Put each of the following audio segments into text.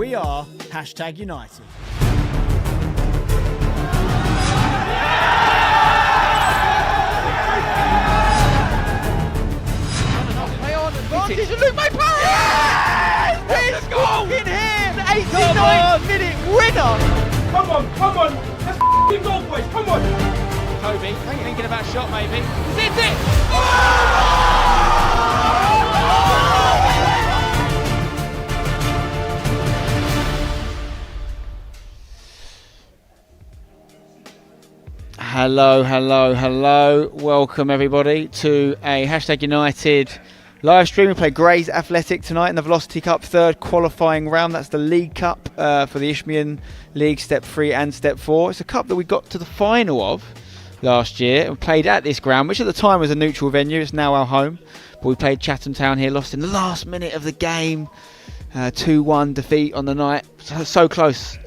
We are #United. Play on advantage and Luke Mayparrott! Yes! It's fucking here! The 89th minute winner! Come on! Let's f***ing goal, boys! Come on! Toby, thinking about a shot maybe. Is it? Hello. Welcome everybody to a #United live stream. We play Grays Athletic tonight in the Velocity Cup third qualifying round. That's the League Cup for the Isthmian League Step 3 and Step 4. It's a cup that we got to the final of last year and played at this ground, which at the time was a neutral venue. It's now our home. But we played Chatham Town here, lost in the last minute of the game. 2-1 defeat on the night. So close.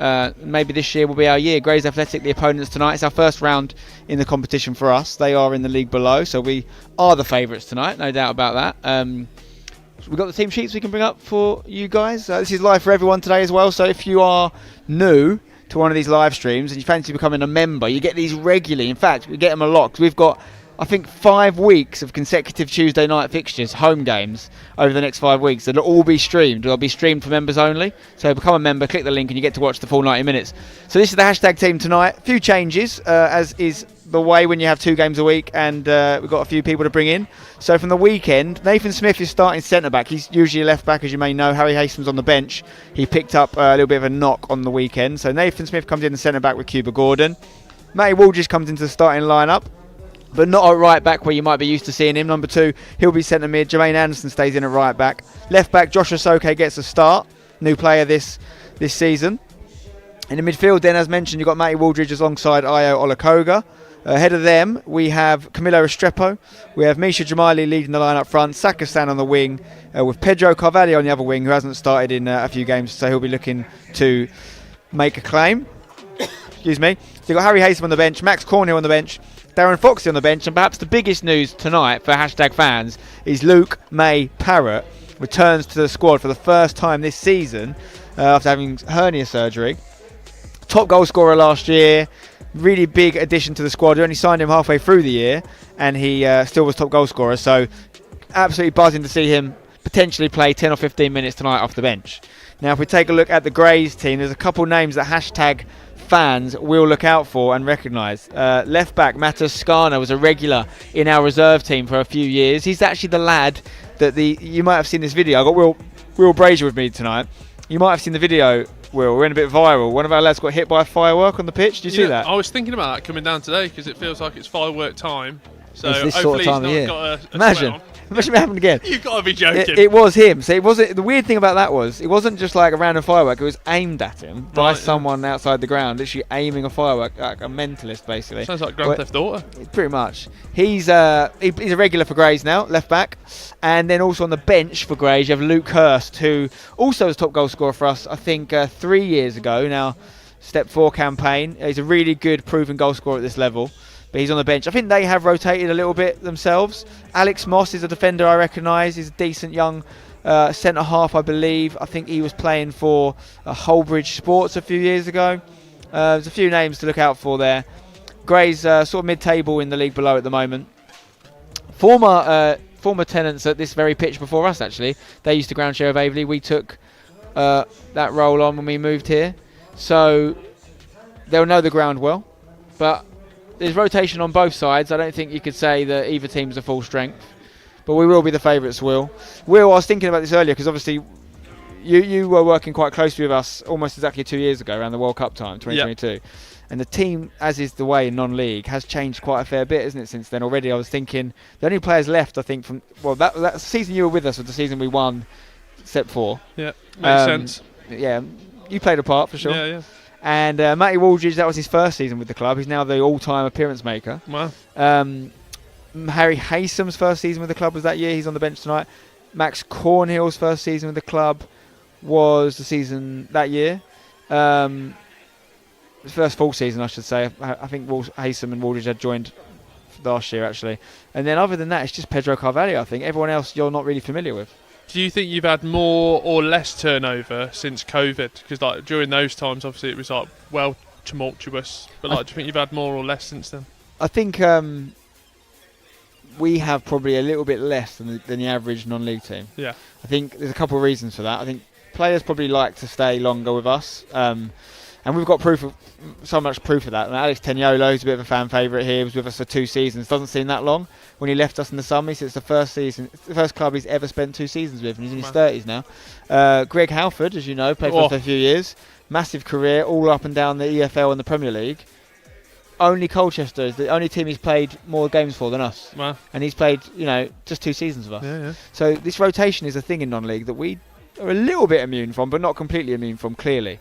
Maybe this year will be our year. Grays Athletic, the opponents tonight. It's our first round in the competition for us. They are in the league below, so we are the favourites tonight, no doubt about that. We've got the team sheets we can bring up for you guys. This is live for everyone today as well, so if you are new to one of these live streams and you fancy becoming a member, you get these regularly. In fact, we get them a lot, 'cause we've got, I think, 5 weeks of consecutive Tuesday night fixtures, home games, over the next 5 weeks. They'll all be streamed. They'll be streamed for members only. So become a member, click the link, and you get to watch the full 90 minutes. So this is the #team tonight. A few changes, as is the way when you have 2 games a week, and we've got a few people to bring in. So from the weekend, Nathan Smith is starting centre-back. He's usually a left-back, as you may know. Harry Hastems on the bench. He picked up a little bit of a knock on the weekend. So Nathan Smith comes in the centre-back with Cuba Gordon. Matty Waldridge comes into the starting lineup, but not at right back where you might be used to seeing him. Number 2, he'll be centre mid. Jermaine Anderson stays in at right back. Left back, Josh Osoke gets a start. New player this season. In the midfield then, as mentioned, you've got Matty Waldridge alongside Ayo Olakoga. Ahead of them, we have Camilo Restrepo. We have Misha Jamali leading the line up front. Sakastan on the wing, with Pedro Carvalho on the other wing, who hasn't started in a few games, so he'll be looking to make a claim. Excuse me. So you've got Harry Hastem on the bench, Max Cornhill on the bench, Darren Foxey on the bench, and perhaps the biggest news tonight for #fans is Luke Mayparrott returns to the squad for the first time this season after having hernia surgery. Top goal scorer last year, really big addition to the squad. We only signed him halfway through the year, and he still was top goal scorer. So absolutely buzzing to see him potentially play 10 or 15 minutes tonight off the bench. Now, if we take a look at the Grays team, there's a couple names that #fans will look out for and recognise. Left back Matas Skarna was a regular in our reserve team for a few years. He's actually the lad that you might have seen this video. I got Will Brazier with me tonight. You might have seen the video. Will, we're in a bit viral. One of our lads got hit by a firework on the pitch. Did you see that? I was thinking about that coming down today because it feels like it's firework time. So it's this hopefully sort of time of he's year. not got a Imagine sweat if it happened again. You've got to be joking. It was him. So it wasn't. The weird thing about that was it wasn't just like a random firework. It was aimed at him by someone outside the ground, literally aiming a firework, like a mentalist, basically. Sounds like Grand Theft Auto. Pretty much. He's a regular for Grays now, left back, and then also on the bench for Grays you have Luke Hurst, who also was top goal scorer for us, I think 3 years ago. Now, Step 4 campaign. He's a really good, proven goal scorer at this level. But he's on the bench. I think they have rotated a little bit themselves. Alex Moss is a defender I recognise. He's a decent young centre-half, I believe. I think he was playing for Holbridge Sports a few years ago. There's a few names to look out for there. Grays sort of mid-table in the league below at the moment. Former tenants at this very pitch before us, actually. They used to ground share of Aveley. We took that role on when we moved here. So they'll know the ground well. But there's rotation on both sides. I don't think you could say that either team's a full strength, but we will be the favourites. Will, I was thinking about this earlier because obviously you were working quite closely with us almost exactly 2 years ago around the World Cup time, 2022. Yep. And the team, as is the way in non-league, has changed quite a fair bit, isn't it, since then already? I was thinking the only players left, I think, from that season you were with us was the season we won Step 4. Yeah, makes sense. Yeah, you played a part for sure. Yeah. And Matty Waldridge, that was his first season with the club. He's now the all-time appearance maker. Wow. Harry Hasem's first season with the club was that year. He's on the bench tonight. Max Cornhill's first season with the club was the season that year. His first full season, I should say. I think Hasem and Waldridge had joined last year, actually. And then other than that, it's just Pedro Carvalho, I think. Everyone else you're not really familiar with. Do you think you've had more or less turnover since COVID? Because like during those times, obviously it was like well tumultuous. But like, do you think you've had more or less since then? I think we have probably a little bit less than the average non-league team. Yeah. I think there's a couple of reasons for that. I think players probably like to stay longer with us. And we've got so much proof of that. And Alex Teniolo, who's a bit of a fan favourite here, was with us for 2 seasons. Doesn't seem that long. When he left us in the summer, he said it's the first club he's ever spent 2 seasons with, and he's in his 30s now. Greg Halford, as you know, played for us for a few years. Massive career, all up and down the EFL and the Premier League. Only Colchester is the only team he's played more games for than us. Wow. And he's played, just 2 seasons with us. Yeah. So this rotation is a thing in non-league that we are a little bit immune from, but not completely immune from, clearly.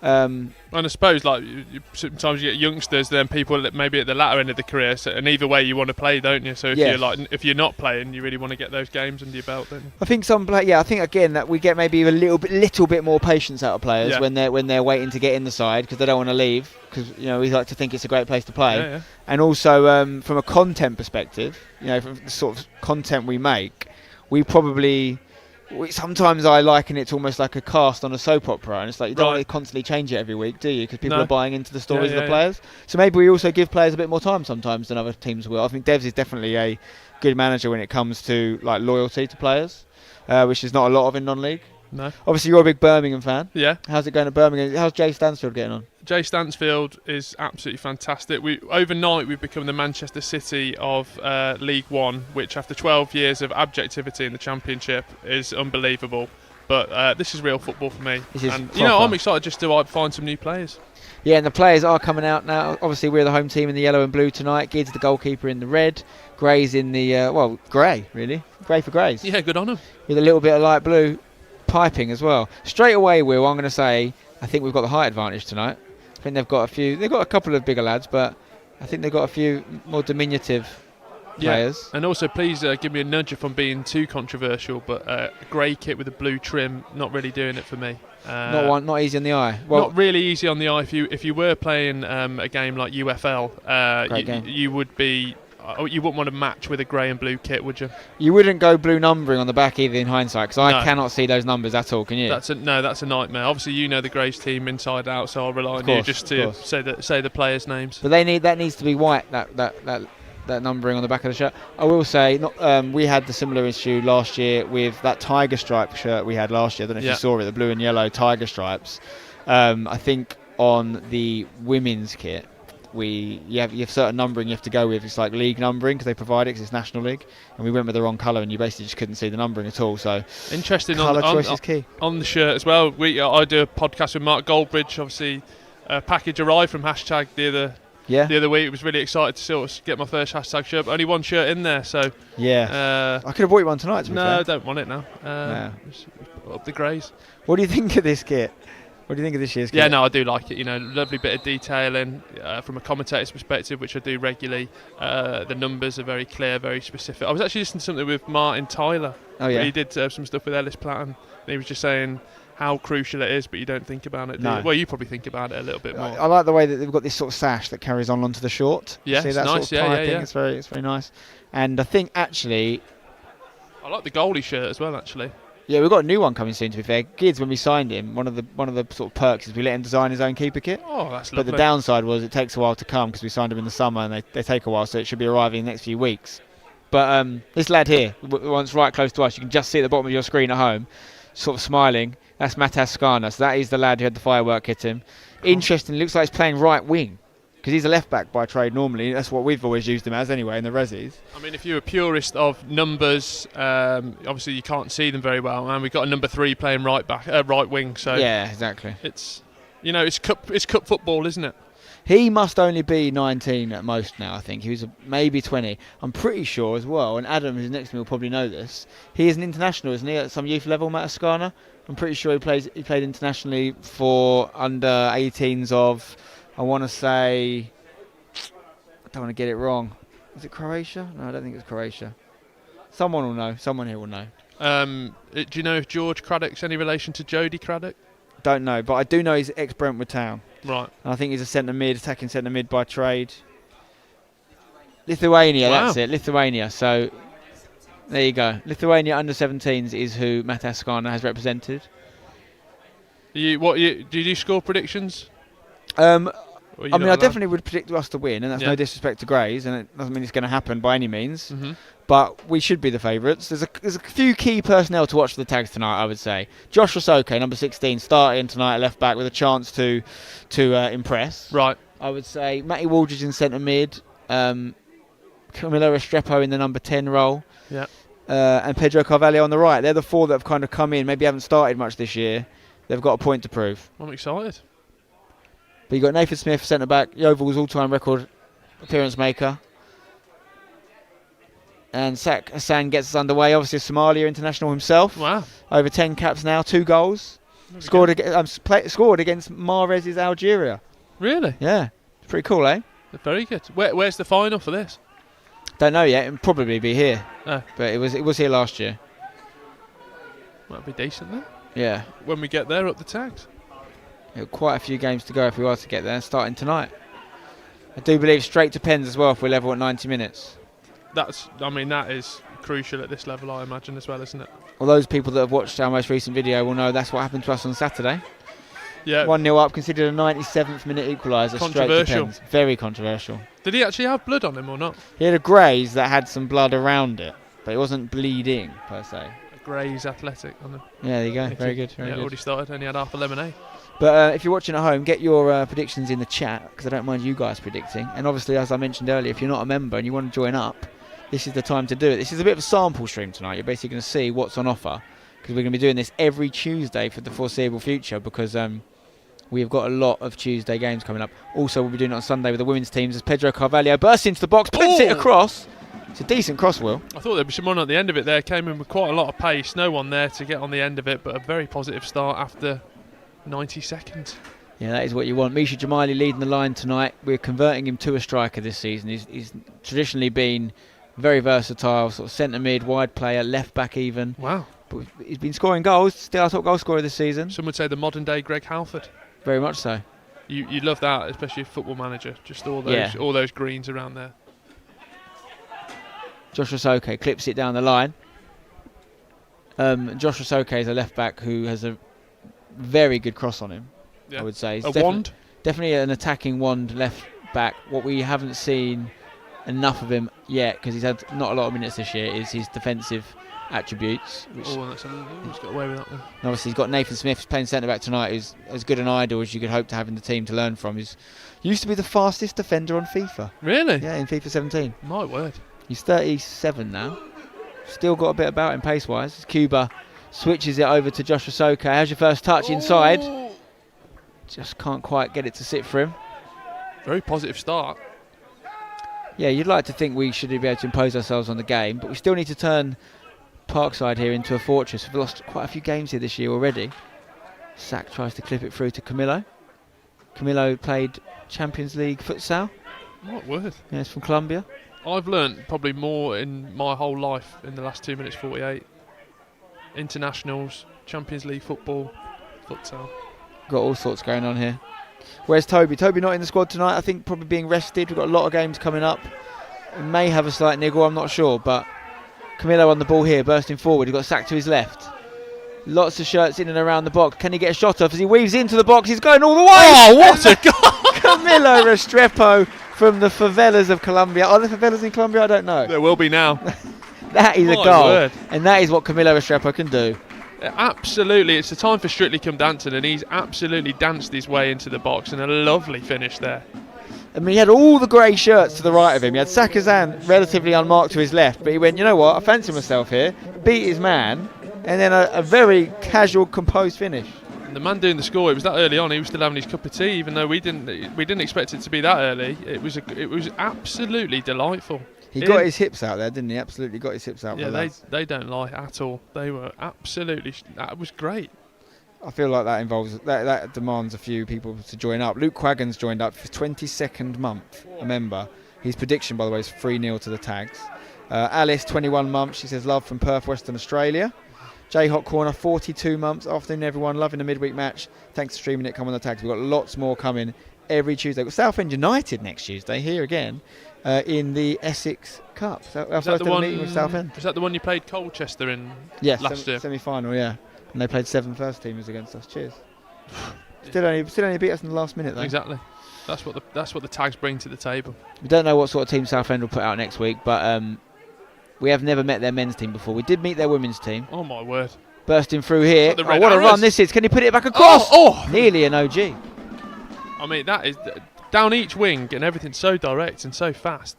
And I suppose like sometimes you get youngsters, then people that maybe at the latter end of the career, and either way you want to play, don't you? So if you're not playing, you really want to get those games under your belt, don't you? I think I think again that we get maybe a little bit more patience out of players when they're waiting to get in the side, because they don't want to leave, because we like to think it's a great place to play. Yeah. And also from a content perspective, from the sort of content we make, sometimes I liken it to almost like a cast on a soap opera, and it's like you don't want to constantly change it every week, do you? Because people are buying into the stories of the players. So maybe we also give players a bit more time sometimes than other teams will. I think Devs is definitely a good manager when it comes to like loyalty to players, which is not a lot of in non-league. No. Obviously, you're a big Birmingham fan. Yeah. How's it going at Birmingham? How's Jay Stansfield getting on? Jay Stansfield is absolutely fantastic. Overnight we've become the Manchester City of League One, which after 12 years of abjectivity in the Championship is unbelievable. But this is real football for me. And I'm excited just to find some new players. Yeah, and the players are coming out now. Obviously, we're the home team in the yellow and blue tonight. Gid's the goalkeeper in the red. Gray's in the grey, really. Grey for Greys. Yeah, good on him. With a little bit of light blue piping as well. Straight away, Will, I'm going to say I think we've got the height advantage tonight. I think they've got a couple of bigger lads, but I think they've got a few more diminutive players. And also please give me a nudge if I'm being too controversial, but a grey kit with a blue trim, not really doing it for me. Not easy on the eye. Well, not really easy on the eye. If you were playing a game like UFL, you would be. You wouldn't want to match with a grey and blue kit, would you? You wouldn't go blue numbering on the back either in hindsight, because I cannot see those numbers at all, can you? That's a nightmare. Obviously, you know the Greys team inside out, so I'll rely on you just to say the players' names. But that needs to be white, that numbering on the back of the shirt. I will say, we had the similar issue last year with that tiger stripe shirt we had last year. I don't know if you saw it, the blue and yellow tiger stripes. I think on the women's kit, you have certain numbering you have to go with. It's like league numbering because they provide it because it's National League, and we went with the wrong colour and you basically just couldn't see the numbering at all. So interesting. Colour choice is key on the shirt as well. I do a podcast with Mark Goldbridge. Obviously, a package arrived from Hashtag the other week. I was really excited to sort of get my first Hashtag shirt, but only one shirt in there. So I could have bought you one tonight. To be fair. I don't want it now. Up the Greys. What do you think of this kit? What do you think of this year's kit? Yeah, no, I do like it. Lovely bit of detailing from a commentator's perspective, which I do regularly. The numbers are very clear, very specific. I was actually listening to something with Martin Tyler. Oh, yeah. He did some stuff with Ellis Platten, and he was just saying how crucial it is, but you don't think about it. No. Well, you probably think about it a little bit more. I like the way that they've got this sort of sash that carries on onto the short. Yeah, see that it's nice. Sort of piping? Yeah. It's very nice. And I think actually, I like the goalie shirt as well. Actually. Yeah, we've got a new one coming soon, to be fair. Gids, when we signed him, one of the sort of perks is we let him design his own keeper kit. Oh, that's lovely. But the downside was it takes a while to come because we signed him in the summer and they take a while, so it should be arriving in the next few weeks. But this lad here, one's right close to us, you can just see at the bottom of your screen at home, sort of smiling. That's Matas Skana, so that is the lad who had the firework hit him. Cool. Interesting, looks like he's playing right wing. Because he's a left back by trade normally. That's what we've always used him as anyway in the resis. I mean, if you're a purist of numbers, obviously you can't see them very well. And we've got a number 3 playing right wing. So yeah, exactly. It's it's cup football, isn't it? He must only be 19 at most now. I think he was maybe 20. I'm pretty sure as well. And Adam, who's next to me, will probably know this. He is an international, isn't he? At some youth level, Matascana. I'm pretty sure he played internationally for under 18s of. I want to say, I don't want to get it wrong. Is it Croatia? No, I don't think it's Croatia. Someone will know. Someone here will know. Do you know if George Craddock's any relation to Jody Craddock? Don't know, but I do know he's ex-Brentwood Town. Right. And I think he's a attacking centre mid by trade. Lithuania, wow. That's it, Lithuania. So There you go. Lithuania under-17s is who Matas CANNA has represented. Do you do score predictions? I definitely would predict us to win, and that's no disrespect to Grays, and it doesn't mean it's going to happen by any means. Mm-hmm. But we should be the favourites. There's a few key personnel to watch for the tags tonight, I would say. Josh Rosoke, number 16, starting tonight at left back with a chance to impress. Right. I would say Matty Waldridge in centre mid, Camilo Restrepo in the number 10 role, and Pedro Carvalho on the right. They're the four that have kind of come in, maybe haven't started much this year. They've got a point to prove. I'm excited. But you've got Nathan Smith, centre back, Yeovil's all-time record appearance maker. And Sak Hassan gets us underway. Obviously a Somalia international himself. Wow. Over 10 caps now, 2 goals. Scored against Mahrez's Algeria. Really? Yeah. It's pretty cool, eh? Very good. Where's the final for this? Don't know yet. It'll probably be here. Oh. But it was here last year. That'll be decent then. Yeah. When we get there, up the tags. Quite a few games to go if we are to get there, starting tonight. I do believe straight to pens as well if we're level at 90 minutes. That is crucial at this level, I imagine, as well, isn't it? Well, those people that have watched our most recent video will know that's what happened to us on Saturday. Yeah. 1-0 up, considered a 97th minute equaliser. Controversial. Straight to pens. Very controversial. Did he actually have blood on him or not? He had a graze that had some blood around it, but it wasn't bleeding per se. A Gray's Athletic on him. Yeah, there you go. Very good. Very good. Already started, only had half a lemonade. But if you're watching at home, get your predictions in the chat, because I don't mind you guys predicting. And obviously, as I mentioned earlier, if you're not a member and you want to join up, this is the time to do it. This is a bit of a sample stream tonight. You're basically going to see what's on offer, because we're going to be doing this every Tuesday for the foreseeable future, because we've got a lot of Tuesday games coming up. Also, we'll be doing it on Sunday with the women's teams as Pedro Carvalho bursts into the box, puts it across. It's a decent cross, Will. I thought there'd be someone at the end of it there. Came in with quite a lot of pace. No one there to get on the end of it, but a very positive start after 90 seconds. Yeah, that is what you want. Misha Jamali leading the line tonight. We're converting him to a striker this season. He's traditionally been very versatile, sort of centre mid, wide player, left back even. Wow. But he's been scoring goals, still our top goal scorer this season. Some would say the modern day Greg Halford. Very much so. You love that, especially Football Manager. Just all those greens around there. Josh Rosoke clips it down the line. Josh Rosoke is a left back who has a very good cross on him, I would say. He's wand? Definitely an attacking wand left back. What we haven't seen enough of him yet, because he's had not a lot of minutes this year, is his defensive attributes. He's got away with that one. And obviously he's got Nathan Smith who's playing centre back tonight, who's as good an idol as you could hope to have in the team to learn from. He's used to be the fastest defender on FIFA. Really? Yeah, in FIFA 17. My word. He's 37 now. Still got a bit about him pace-wise. Cuba switches it over to Josh Rosoke. How's your first touch inside? Just can't quite get it to sit for him. Very positive start. Yeah, you'd like to think we should be able to impose ourselves on the game, but we still need to turn Parkside here into a fortress. We've lost quite a few games here this year already. Sak tries to clip it through to Camilo. Camilo played Champions League futsal. What word? Yeah, it's from Colombia. I've learnt probably more in my whole life in the last 2 minutes 48. Internationals, Champions League football, futsal. Got all sorts going on here. Where's Toby? Toby not in the squad tonight, I think probably being rested. We've got a lot of games coming up. We may have a slight niggle, I'm not sure, but Camilo on the ball here, bursting forward. He's got Sak to his left. Lots of shirts in and around the box. Can he get a shot off as he weaves into the box? He's going all the way! Oh, what a goal! Camilo Restrepo from the favelas of Colombia. Are there favelas in Colombia? I don't know. There will be now. That is a My goal. word. And that is what Camilo Restrepo can do. Absolutely. It's the time for Strictly Come Dancing, and he's absolutely danced his way into the box, and a lovely finish there. I mean, he had all the grey shirts to the right of him. He had Sakazan relatively unmarked to his left, but he went, you know what, I fancy myself here, beat his man, and then a very casual, composed finish. And the man doing the score, it was that early on, he was still having his cup of tea, even though we didn't expect it to be that early. It was absolutely delightful. He got his hips out there, didn't he? Absolutely got his hips out. Yeah, they don't lie at all. They were absolutely, that was great. I feel like that demands a few people to join up. Luke Quaggan's joined up for his 22nd month, a member. His prediction, by the way, is 3-0 to the Tags. Alice, 21 months, she says love from Perth, Western Australia. J Hot Corner, 42 months. Afternoon, everyone. Loving the midweek match. Thanks for streaming it. Come on the Tags. We've got lots more coming every Tuesday. We've got Southend United next Tuesday, here again, in the Essex Cup. So our first ever meeting with Southend. Is that the one you played Colchester in Yes, last year? Semi-final, yeah. And they played 7 first teamers against us. Cheers. Still only beat us in the last minute, though. Exactly. That's what the tags bring to the table. We don't know what sort of team Southend will put out next week, but we have never met their men's team before. We did meet their women's team. Oh my word! Bursting through here. The Oh, Red what a Arrows. run this is! Can he put it back across? Oh! Nearly an OG. I mean, that is down each wing and everything's so direct and so fast.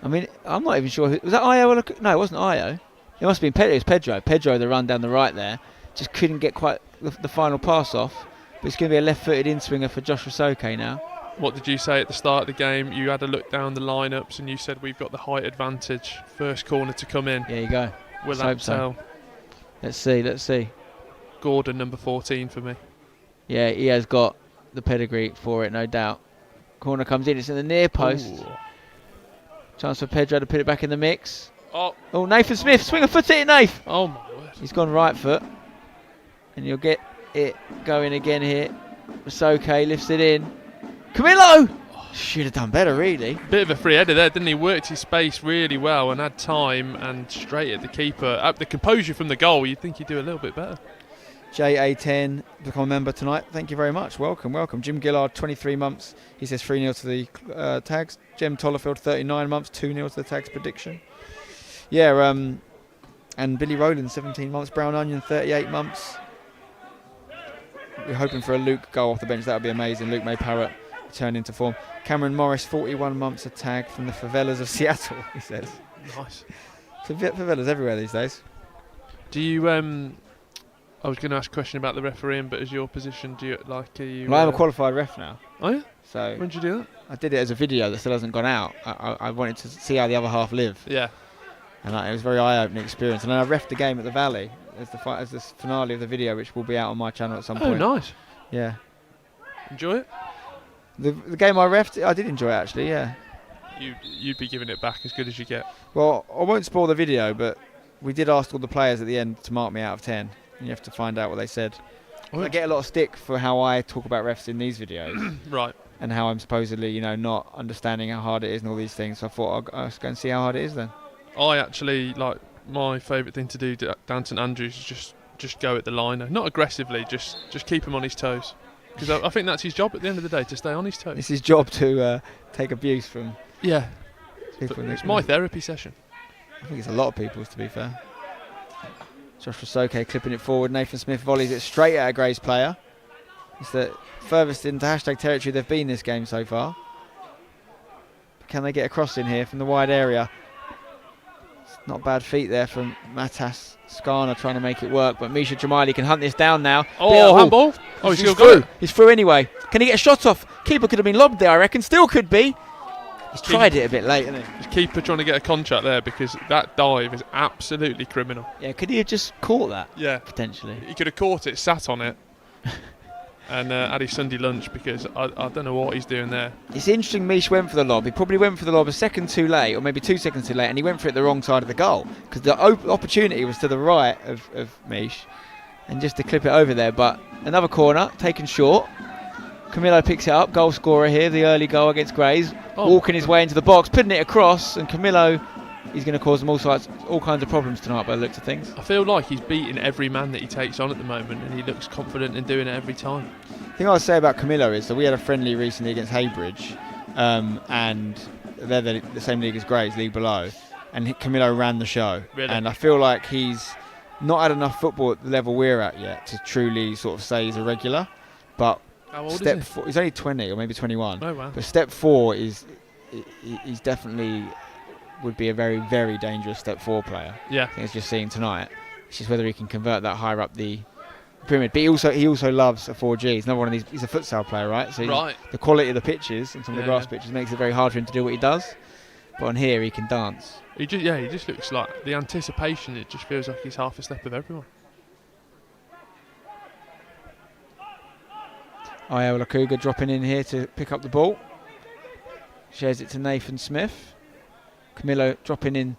I mean, I'm not even sure. Was that Io? No, it wasn't Io. It must have been Pedro. It was Pedro. Pedro, the run down the right there, just couldn't get quite the final pass off. But it's going to be a left-footed in-swinger for Josh Rasoke now. What did you say at the start of the game? You had a look down the lineups and you said we've got the height advantage. First corner to come in. There you go. Will Let's that hope so. tell? Let's see. Gordon, number 14 for me. Yeah, he has got the pedigree for it, no doubt. Corner comes in. It's in the near post. Ooh. Chance for Pedro to put it back in the mix. Oh, Nathan Smith. Swing a foot at it, Nath. oh my word! He's gone right foot. And you'll get it going again here. Rasoke lifts it in. Camillo! Should have done better, really. Bit of a free header there, didn't he? Worked his space really well and had time and straight at the keeper. The composure from the goal, you'd think he'd do a little bit better. JA10 become a member tonight. Thank you very much. Welcome. Jim Gillard, 23 months. He says 3-0 to the tags. Jem Tollerfield, 39 months, 2-0 to the tags prediction. Yeah, and Billy Rowland, 17 months. Brown Onion, 38 months. We're hoping for a Luke goal off the bench. That would be amazing. Luke May Parrott turn into form. Cameron Morris, 41 months, a tag from the favelas of Seattle, he says. Nice. So favelas everywhere these days. Do you? I was going to ask a question about the refereeing, but as your position, do you like? Are you? Well, I'm a qualified ref now. Oh yeah. So When did you do that? I did it as a video that still hasn't gone out. I wanted to see how the other half live. Yeah. And it was a very eye-opening experience. And then I refed the game at the Valley as the finale of the video, which will be out on my channel at some point. Oh, nice. Yeah. Enjoy it. The game I refed, I did enjoy it actually. Yeah. You'd be giving it back as good as you get. Well, I won't spoil the video, but we did ask all the players at the end to mark me out of 10. And you have to find out what they said. I get a lot of stick for how I talk about refs in these videos. Right. And how I'm supposedly, not understanding how hard it is and all these things. So I thought I'll go and see how hard it is then. I actually my favourite thing to do down St Andrews is just go at the liner, not aggressively, just keep him on his toes, because I think that's his job at the end of the day, to stay on his toes. It's his job to take abuse from people. It's my therapy session. I think it's a lot of people's, to be fair. Josh Rasoke clipping it forward. Nathan Smith volleys it straight at a Grays player. It's the furthest into hashtag territory they've been this game so far. Can they get across in here from the wide area? Not bad feet there from Matas Skarna trying to make it work, but Misha Jamali can hunt this down now. Oh, handball. Oh, he's still through. got it. He's through anyway. Can he get a shot off? Keeper could have been lobbed there, I reckon. Still could be. He's tried it a bit late, hasn't he? His keeper trying to get a contract there, because that dive is absolutely criminal. Yeah, could he have just caught that? Yeah. Potentially. He could have caught it, sat on it, and had his Sunday lunch, because I don't know what he's doing there. It's interesting Mish went for the lob. He probably went for the lob a second too late, or maybe 2 seconds too late, and he went for it the wrong side of the goal, because the opportunity was to the right of Mish, and just to clip it over there. But another corner, taken short. Camillo picks it up, goal scorer here, the early goal against Grays. Walking his way into the box, putting it across, and Camillo, he's going to cause them all kinds of problems tonight by the looks of things. I feel like he's beating every man that he takes on at the moment, and he looks confident in doing it every time. The thing I would say about Camillo is that we had a friendly recently against Haybridge, and they're the same league as Grays, league below, and Camillo ran the show. Really? And I feel like he's not had enough football at the level we're at yet to truly sort of say he's a regular, but How old step is he? 4, he's only 20 or maybe 21. Oh, wow. But step 4 he's definitely would be a very, very dangerous step 4 player. Yeah. I think it's just seeing tonight. It's just whether he can convert that higher up the pyramid. But he also loves a 4G. He's not one of these. He's a futsal player, right? So Right. the quality of the pitches and some of the Yeah, grass pitches makes it very hard for him to do what he does. But on here he can dance. He just looks like the anticipation. It just feels like he's half a step of everyone. Iola Cougar dropping in here to pick up the ball. Shares it to Nathan Smith. Camillo dropping in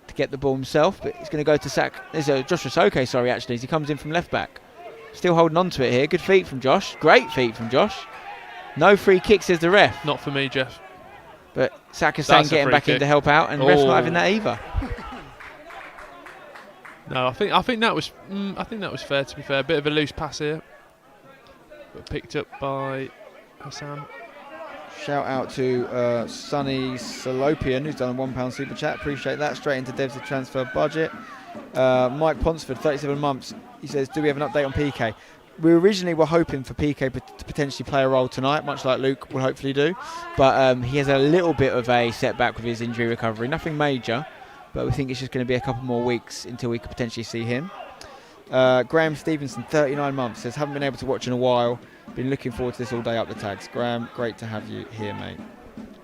to get the ball himself, but he's going to go to sack. There's a Josh Rasoke, sorry, actually, as he comes in from left back. Still holding on to it here. Good feet from Josh. Great feet from Josh. No free kick, says the ref. Not for me, Jeff. But Saka-san That's a getting free back in kick. to help out, and ref's not having that either. No, I think that was fair. To be fair, a bit of a loose pass here, but picked up by Hassan. Shout out to Sonny Salopian, who's done a £1 super chat. Appreciate that. Straight into Dev's transfer budget. Mike Ponsford, 37 months. He says, do we have an update on PK? We originally were hoping for PK to potentially play a role tonight, much like Luke will hopefully do. But he has a little bit of a setback with his injury recovery. Nothing major, but we think it's just going to be a couple more weeks until we could potentially see him. Graham Stevenson, 39 months, says, haven't been able to watch in a while. Been looking forward to this all day up the tags. Graham, great to have you here, mate.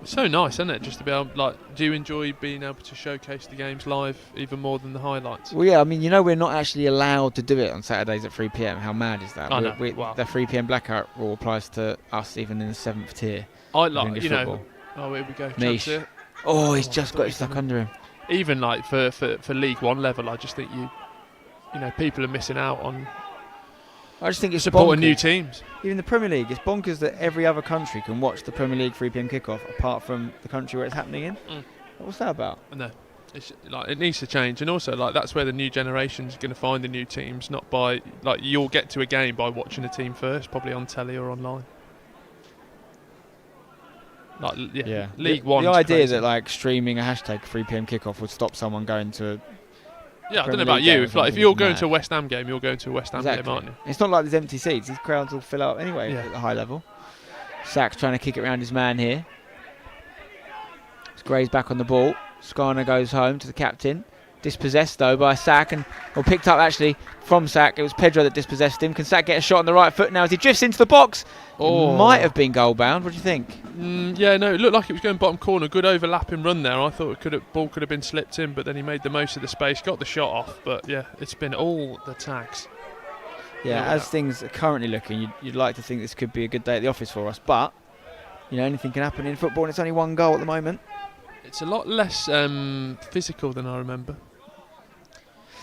It's so nice, isn't it? Just to be able, do you enjoy being able to showcase the games live even more than the highlights? Well, yeah, I mean, we're not actually allowed to do it on Saturdays at 3 p.m. How mad is that? I know. Wow. The 3 p.m. blackout rule applies to us even in the 7th tier. Oh, here we go. Mish. Oh, he's just got it stuck under him. Even for League One level, I just think people are missing out on. I just think it's supporting bonkers. New teams. Even the Premier League, it's bonkers that every other country can watch the Premier League 3 p.m. kickoff apart from the country where it's happening in. What's that about? No, it's it needs to change, and also that's where the new generation's going to find the new teams. Not by you'll get to a game by watching a team first, probably on telly or online. League One. The idea that streaming a hashtag 3 p.m. kickoff would stop someone going to. Yeah, I don't know about you. If you're going to a West Ham game, you're going to a West Ham game, aren't you? It's not like there's empty seats. These crowds will fill up anyway at the high level. Sack's trying to kick it around his man here. Gray's back on the ball. Skarna goes home to the captain. Dispossessed though by Sack, picked up actually from Sack. It was Pedro that dispossessed him. Can Sack get a shot on the right foot now as he drifts into the box? Oh. Might have been goal bound. What do you think? It looked like it was going bottom corner. Good overlapping run there. I thought ball could have been slipped in, but then he made the most of the space, got the shot off. But it's been all the tags. Yeah, as things are currently looking, you'd like to think this could be a good day at the office for us, but anything can happen in football, and it's only one goal at the moment. It's a lot less physical than I remember.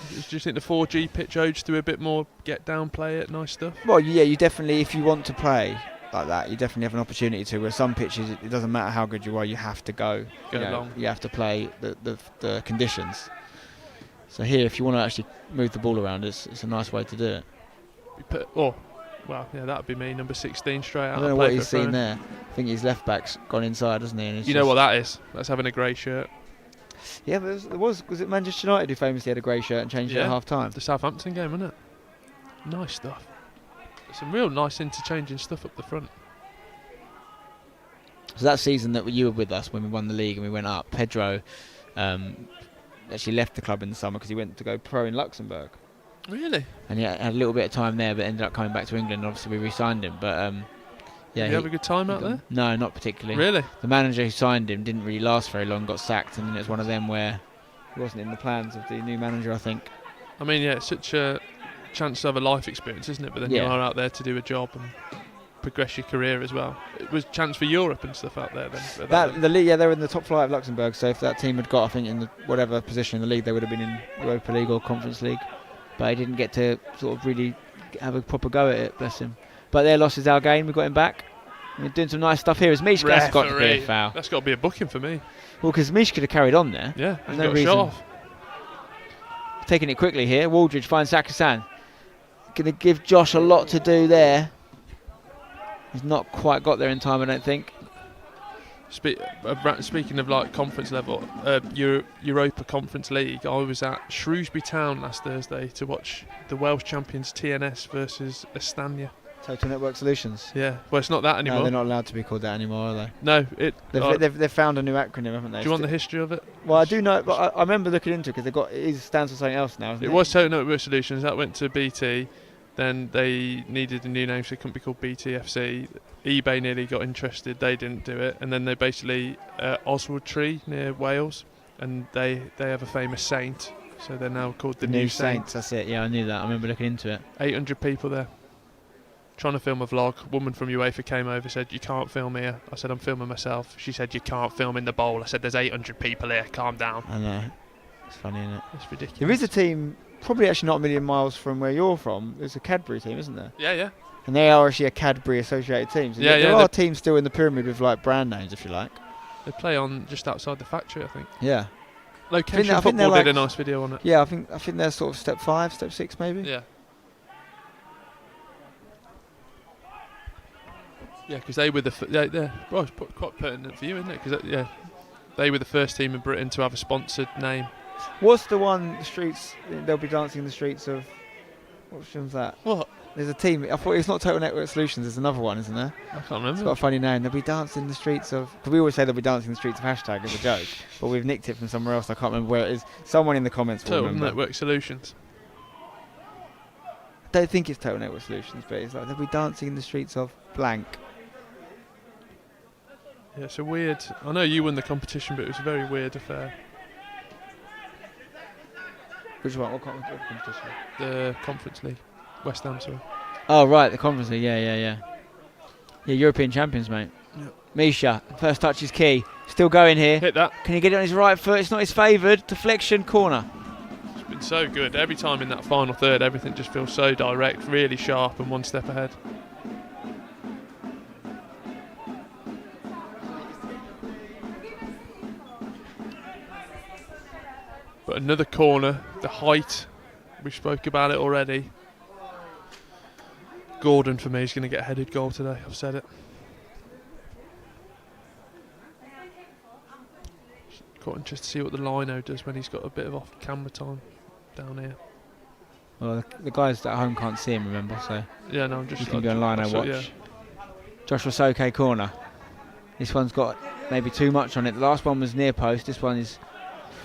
Do you think the 4G pitch odes to a bit more get down, play it, nice stuff? Well, yeah, you definitely, if you want to play like that, you definitely have an opportunity to. Where some pitches, it doesn't matter how good you are, you have to go long. You have to play the conditions. So here, if you want to actually move the ball around, it's a nice way to do it. That would be me, number 16, straight out. I don't know what he's seen there. I think his left back's gone inside, hasn't he? You know what that is? That's having a grey shirt. Yeah, but was it Manchester United who famously had a grey shirt and changed it at half time? The Southampton game, wasn't it? Nice stuff. Some real nice interchanging stuff up the front. So that season that you were with us when we won the league and we went up, Pedro actually left the club in the summer because he went to go pro in Luxembourg. Really? And he had a little bit of time there, but ended up coming back to England. And obviously, we re-signed him. But did you have a good time out there? No, not particularly. Really? The manager who signed him didn't really last very long. Got sacked, and then it was one of them where he wasn't in the plans of the new manager, I think. I mean, it's such a chance to have a life experience, isn't it? But then you are out there to do a job and progress your career as well. It was a chance for Europe and stuff out there then. The league, they were in the top flight of Luxembourg. So if that team had got, I think, in the whatever position in the league, they would have been in Europa League or Conference League. But he didn't get to sort of really have a proper go at it, bless him. But their loss is our gain. We got him back. We're doing some nice stuff here. As Mish, that's got to be a foul. That's got to be a booking for me. Well, because Mish could have carried on there. Yeah, there's no reason. Shot off. Taking it quickly here. Waldridge finds Sakasan. Going to give Josh a lot to do there. He's not quite got there in time, I don't think. Speaking of conference level, Europa Conference League, I was at Shrewsbury Town last Thursday to watch the Welsh champions TNS versus Estania. Total Network Solutions. Yeah, well, it's not that anymore. No, they're not allowed to be called that anymore, are they? No, they've found a new acronym, haven't they? Do you want the history of it? Well, I do know, but I remember looking into it because it stands for something else now. Isn't it? It was Total Network Solutions. That went to BT. Then they needed a new name, so it couldn't be called BTFC. eBay nearly got interested. They didn't do it. And then they basically Oswald Tree near Wales, and they have a famous saint, so they're now called the New Saints. That's it. Yeah, I knew that. I remember looking into it. 800 people there. Trying to film a vlog. A woman from UEFA came over, said, "You can't film here." I said, "I'm filming myself." She said, "You can't film in the bowl." I said, "There's 800 people here. Calm down." I know. It's funny, isn't it? It's ridiculous. There is a team, probably actually not a million miles from where you're from. There's a Cadbury team, isn't there? Yeah. And they are actually a Cadbury associated team. So there are teams still in the pyramid with like brand names, if you like. They play on just outside the factory, I think. Yeah. Location Football did a nice video on it. Yeah, I think they're sort of step 5, step 6 maybe. Yeah. Yeah, because they were it's quite pertinent for you, isn't it? Because they were the first team in Britain to have a sponsored name. What's the one they'll be dancing in the streets of? What one's that? What? There's a team. I thought it's not Total Network Solutions. There's another one, isn't there? I can't remember. It's got a funny name. They'll be dancing in the streets of. Because we always say they'll be dancing in the streets of hashtag as a joke, but we've nicked it from somewhere else. I can't remember where it is. Someone in the comments will Total remember. Network Solutions. I don't think it's Total Network Solutions, but it's like they'll be dancing in the streets of blank. Yeah, it's a weird. I know you won the competition, but it was a very weird affair. Which one? What competition? The Conference League, West Ham, sorry. Oh right, the Conference League. Yeah, European champions, mate. Yep. Misha, first touch is key. Still going here. Hit that. Can he get it on his right foot? It's not his favoured. Deflection, corner. It's been so good. Every time in that final third, everything just feels so direct, really sharp, and one step ahead. But another corner, the height, we spoke about it already. Gordon for me is going to get a headed goal today, I've said it. Quite interested to see what the lino does when he's got a bit of off camera time down here. Well, the guys at home can't see him, remember, so yeah, no, I'm just you can be on lino watch. Yeah. Joshua Soke corner. This one's got maybe too much on it. The last one was near post, this one is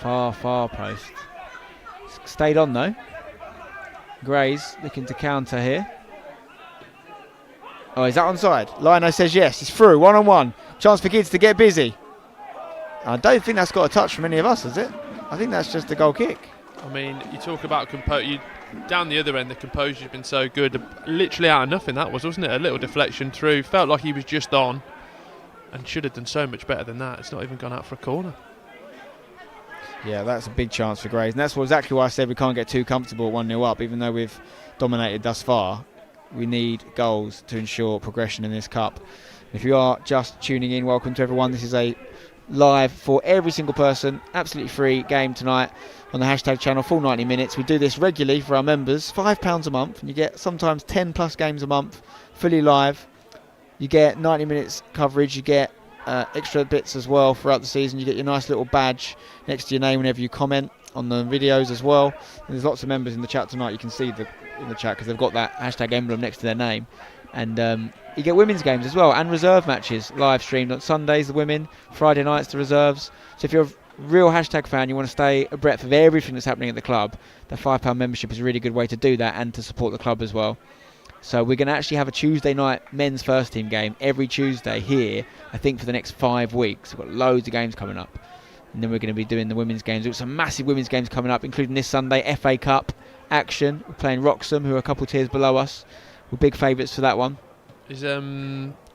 far post. Stayed on though. Grays looking to counter here. Oh, is that onside? Lino says yes. It's through. 1-on-1. Chance for Gids to get busy. I don't think that's got a touch from any of us, has it? I think that's just a goal kick. I mean, you talk about down the other end, the composure's been so good. Literally out of nothing that wasn't it? A little deflection through. Felt like he was just on and should have done so much better than that. It's not even gone out for a corner. Yeah, that's a big chance for Grays. And that's exactly why I said we can't get too comfortable at 1-0 up, even though we've dominated thus far. We need goals to ensure progression in this cup. If you are just tuning in, welcome to everyone. This is a live for every single person, absolutely free game tonight on the hashtag channel, full 90 minutes. We do this regularly for our members, £5 a month, and you get sometimes 10 plus games a month, fully live. You get 90 minutes coverage, you get extra bits as well throughout the season. You get your nice little badge next to your name whenever you comment on the videos as well. And there's lots of members in the chat tonight. You can see in the chat because they've got that hashtag emblem next to their name. And you get women's games as well and reserve matches live streamed on Sundays, the women, Friday nights, the reserves. So if you're a real hashtag fan, you want to stay abreast of everything that's happening at the club, the £5 membership is a really good way to do that and to support the club as well. So we're going to actually have a Tuesday night men's first team game every Tuesday here, I think for the next 5 weeks. We've got loads of games coming up. And then we're going to be doing the women's games. We've got some massive women's games coming up, including this Sunday, FA Cup action. We're playing Wroxham, who are a couple of tiers below us. We're big favourites for that one. Is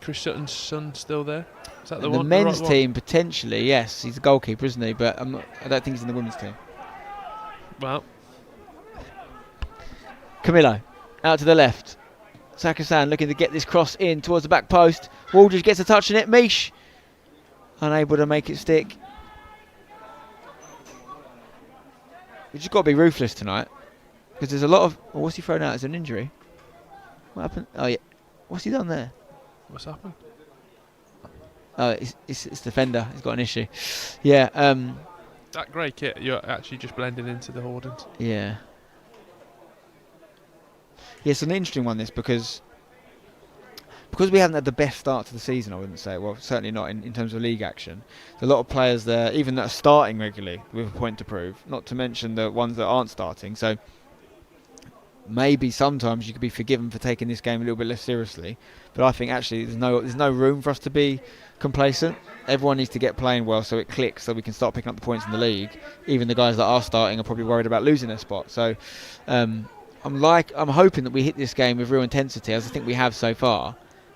Chris Sutton's son still there? Is that the one? The men's team, potentially, yes. He's a goalkeeper, isn't he? But I don't think he's in the women's team. Well. Camillo, out to the left. Sakasan looking to get this cross in towards the back post. Waldridge gets a touch on it. Mish unable to make it stick. We've just got to be ruthless tonight because there's a lot of. Oh, what's he thrown out as an injury? What happened? Oh yeah, what's he done there? What's happened? Oh, it's defender. He's got an issue. Yeah. That grey kit, you're actually just blending into the Hordens. Yeah. Yeah, it's an interesting one, this, because we haven't had the best start to the season, I wouldn't say. Well, certainly not in terms of league action. There's a lot of players there, even that are starting regularly, with a point to prove, not to mention the ones that aren't starting. So maybe sometimes you could be forgiven for taking this game a little bit less seriously. But I think actually there's no room for us to be complacent. Everyone needs to get playing well so it clicks, so we can start picking up the points in the league. Even the guys that are starting are probably worried about losing their spot. So I'm hoping that we hit this game with real intensity, as I think we have so far,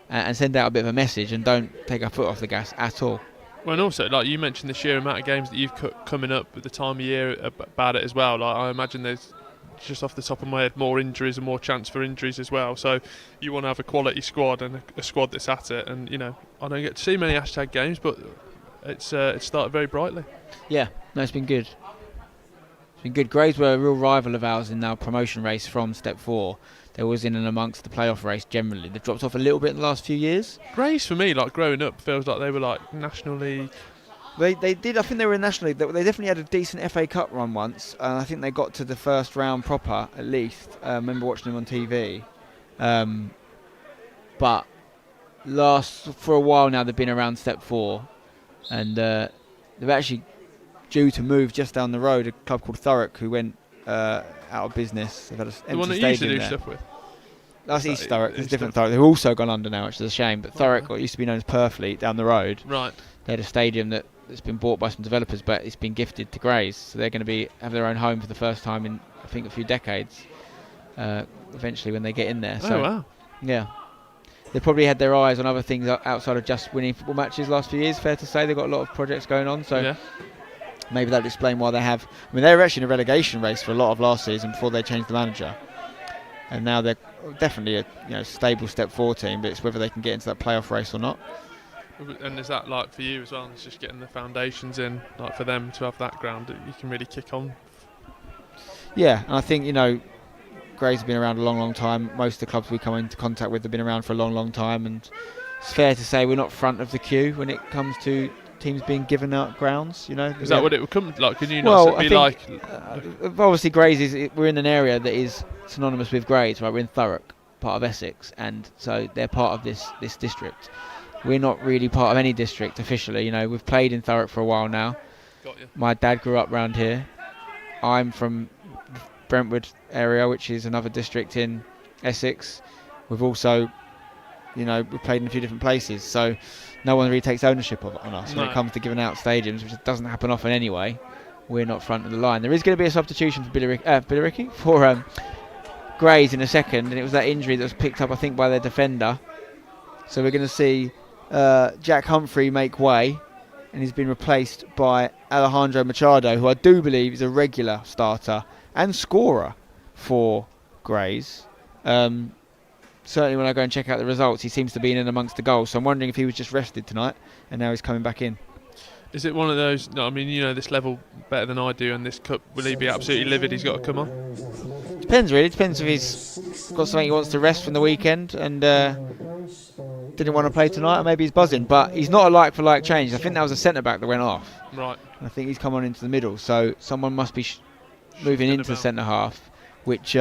and send out a bit of a message and don't take our foot off the gas at all. Well, and also, like you mentioned, the sheer amount of games that you've coming up at the time of year about it as well. Like I imagine there's just off the top of my head, more injuries and more chance for injuries as well. So you want to have a quality squad and a squad that's at it. And I don't get to see many hashtag games, but it's started very brightly. Yeah, no, it's been good. It's been good. Grays were a real rival of ours in our promotion race from Step 4. They was in and amongst the playoff race generally. They've dropped off a little bit in the last few years. Grays, for me, like growing up, feels like they were like National League. They did. I think they were in National League. They definitely had a decent FA Cup run once. I think they got to the first round proper, at least. I remember watching them on TV. But for a while now, they've been around Step 4. And they've actually due to move just down the road, a club called Thurrock, who went out of business. They've had an empty the one that you used to do stuff with? That's East Thurrock. It's a different Thurrock. They've also gone under now, which is a shame. But Thurrock, what used to be known as Purfleet, down the road. Right. They had a stadium that's been bought by some developers, but it's been gifted to Grays. So they're going to have their own home for the first time in, I think, a few decades. Eventually, when they get in there. So, wow. Yeah. They probably had their eyes on other things outside of just winning football matches last few years. Fair to say, they've got a lot of projects going on. So. Yeah. Maybe that'll explain why they have. I mean, they were actually in a relegation race for a lot of last season before they changed the manager, and now they're definitely a stable Step 4 team. But it's whether they can get into that playoff race or not. And is that like for you as well? It's just getting the foundations in, like for them to have that ground that you can really kick on. Yeah, and I think Grays have been around a long, long time. Most of the clubs we come into contact with have been around for a long, long time, and it's fair to say we're not front of the queue when it comes to teams being given out grounds, Is that what it would come like? Can you not be like? Obviously, Grays we're in an area that is synonymous with Grays, right? We're in Thurrock, part of Essex, and so they're part of this district. We're not really part of any district officially. We've played in Thurrock for a while now. Got you. My dad grew up round here. I'm from Brentwood area, which is another district in Essex. We've also, we've played in a few different places, so no one really takes ownership on us when it comes to giving out stadiums, which doesn't happen often anyway. We're not front of the line. There is going to be a substitution for for Grays in a second, and it was that injury that was picked up, I think, by their defender. So we're going to see Jack Humphrey make way, and he's been replaced by Alejandro Machado, who I do believe is a regular starter and scorer for Grays. Certainly when I go and check out the results, he seems to be in and amongst the goals. So I'm wondering if he was just rested tonight and now he's coming back in. Is it one of those, I mean, this level better than I do, and this cup, will he be absolutely livid he's got to come on? Depends really. Depends if he's got something he wants to rest from the weekend and didn't want to play tonight, or maybe he's buzzing. But he's not a like-for-like change. I think that was a centre-back that went off. Right. And I think he's come on into the middle. So someone must be moving into centre-half, which...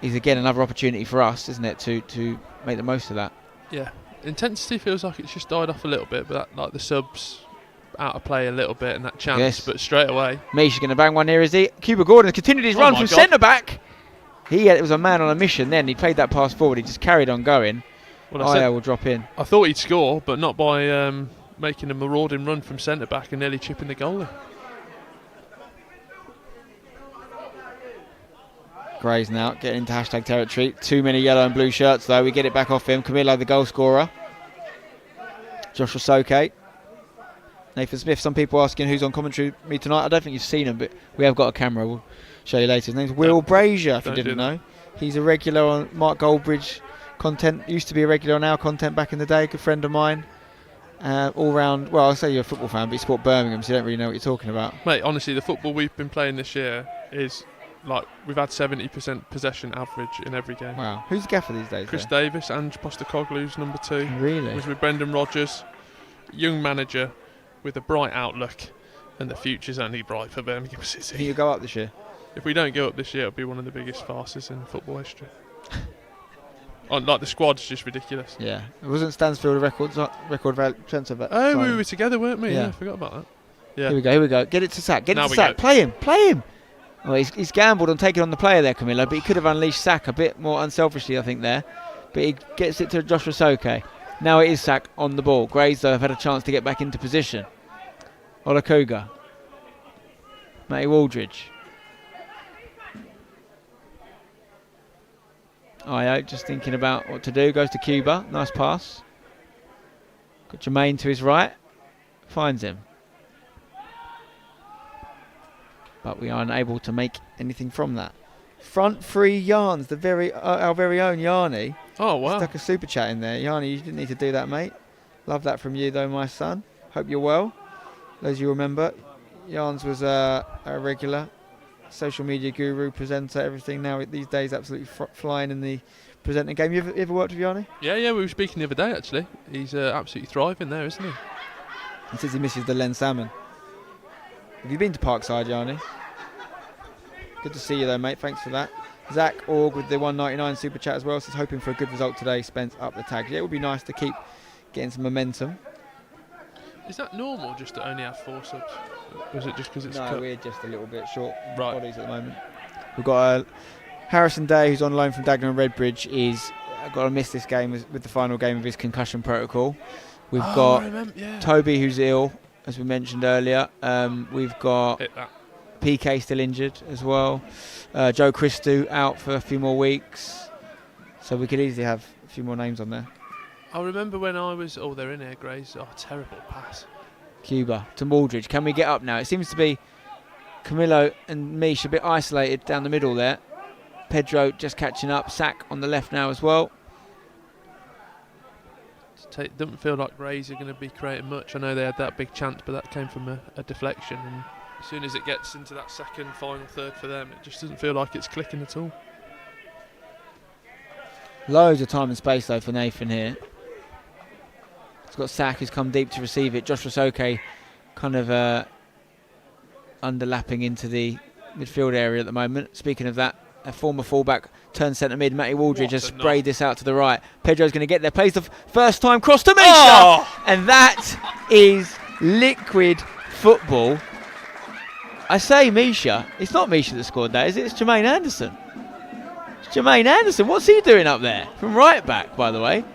is again another opportunity for us, isn't it, to make the most of that? Yeah, intensity feels like it's just died off a little bit, but that, like the subs out of play a little bit and that chance, but straight away. Misha's going to bang one here, is he? Cuba Gordon has continued his run from centre back. It was a man on a mission then. He played that pass forward. He just carried on going. Well, Io will drop in. I thought he'd score, but not by making a marauding run from centre back and nearly chipping the goalie. Grays now getting into hashtag territory. Too many yellow and blue shirts though. We get it back off him. Camilo, the goal scorer. Joshua Soke. Nathan Smith. Some people asking who's on commentary with me tonight. I don't think you've seen him, but we have got a camera. We'll show you later. His name's Will Brazier, if you didn't know. He's a regular on Mark Goldbridge content. Used to be a regular on our content back in the day. Good friend of mine. All round, well, I'll say you're a football fan, but you support Birmingham, so you don't really know what you're talking about. Mate, honestly, the football we've been playing this year is... like, we've had 70% possession average in every game. Wow. Who's the gaffer these days? Chris Davis, Ange Postecoglou's number 2. Really? Was with Brendan Rodgers. Young manager with a bright outlook, and the future's only bright for Birmingham City. Think you'll go up this year? If we don't go up this year, it'll be one of the biggest farces in football history. Like, the squad's just ridiculous. Yeah. It wasn't Stansfield a record transfer back. Oh, we were together, weren't we? Yeah, I forgot about that. Yeah. Here we go. Get it to Sack. Play him. Well, he's gambled on taking on the player there, Camilo, but he could have unleashed Sack a bit more unselfishly, I think, there. But he gets it to Joshua Soke. Now it is Sack on the ball. Grays, though, have had a chance to get back into position. Olakuga. Matty Waldridge. Io just thinking about what to do. Goes to Cuba. Nice pass. Got Jermaine to his right. Finds him. but we are unable to make anything from that. Front three Yarns, our very own Yarny. Oh, wow. Stuck a super chat in there. Yarny, you didn't need to do that, mate. Love that from you, though, my son. Hope you're well. Those you remember, Yarns was a regular social media guru, presenter, everything. Now these days, absolutely flying in the presenting game. You ever worked with Yarny? Yeah, we were speaking the other day, actually. He's absolutely thriving there, isn't he? He says he misses the Len salmon. Have you been to Parkside, Yarny? Good to see you, though, mate. Thanks for that. Zach Org with the 199 super chat as well. Says hoping for a good result today. Spence up the tag. Yeah, it would be nice to keep getting some momentum. Is that normal just to only have 4 subs? Was it just because it's cut? No, we're just a little bit short Right. bodies at the moment. We've got Harrison Day, who's on loan from Dagenham Redbridge, is got to miss this game with the final game of his concussion protocol. We've got Toby, who's ill, as we mentioned earlier. We've got Hit that. PK still injured as well. Joe Christou out for a few more weeks. So we could easily have a few more names on there. I remember when I was... Oh, they're in here, Grays. Oh, terrible pass. Cuba to Maldridge. Can we get up now? It seems to be Camillo and Mish a bit isolated down the middle there. Pedro just catching up. Sack on the left now as well. It doesn't feel like Grays are going to be creating much. I know they had that big chance, but that came from a deflection. And as soon as it gets into that second, final third for them, it just doesn't feel like it's clicking at all. Loads of time and space though for Nathan here. He's got Sack who's come deep to receive it. Josh Rosoke kind of underlapping into the midfield area at the moment. Speaking of that, a former fullback turned centre mid, Matty Waldridge, has sprayed this out to the right. Pedro's going to get there, plays the first time cross to Misha! Oh! And that is liquid football. I say Misha, it's not Misha that scored that, is it? It's Jermaine Anderson. It's Jermaine Anderson, what's he doing up there? From right back, by the way.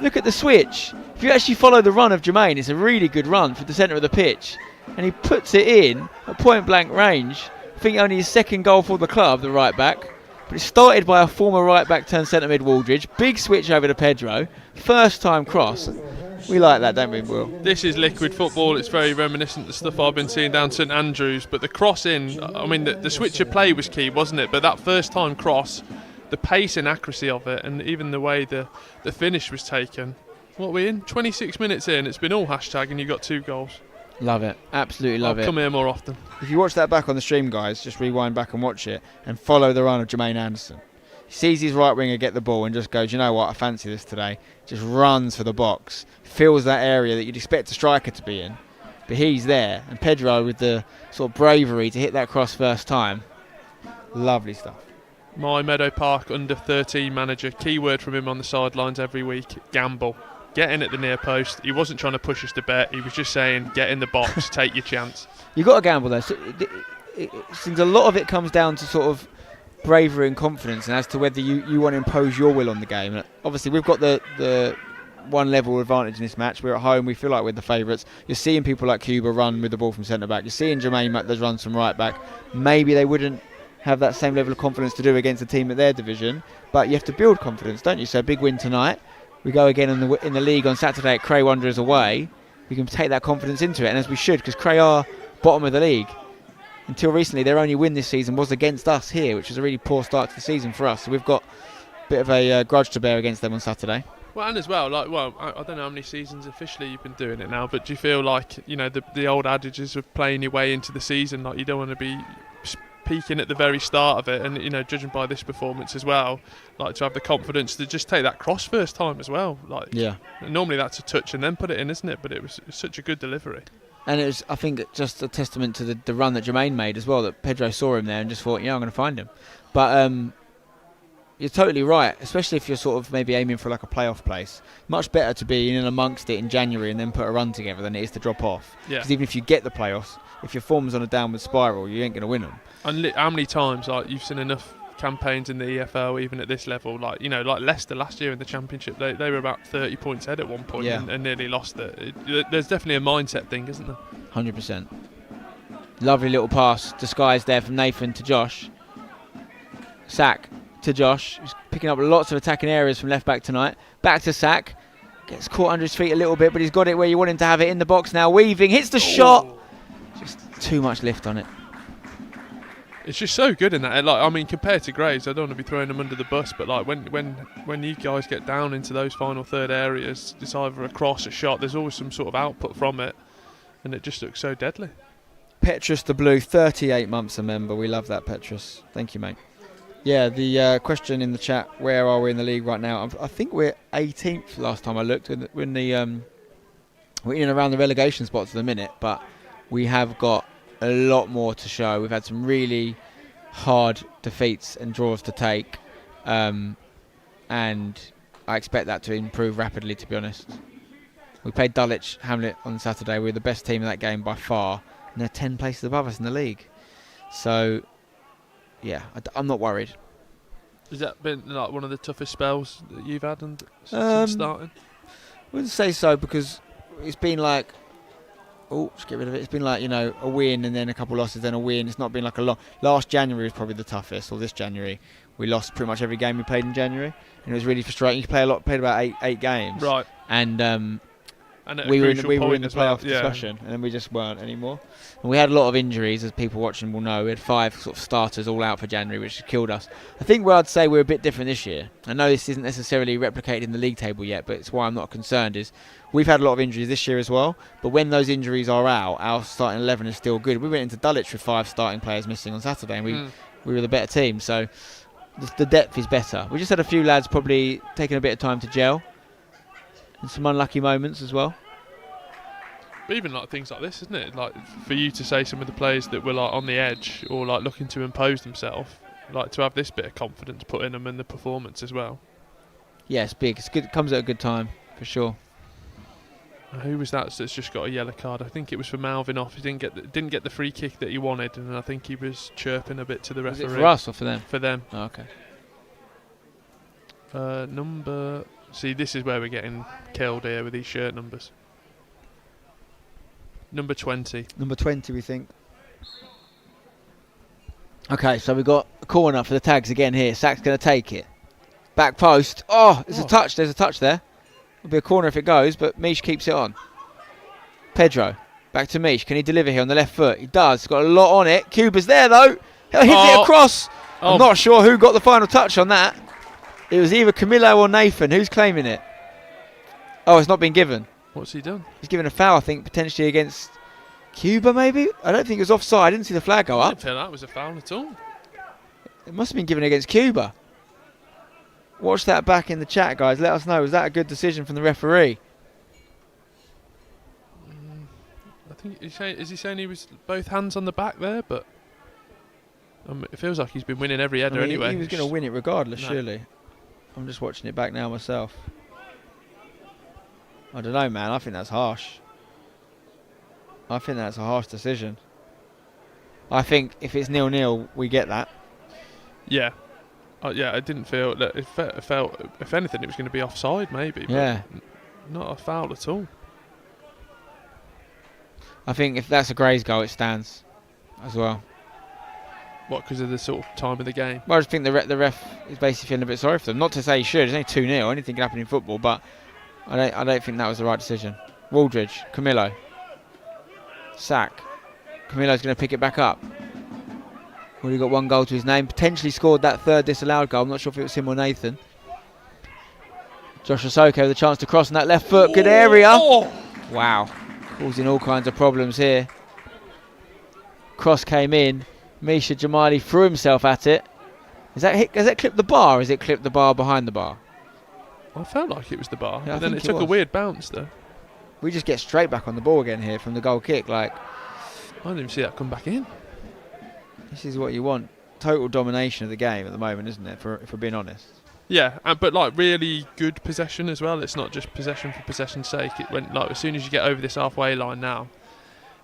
Look at the switch. If you actually follow the run of Jermaine, it's a really good run for the centre of the pitch. And he puts it in at point blank range. I think only his second goal for the club, the right back. But it started by a former right back turned centre mid Waldridge. Big switch over to Pedro. First time cross. We like that, don't we, Will? This is liquid football. It's very reminiscent of the stuff I've been seeing down St Andrews. But the cross in, I mean, the switch of play was key, wasn't it? But that first time cross, the pace and accuracy of it, and even the way the finish was taken. What are we in? 26 minutes in. It's been all hashtag and you got 2 goals. Love it. Absolutely love it. Come here more often. If you watch that back on the stream, guys, just rewind back and watch it and follow the run of Jermaine Anderson. He sees his right winger get the ball and just goes, you know what, I fancy this today. Just runs for the box. Fills that area that you'd expect a striker to be in. But he's there. And Pedro with the sort of bravery to hit that cross first time. Lovely stuff. My Meadow Park under 13 manager. Keyword from him on the sidelines every week. Gamble. Get in at the near post. He wasn't trying to push us to bet. He was just saying, get in the box, take your chance. You've got to gamble though. So it seems a lot of it comes down to sort of bravery and confidence, and as to whether you want to impose your will on the game. And obviously, we've got the one level advantage in this match. We're at home. We feel like we're the favourites. You're seeing people like Cuba run with the ball from centre back. You're seeing Jermaine Matlers run from right back. Maybe they wouldn't have that same level of confidence to do against a team at their division, but you have to build confidence, don't you? So a big win tonight. We go again in the league on Saturday at Cray Wanderers away. We can take that confidence into it, and as we should, because Cray are bottom of the league. Until recently, their only win this season was against us here, which was a really poor start to the season for us. So we've got a bit of a grudge to bear against them on Saturday. Well, and as well, I don't know how many seasons officially you've been doing it now, but do you feel like, you know, the old adages of playing your way into the season, like you don't want to be peaking at the very start of it, and, you know, judging by this performance as well, like to have the confidence to just take that cross first time as well. Like, yeah, normally that's a touch and then put it in, isn't it? But it was such a good delivery. And it was, I think, just a testament to the run that Jermaine made as well, that Pedro saw him there and just thought, yeah, I'm going to find him. But you're totally right, especially if you're sort of maybe aiming for like a playoff place. Much better to be in and amongst it in January and then put a run together than it is to drop off. Because even if you get the playoffs, if your form's on a downward spiral, you ain't going to win them. And how many times, like, you've seen enough campaigns in the EFL, even at this level, like, you know, like Leicester last year in the Championship, they were about 30 points ahead at one point and nearly lost it. There's definitely a mindset thing, isn't there? 100%. Lovely little pass disguised there from Nathan to Josh. Sack to Josh, who's picking up lots of attacking areas from left back tonight. Back to Sack, gets caught under his feet a little bit, but he's got it where you want him to have it, in the box now. Weaving, hits the shot. Just too much lift on it. It's just so good in that. Like, I mean, compared to Grays, I don't want to be throwing them under the bus, but like when you guys get down into those final third areas, it's either a cross, a shot. There's always some sort of output from it, and it just looks so deadly. Petrus the Blue, 38 months a member. We love that, Petrus. Thank you, mate. Yeah, the question in the chat: where are we in the league right now? I think we're 18th last time I looked. We're in and around the relegation spots at the minute, but we have got a lot more to show. We've had some really hard defeats and draws to take, and I expect that to improve rapidly, to be honest. We played Dulwich Hamlet on Saturday. We were the best team in that game by far, and they're 10 places above us in the league. So, yeah, I'm not worried. Has that been like one of the toughest spells that you've had since starting? I wouldn't say so, because it's been like, just get rid of it. It's been like, a win and then a couple losses, then a win. It's not been like a lot. Last January was probably the toughest, or this January. We lost pretty much every game we played in January, and it was really frustrating. You played about eight games. Right. And we were in the playoff discussion, and then we just weren't anymore. And we had a lot of injuries, as people watching will know. We had 5 sort of starters all out for January, which killed us. I think where I'd say we're a bit different this year, I know this isn't necessarily replicated in the league table yet, but it's why I'm not concerned, is we've had a lot of injuries this year as well, but when those injuries are out, our starting 11 is still good. We went into Dulwich with 5 starting players missing on Saturday, and we were the better team, so the depth is better. We just had a few lads probably taking a bit of time to gel, and some unlucky moments as well. But even like things like this, isn't it? Like, for you to say some of the players that were like on the edge or like looking to impose themselves, like to have this bit of confidence put in them in the performance as well. Yeah, it's big. It's good. It comes at a good time for sure. Who was that that's just got a yellow card? I think it was for Malvin off. He didn't get the free kick that he wanted, and I think he was chirping a bit to the referee. Was it for us or for them? For them. Oh, okay. See, this is where we're getting killed here with these shirt numbers. Number 20. Number 20, we think. Okay, so we've got a corner for the tags again here. Sack's going to take it. Back post. Oh, it's a touch. There's a touch there. It'll be a corner if it goes, but Mish keeps it on. Pedro. Back to Mish. Can he deliver here on the left foot? He does. He's got a lot on it. Cuba's there, though. He'll hit it across. I'm not sure who got the final touch on that. It was either Camillo or Nathan. Who's claiming it? Oh, it's not been given. What's he done? He's given a foul, I think, potentially against Cuba, maybe? I don't think it was offside. I didn't see the flag go up. I didn't feel that was a foul at all. It must have been given against Cuba. Watch that back in the chat, guys. Let us know. Was that a good decision from the referee? I think is he saying he was both hands on the back there? But it feels like he's been winning every header anyway. He was going to win it regardless, surely. I'm just watching it back now myself. I don't know, man. I think that's harsh. I think that's a harsh decision. I think if it's 0-0, we get that. Yeah. Yeah, I didn't feel that. It felt, if anything, it was going to be offside, maybe. Yeah. But not a foul at all. I think if that's a Grays goal, it stands as well. What, because of the sort of time of the game? Well, I just think the ref is basically feeling a bit sorry for them. Not to say he should. It's only 2-0. Anything can happen in football, but I don't think that was the right decision. Waldridge, Camillo. Sack. Camillo's going to pick it back up. Already got 1 goal to his name. Potentially scored that 3rd disallowed goal. I'm not sure if it was him or Nathan. Josh Osoko with a chance to cross on that left foot. Good area. Oh. Wow. Causing all kinds of problems here. Cross came in. Misha Jamali threw himself at it. Has that clipped the bar, or has it clipped the bar behind the bar? I felt like it was the bar, yeah, but then it took a weird bounce there. We just get straight back on the ball again here from the goal kick. Like, I didn't even see that come back in. This is what you want. Total domination of the game at the moment, isn't it? If we're being honest. Yeah, but like really good possession as well. It's not just possession for possession's sake. It went like as soon as you get over this halfway line now,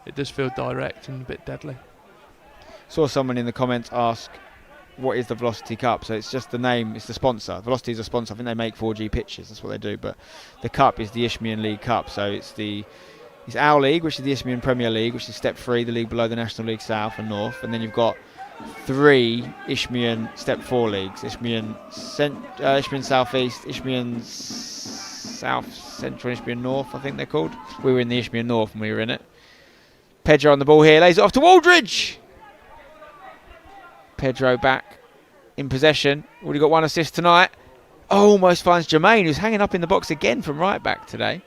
it does feel direct and a bit deadly. Saw someone in the comments ask, what is the Velocity Cup? So it's just the name, it's the sponsor. Velocity is a sponsor. I think they make 4G pitches, that's what they do. But the cup is the Isthmian League Cup. So it's our league, which is the Isthmian Premier League, which is step 3, the league below the National League South and North. And then you've got 3 Isthmian step 4 leagues: Isthmian South East, Isthmian South Central, Isthmian North, I think they're called. We were in the Isthmian North when we were in it. Pedro on the ball here, lays it off to Waldridge. Pedro back in possession. Already got 1 assist tonight. Almost finds Jermaine, who's hanging up in the box again from right back today.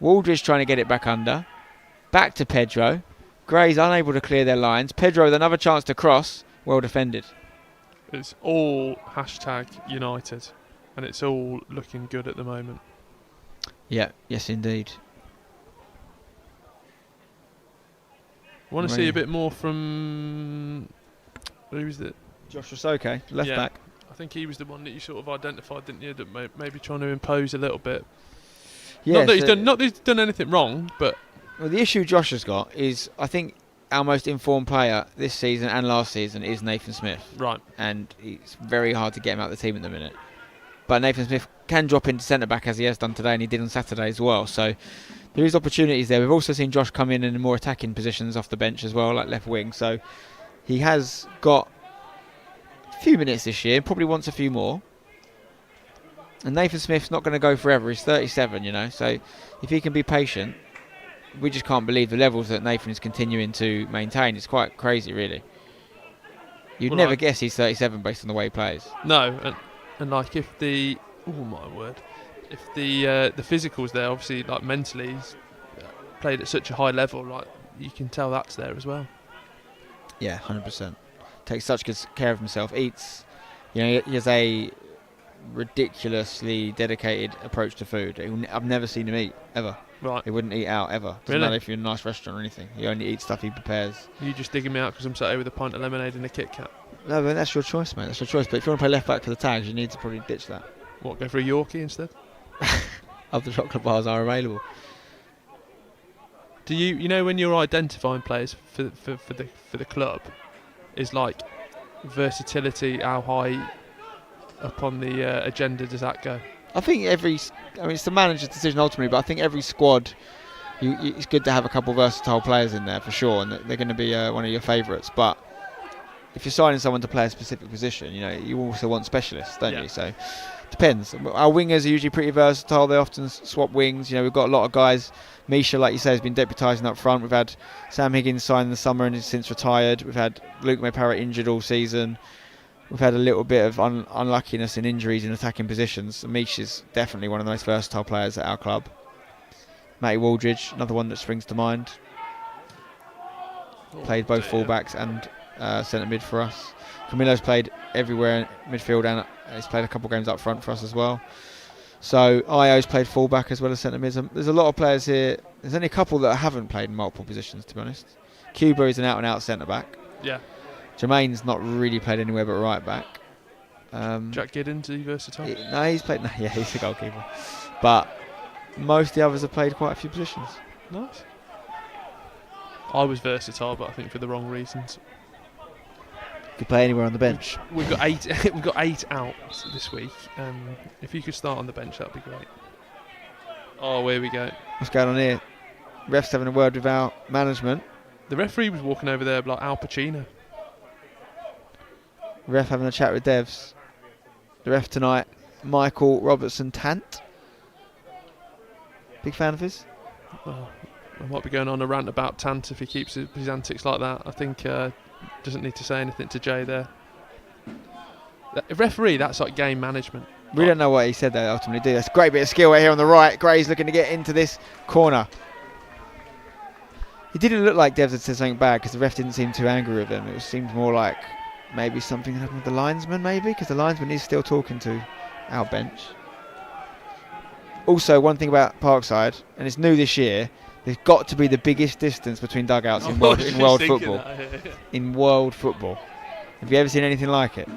Waldridge trying to get it back under. Back to Pedro. Gray's unable to clear their lines. Pedro with another chance to cross. Well defended. It's all #United, and it's all looking good at the moment. Yeah, yes indeed. I want to see a bit more from... Who was it? Josh Rosoke, left back. I think he was the one that you sort of identified, didn't you, that maybe trying to impose a little bit. Yeah, not that he's done anything wrong, but... Well, the issue Josh has got is, I think, our most informed player this season and last season is Nathan Smith. Right. And it's very hard to get him out of the team at the minute. But Nathan Smith can drop into centre-back as he has done today, and he did on Saturday as well. So there is opportunities there. We've also seen Josh come in more attacking positions off the bench as well, like left wing. So he has got a few minutes this year, probably wants a few more. And Nathan Smith's not going to go forever. He's 37, you know. So if he can be patient, we just can't believe the levels that Nathan is continuing to maintain. It's quite crazy, really. You'd never guess he's 37 based on the way he plays. No, and like if the... Oh, my word. If the physical's there, obviously, like mentally, he's played at such a high level, like you can tell that's there as well. Yeah, 100%. Takes such good care of himself. Eats, you know, he has a ridiculously dedicated approach to food. I've never seen him eat, ever. Right. He wouldn't eat out, ever. Doesn't matter if you're in a nice restaurant or anything. He only eats stuff he prepares. You just digging me out because I'm sat here with a pint of lemonade and a Kit Kat. No, but that's your choice, mate. That's your choice. But if you want to play left back for the Tags, you need to probably ditch that. What, go for a Yorkie instead? Other chocolate bars are available. Do you know when you're identifying players for the club, is like versatility, how high up on the agenda does that go? I think it's the manager's decision ultimately, but I think every squad, it's good to have a couple of versatile players in there for sure, and they're going to be one of your favourites. But if you're signing someone to play a specific position, you know, you also want specialists, don't you? So depends. Our wingers are usually pretty versatile. They often swap wings. You know, we've got a lot of guys. Misha, like you say, has been deputising up front. We've had Sam Higgins sign in the summer and has since retired. We've had Luke Mayparrott injured all season. We've had a little bit of unluckiness in injuries in attacking positions. Mish is definitely one of the most versatile players at our club. Matty Waldridge, another one that springs to mind. Played both fullbacks and centre mid for us. Camilo's played everywhere in midfield, and he's played a couple of games up front for us as well. So Io's played fullback as well as centre mid. There's a lot of players here. There's only a couple that haven't played in multiple positions, to be honest. Cuba is an out-and-out centre back. Yeah. Jermaine's not really played anywhere but right back. Jack Giddens, is he versatile? He's played. Yeah, he's a goalkeeper. But most of the others have played quite a few positions. Nice. I was versatile, but I think for the wrong reasons. Could play anywhere on the bench. We've got 8. We've got 8 out this week. If you could start on the bench, that'd be great. Oh, here we go. What's going on here? Ref's having a word with our management. The referee was walking over there like Al Pacino. Ref having a chat with Devs. The ref tonight, Michael Robertson Tant. Big fan of his? Well, I might be going on a rant about Tant if he keeps his antics like that. I think doesn't need to say anything to Jay there. A referee, that's like game management. We don't know what he said there ultimately, do. That's a great bit of skill right here on the right. Gray's looking to get into this corner. It didn't look like Devs had said something bad because the ref didn't seem too angry with him. It seemed more like maybe something happened with the linesman, because the linesman is still talking to our bench. Also, one thing about Parkside, and it's new this year, there's got to be the biggest distance between dugouts in world football. In world football. Have you ever seen anything like it?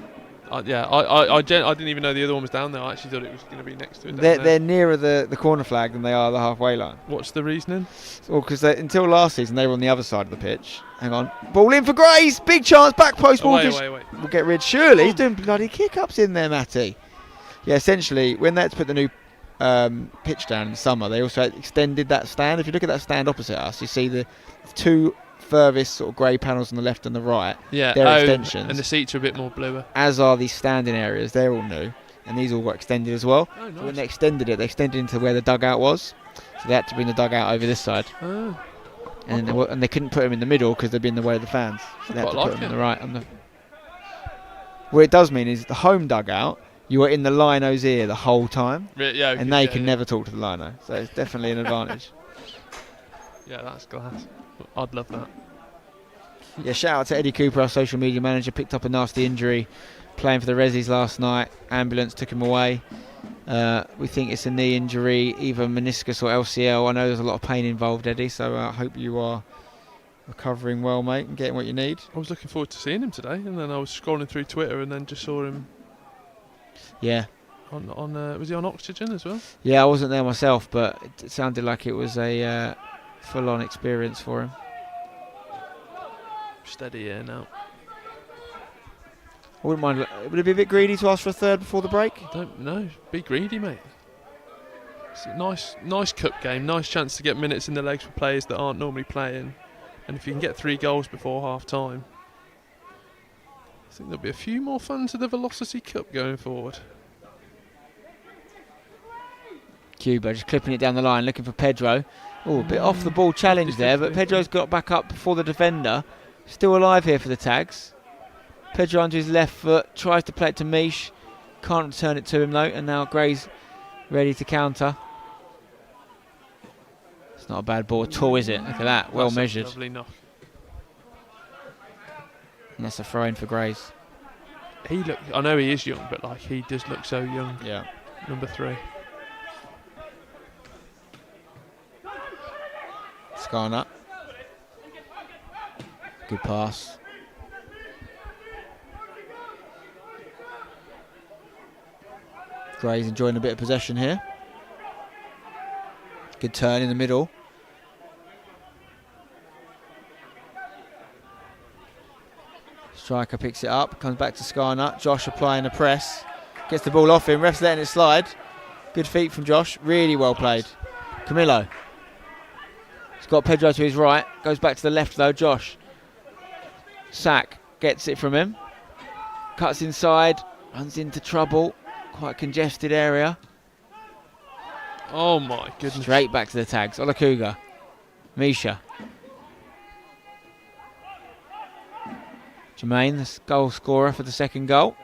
I didn't even know the other one was down there. I actually thought it was going to be next to it. They're nearer the corner flag than they are the halfway line. What's the reasoning? Well, because until last season they were on the other side of the pitch. Hang on. Ball in for Grace. Big chance. Back post. Wait. We'll get rid. Surely. He's doing bloody kick-ups in there, Matty. Yeah, essentially, when they had to put the new pitch down in the summer, they also extended that stand. If you look at that stand opposite us, you see the two furthest sort of grey panels on the left and the right. Yeah, they're extensions. And the seats are a bit more bluer. As are these standing areas. They're all new. And these all got extended as well. Oh, nice. So when they extended it, they extended into where the dugout was. So they had to bring the dugout over this side. Oh. And they couldn't put them in the middle because they'd be in the way of the fans. So they had to put them on the right. What it does mean is the home dugout, you are in the lino's ear the whole time, Yeah, and they can never talk to the lino. So it's definitely an advantage. Yeah, that's class. I'd love that. Yeah, shout out to Eddie Cooper, our social media manager. Picked up a nasty injury playing for the Resis last night. Ambulance took him away. We think it's a knee injury, either meniscus or LCL. I know there's a lot of pain involved, Eddie, so I hope you are recovering well, mate, and getting what you need. I was looking forward to seeing him today, and then I was scrolling through Twitter and then just saw him. Yeah. Was he on oxygen as well? Yeah, I wasn't there myself, but it sounded like it was a full-on experience for him. Steady here now. I wouldn't mind. Would it be a bit greedy to ask for a third before the break? I don't know. Be greedy, mate. It's a nice cup game. Nice chance to get minutes in the legs for players that aren't normally playing. And if you can get 3 goals before half time, I think there'll be a few more fans of the Velocity Cup going forward. Cuba just clipping it down the line, looking for Pedro. Oh, a bit off the ball challenge there, but Pedro's got back up before the defender. Still alive here for the Tags. Pedro onto his left foot, tries to play it to Mish. Can't return it to him though, and now Gray's ready to counter. It's not a bad ball at all, is it? Look at that, well measured. Lovely knock. And that's a throw in for Grays. I know he is young, but like he does look so young. Yeah. Number 3. Scarnut. Good pass. Gray's enjoying a bit of possession here. Good turn in the middle. Striker picks it up, comes back to Scarnut. Josh applying a press. Gets the ball off him, ref's letting it slide. Good feet from Josh, really well played. Camillo. He's got Pedro to his right, goes back to the left though, Josh. Sack gets it from him. Cuts inside, runs into trouble. Quite a congested area. Oh my goodness. Straight back to the Tags. Olakuga. Misha. Jermaine, the goal scorer for the second goal.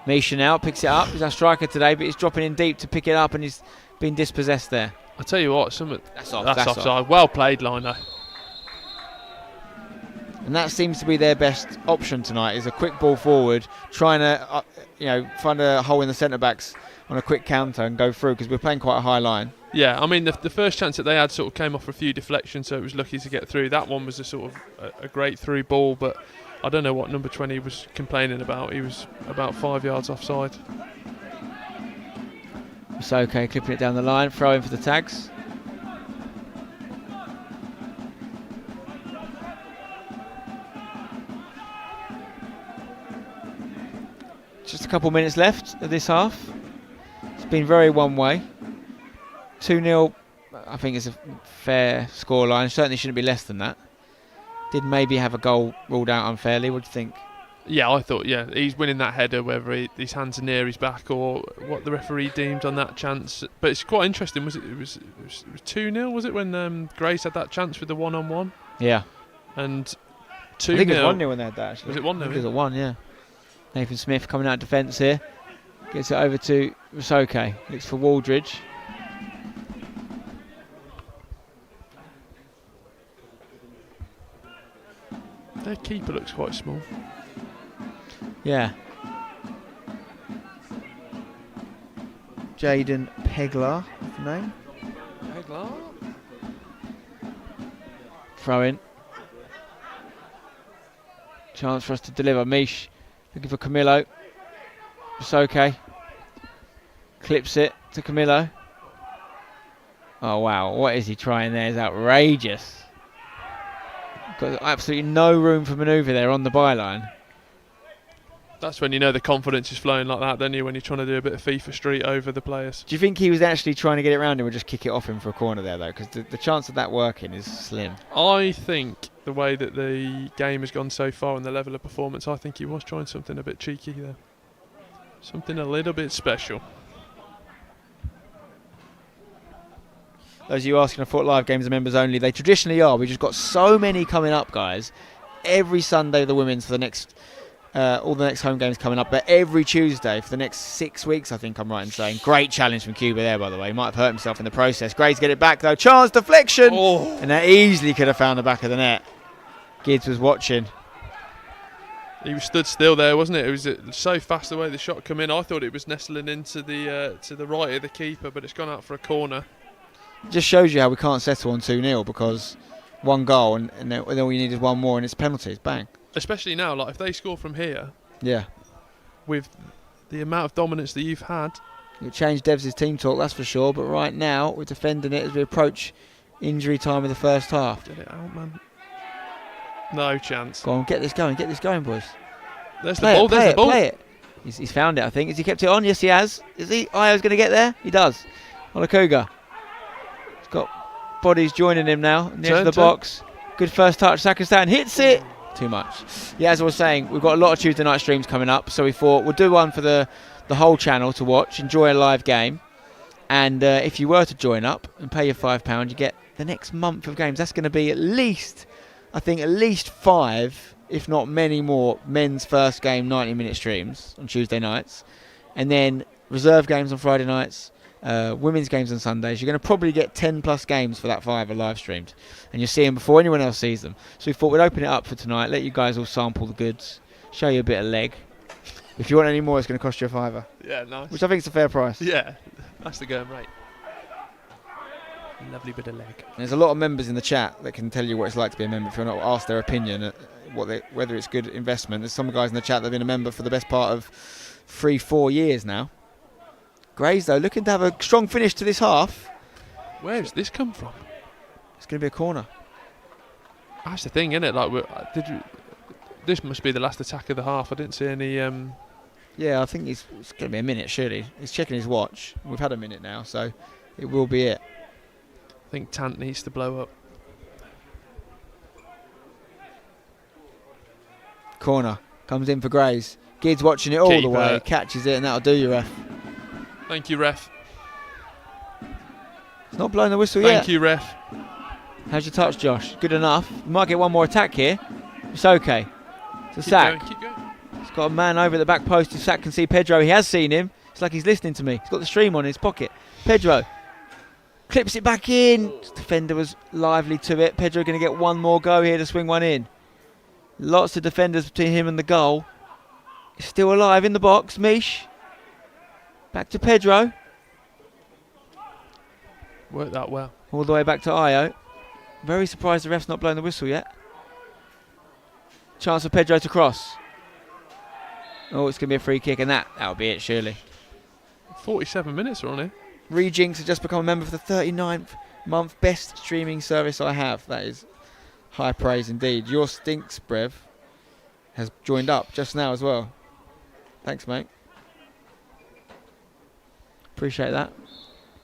Misha now picks it up. He's our striker today, but he's dropping in deep to pick it up and he's been dispossessed there. I tell you what, that's offside. off. Well played, Lino. And that seems to be their best option tonight, is a quick ball forward, trying to find a hole in the centre backs on a quick counter and go through, because we're playing quite a high line. Yeah, I mean the first chance that they had sort of came off a few deflections, so it was lucky to get through. That one was a sort of a great through ball, but I don't know what number 20 was complaining about. He was about 5 yards offside. It's okay, clipping it down the line, throwing for the Tags. Just a couple minutes left of this half. It's been very one way. 2-0, I think it's a fair scoreline. Certainly shouldn't be less than that. Did maybe have a goal ruled out unfairly. What do you think? Yeah, I thought, he's winning that header, whether his hands are near his back or what the referee deemed on that chance. But it's quite interesting. It was 2-0, was it, when Grace had that chance with the one-on-one? Yeah. And 2-0. I think it was 1-0 when they had that, actually. Was it 1-0? It was at 1, yeah. Nathan Smith coming out of defence here. Gets it over to Rusoke. Looks for Waldridge. Their keeper looks quite small. Yeah. Jaden Peglar, is the name. Peglar? Throw in. Chance for us to deliver. Mish looking for Camillo. It's okay. Clips it to Camillo. Oh wow, what is he trying there? Is outrageous. Got absolutely no room for manoeuvre there on the byline. That's when you know the confidence is flowing like that, don't you, when you're trying to do a bit of FIFA Street over the players. Do you think he was actually trying to get it around him or just kick it off him for a corner there, though? Because the chance of that working is slim. I think the way that the game has gone so far and the level of performance, I think he was trying something a bit cheeky there. Something a little bit special. Those of you asking, I thought live games are members only. They traditionally are. We've just got so many coming up, guys. Every Sunday, the women's for the next all the next home games coming up, but every Tuesday for the next 6 weeks, I think I'm right in saying. Great challenge from Cuba there, by the way. He might have hurt himself in the process. Grays get it back, though. Chance, deflection! Oh. And that easily could have found the back of the net. Gids was watching. He was stood still there, wasn't it? It was so fast the way the shot come in. I thought it was nestling into the to the right of the keeper, but it's gone out for a corner. Just shows you how we can't settle on 2-0 because one goal and then all you need is one more and it's penalties. Bang. Especially now, like if they score from here, Yeah. with the amount of dominance that you've had. It changed Devs' team talk, that's for sure, but right now we're defending it as we approach injury time of the first half. Get it out, man. No chance. Go on, get this going, boys. There's the ball, there's the ball. Play it. He's found it, I think. Has he kept it on? Yes, he has. Is he? Io's going to get there? He does. Olakuga. He's got bodies joining him now in the edge of the box. Good first touch. Sakistan hits it. Too much. Yeah, as I was saying, we've got a lot of Tuesday night streams coming up, so we thought we'll do one for the whole channel to watch, enjoy a live game, and if you were to join up and pay your £5, you get the next month of games. That's going to be at least 5, if not many more, men's first game 90-minute streams on Tuesday nights, and then reserve games on Friday nights, women's games on Sundays. You're going to probably get 10 plus games for that £5 live streamed, and you'll see them before anyone else sees them. So we thought we'd open it up for tonight, let you guys all sample the goods, show you a bit of leg. If you want any more, it's going to cost you £5. Yeah, nice. Which I think is a fair price. Yeah, that's the going rate. Lovely bit of leg. There's a lot of members in the chat that can tell you what it's like to be a member if you're not asked their opinion, whether it's good investment. There's some guys in the chat that have been a member for the best part of 3-4 years now. Grays, though, looking to have a strong finish to this half. Where's this come from? It's going to be a corner. That's the thing, isn't it? Like, this must be the last attack of the half. I didn't see any. Yeah, I think it's going to be a minute, surely. He's checking his watch. We've had a minute now, so it will be it. I think Tant needs to blow up. Corner. Comes in for Grays. Gids watching it all the way. Catches it, and that'll do you, ref. Thank you, ref. It's not blowing the whistle yet. Thank you, ref. How's your touch, Josh? Good enough. You might get one more attack here. It's okay. It's a sack. Keep going. He's got a man over at the back post. If Sack can see Pedro, he has seen him. It's like he's listening to me. He's got the stream on in his pocket. Pedro clips it back in. Defender was lively to it. Pedro going to get one more go here to swing one in. Lots of defenders between him and the goal. He's still alive in the box. Mish. Back to Pedro. Worked that well. All the way back to Io. Very surprised the ref's not blowing the whistle yet. Chance for Pedro to cross. Oh, it's going to be a free kick, and that'll be it, surely. 47 minutes are on here. Rejinx has just become a member for the 39th month. Best streaming service I have. That is high praise indeed. Your Stinks, Brev, has joined up just now as well. Thanks, mate. Appreciate that.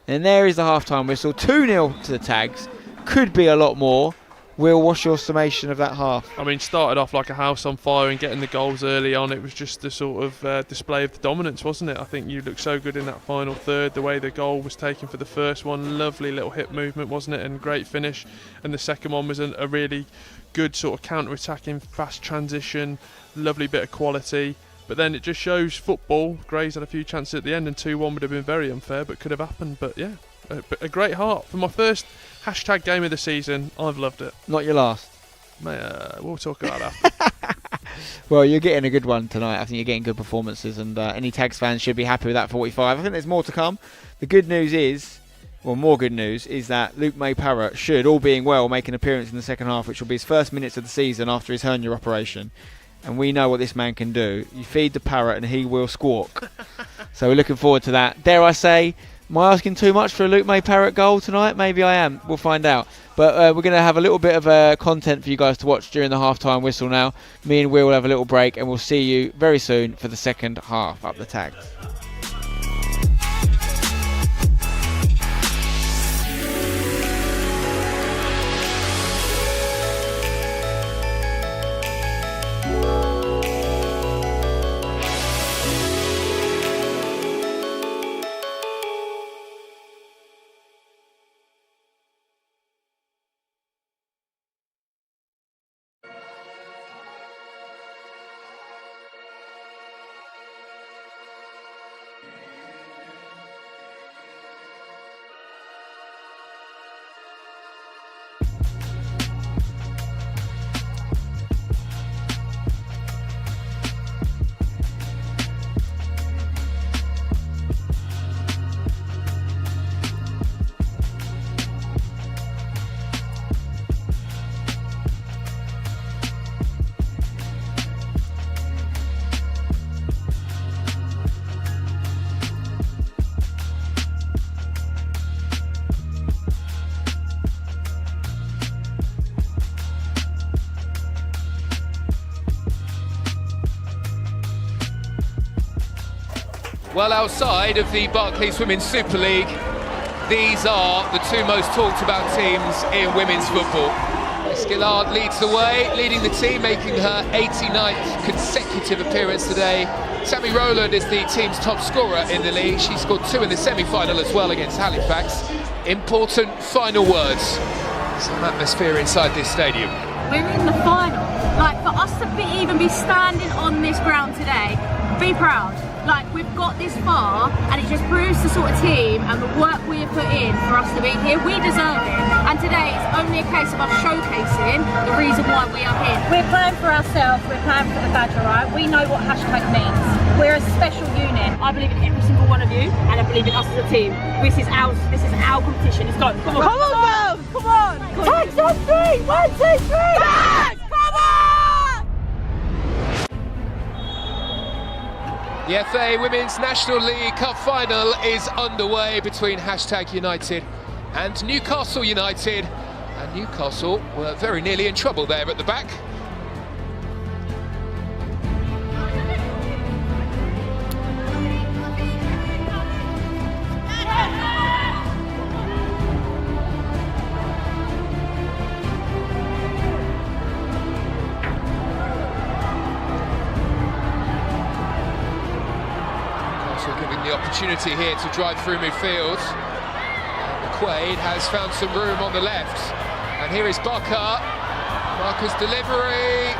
And there is the half-time whistle. 2-0 to the Tags. Could be a lot more. Will, what's your summation of that half? I mean, started off like a house on fire and getting the goals early on. It was just the sort of display of the dominance, wasn't it? I think you looked so good in that final third. The way the goal was taken for the first one, lovely little hip movement, wasn't it? And great finish. And the second one was a really good sort of counter-attacking, fast transition, lovely bit of quality. But then it just shows football. Grays had a few chances at the end, and 2-1 would have been very unfair, but could have happened. But yeah, a great heart. For my first hashtag game of the season, I've loved it. Not your last. We'll talk about that. Well, you're getting a good one tonight. I think you're getting good performances, and any Tags fans should be happy with that 45. I think there's more to come. The good news is, well, more good news is that Luke May-Parrott should, all being well, make an appearance in the second half, which will be his first minutes of the season after his hernia operation. And we know what this man can do. You feed the parrot and he will squawk. So we're looking forward to that. Dare I say, am I asking too much for a Luke May-Parrott goal tonight? Maybe I am. We'll find out. But we're going to have a little bit of content for you guys to watch during the half-time whistle now. Me and Will will have a little break, and we'll see you very soon for the second half. Up the Tags. Well, outside of the Barclays Women's Super League, these are the two most talked about teams in women's football. Skillard leads the way, leading the team, making her 89th consecutive appearance today. Sammy Rowland is the team's top scorer in the league. She scored 2 in the semi-final as well against Halifax. Important final words. Some atmosphere inside this stadium. We're in the final. Like, for us to even be standing on this ground today, be proud. Like, we've got this far, and it just proves the sort of team and the work we have put in for us to be here. We deserve it, and today it's only a case of us showcasing the reason why we are here. We're playing for ourselves, we're playing for the badger, right? We know what hashtag means. We're a special unit. I believe in every single one of you, and I believe in us as a team. This is our competition. Let's go. Come on. Come on, girls. Come on. Tags on 3. 1, 2, 3. Tags! Come on! The FA Women's National League Cup final is underway between Hashtag United and Newcastle United. And Newcastle were very nearly in trouble there at the back. Giving the opportunity here to drive through midfield. McQuaid has found some room on the left, and here is Barker. Barker's delivery,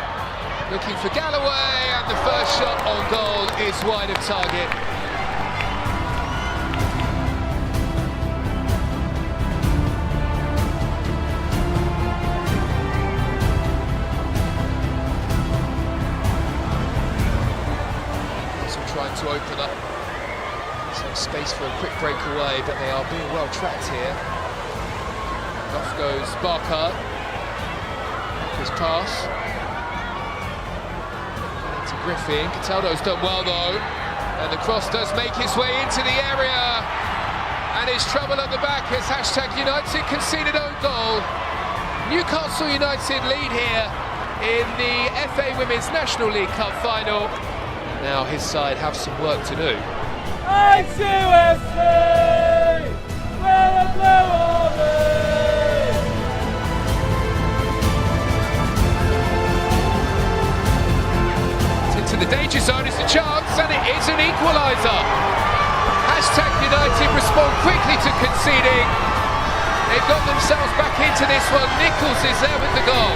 looking for Galloway, and the first shot on goal is wide of target. Also trying to open up some space for a quick breakaway, but they are being well tracked here. Off goes Barker. Barker's pass. To Griffin. Cataldo's done well though. And the cross does make its way into the area. And it's trouble at the back as Hashtag United conceded own goal. Newcastle United lead here in the FA Women's National League Cup final. Now his side have some work to do. Into the danger zone is the chance, and it is an equaliser. Hashtag United respond quickly to conceding. They've got themselves back into this one. Nichols is there with the goal.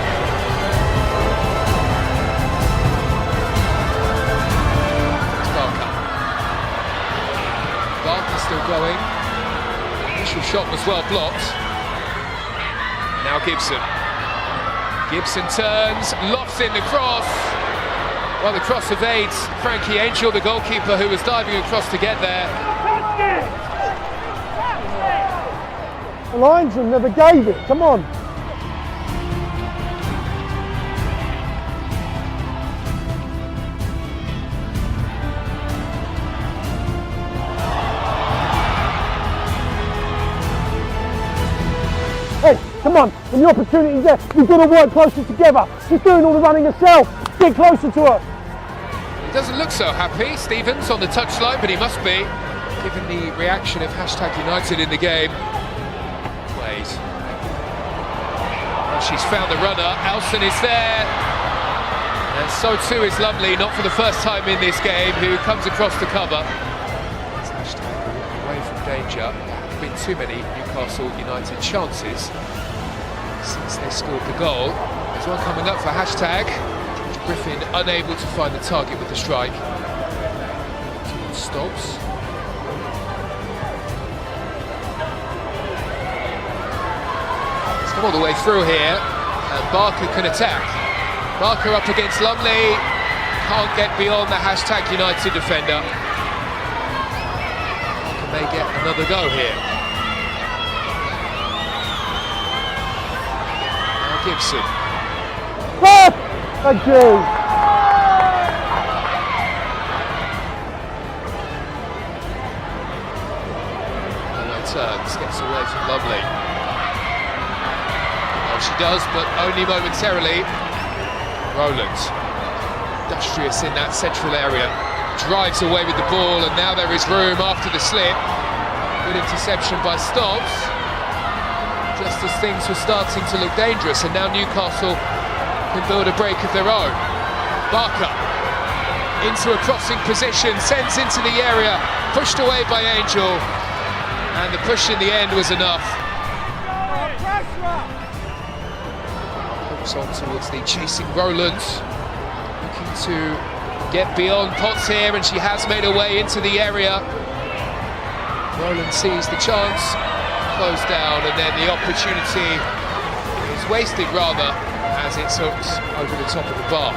Barker still going. The initial shot was well blocked. Now Gibson. Gibson turns, lofts in the cross. Well, the cross evades Frankie Angel, the goalkeeper, who was diving across to get there. The linesman never gave it, come on. Hey, come on, when the opportunity's there, you've got to work closer together. She's doing all the running herself. Get closer to her. He doesn't look so happy, Stevens, on the touchline, but he must be, given the reaction of Hashtag United in the game. Wade. Well, she's found the runner, Elson is there. And so too is Lumley, not for the first time in this game, who comes across the cover. It's Hashtag away from danger. There haven't been too many Newcastle United chances since they scored the goal. There's one coming up for Hashtag. Griffin unable to find the target with the strike. Stops. It's come all the way through here, and Barker can attack. Barker up against Lumley, can't get beyond the Hashtag United defender. Can they get another go here? Now Gibson. Thank you. Turns, gets away from Lumley. Well, she does, but only momentarily. Rowland, industrious in that central area. drives away with the ball, and now there is room after the slip. Good interception by Stobbs, just as things were starting to look dangerous, and now Newcastle can build a break of their own. Barker into a crossing position, sends into the area, pushed away by Angel, and the push in the end was enough. Hooks on towards the chasing Rowland, looking to get beyond Potts here, and she has made her way into the area. Rowland sees the chance, closed down, and then the opportunity is wasted rather, as it's hooked over the top of the bar.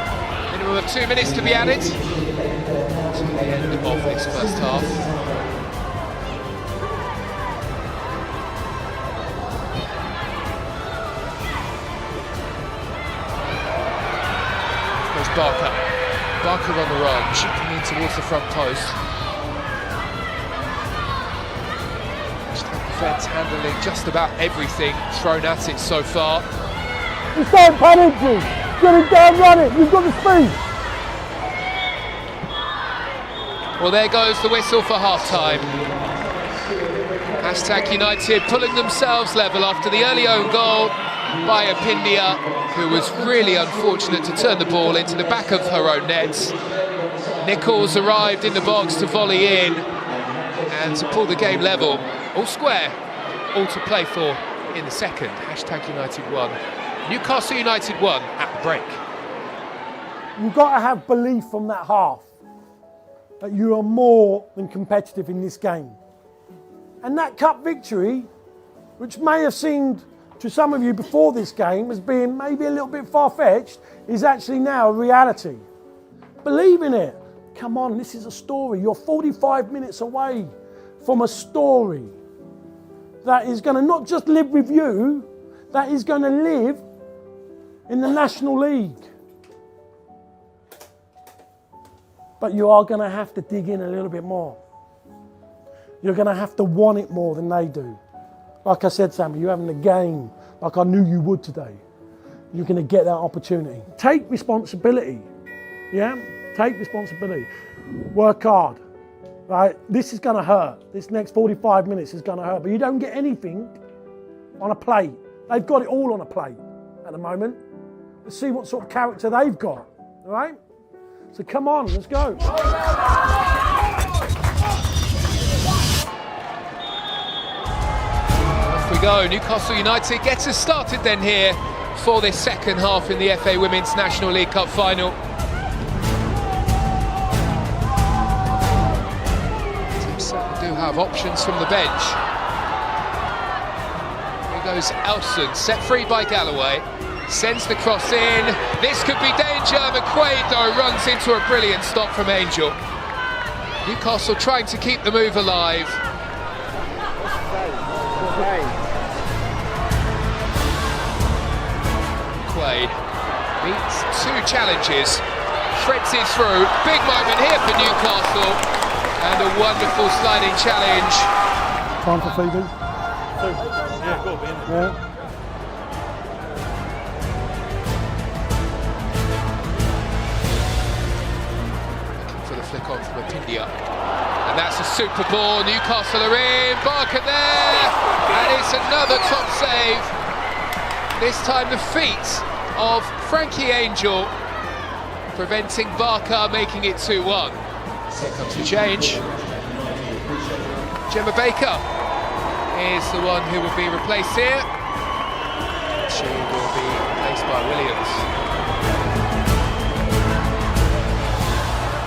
Minimum of 2 minutes to be added to the end of this first half. There's Barker. Barker on the run, chipping in towards the front post. Defence handling just about everything thrown at it so far. Just don't panic, you. Get it down, run it. You've got the speed. Well, there goes the whistle for half-time. Hashtag United pulling themselves level after the early own goal by Apindia, who was really unfortunate to turn the ball into the back of her own net. Nichols arrived in the box to volley in and to pull the game level. All square, all to play for in the second. Hashtag United won. Newcastle United won at the break. You've got to have belief from that half that you are more than competitive in this game. And that cup victory, which may have seemed to some of you before this game as being maybe a little bit far-fetched, is actually now a reality. Believe in it. Come on, this is a story. You're 45 minutes away from a story that is going to not just live with you, that is going to live in the National League. But you are going to have to dig in a little bit more. You're going to have to want it more than they do. Like I said, Sammy, you're having a game like I knew you would today. You're going to get that opportunity. Take responsibility. Yeah? Take responsibility. Work hard. Right? This is going to hurt. This next 45 minutes is going to hurt. But you don't get anything on a plate. They've got it all on a plate at the moment. Let's see what sort of character they've got. All right? So come on, let's go. Off we go. Newcastle United gets us started then here for this second half in the FA Women's National League Cup final. Teams certainly do have options from the bench. Here goes Elson, set free by Galloway. Sends the cross in. This could be danger. McQuaid, though, runs into a brilliant stop from Angel. Newcastle trying to keep the move alive. McQuaid meets two challenges. Threads it through. Big moment here for Newcastle. And a wonderful sliding challenge. Time for Phoebe. Yeah, go on, Yeah. Flick on from Apindia, and that's a super ball. Newcastle are in, Barker there, and it's another top save. This time the feet of Frankie Angel, preventing Barker making it 2-1. Here comes the change. Gemma Baker is the one who will be replaced here. She will be replaced by Williams.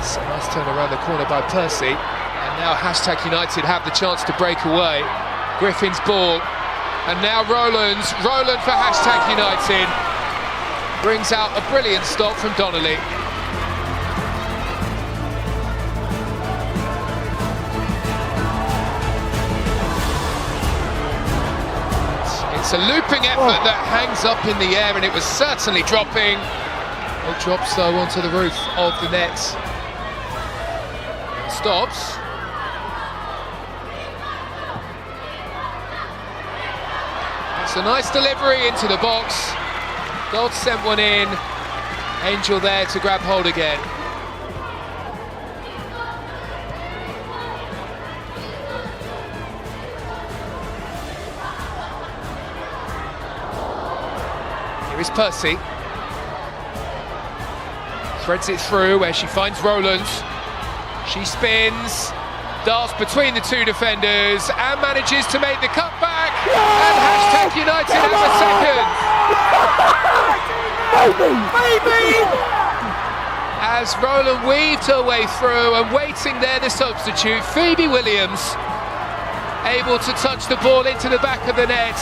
So nice turn around the corner by Percy, and now hashtag United have the chance to break away. Griffin's ball, and now Rowland for hashtag United, brings out a brilliant stop from Donnelly. It's a looping effort that hangs up in the air, and it was certainly dropping. It drops though onto the roof of the net. Stops. It's a nice delivery into the box. Gold sent one in. Angel there to grab hold again. Here is Percy. Threads it through where she finds Rowland. She spins, darts between the two defenders and manages to make the cutback. And hashtag United have a second. Baby! As Rowland weaved her way through and waiting there, the substitute, Phoebe Williams, able to touch the ball into the back of the net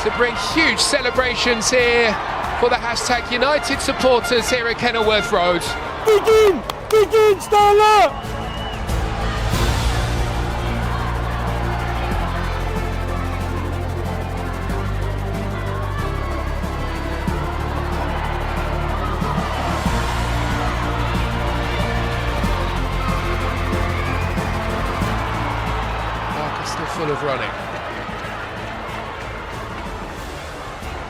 to bring huge celebrations here for the hashtag United supporters here at Kenilworth Road. Begin, stay alert! Park is still full of running.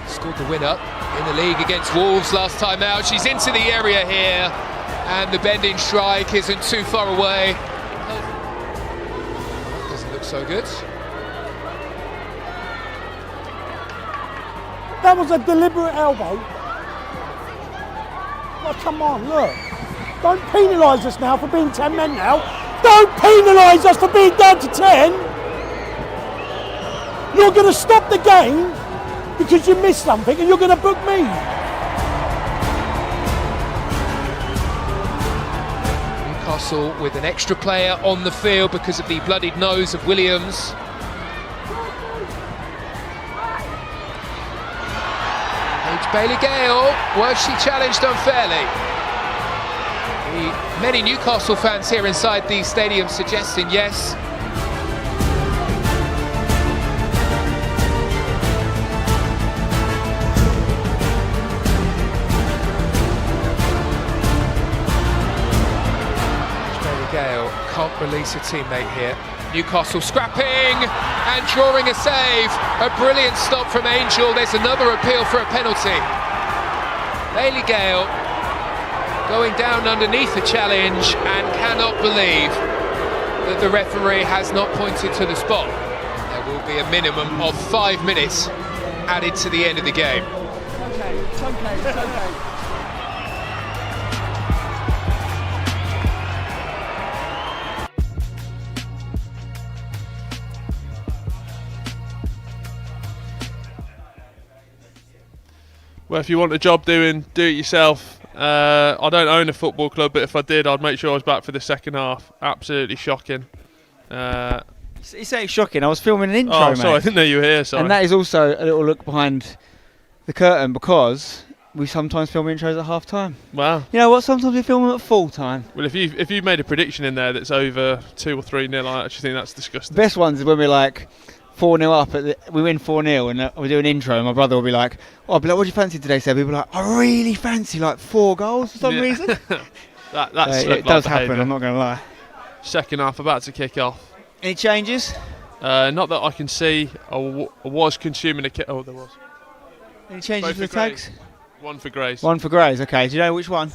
Scored the winner in the league against Wolves last time out. She's into the area here, and the bending strike isn't too far away. Doesn't look so good. That was a deliberate elbow. Oh, come on, look. Don't penalise us now for being 10 men now. Don't penalise us for being down to 10. You're going to stop the game because you missed something and you're going to book me. Newcastle with an extra player on the field because of the bloodied nose of Williams. Paige Bailey-Gale, was she challenged unfairly? Many Newcastle fans here inside the stadium suggesting yes. Gale can't release a teammate here. Newcastle scrapping and drawing a save. A brilliant stop from Angel. There's another appeal for a penalty. Bailey Gale going down underneath the challenge and cannot believe that the referee has not pointed to the spot. There will be a minimum of 5 minutes added to the end of the game. It's okay. Well, if you want a job doing, do it yourself. I don't own a football club, but if I did, I'd make sure I was back for the second half. Absolutely shocking. You say it's shocking. I was filming an intro, oh, mate. sorry, I didn't know you were here. Sorry. And that is also a little look behind the curtain because we sometimes film intros at half time. Wow. You know what? Sometimes we film them at full time. Well, if you made a prediction in there that's over 2 or 3-0, I actually think that's disgusting. The best ones is when we're like 4-0 up, we win 4-0 and we do an intro and my brother will be like, I'll be like, what do you fancy today, Seb? We'll be like, I really fancy like 4 goals for some reason. It does happen, I'm not going to lie. Second half about to kick off. Any changes? Not that I can see. I was consuming a oh, there was. Any changes Both for the for tags? Grays. One for Grays. One for Grays, okay. Do you know which one?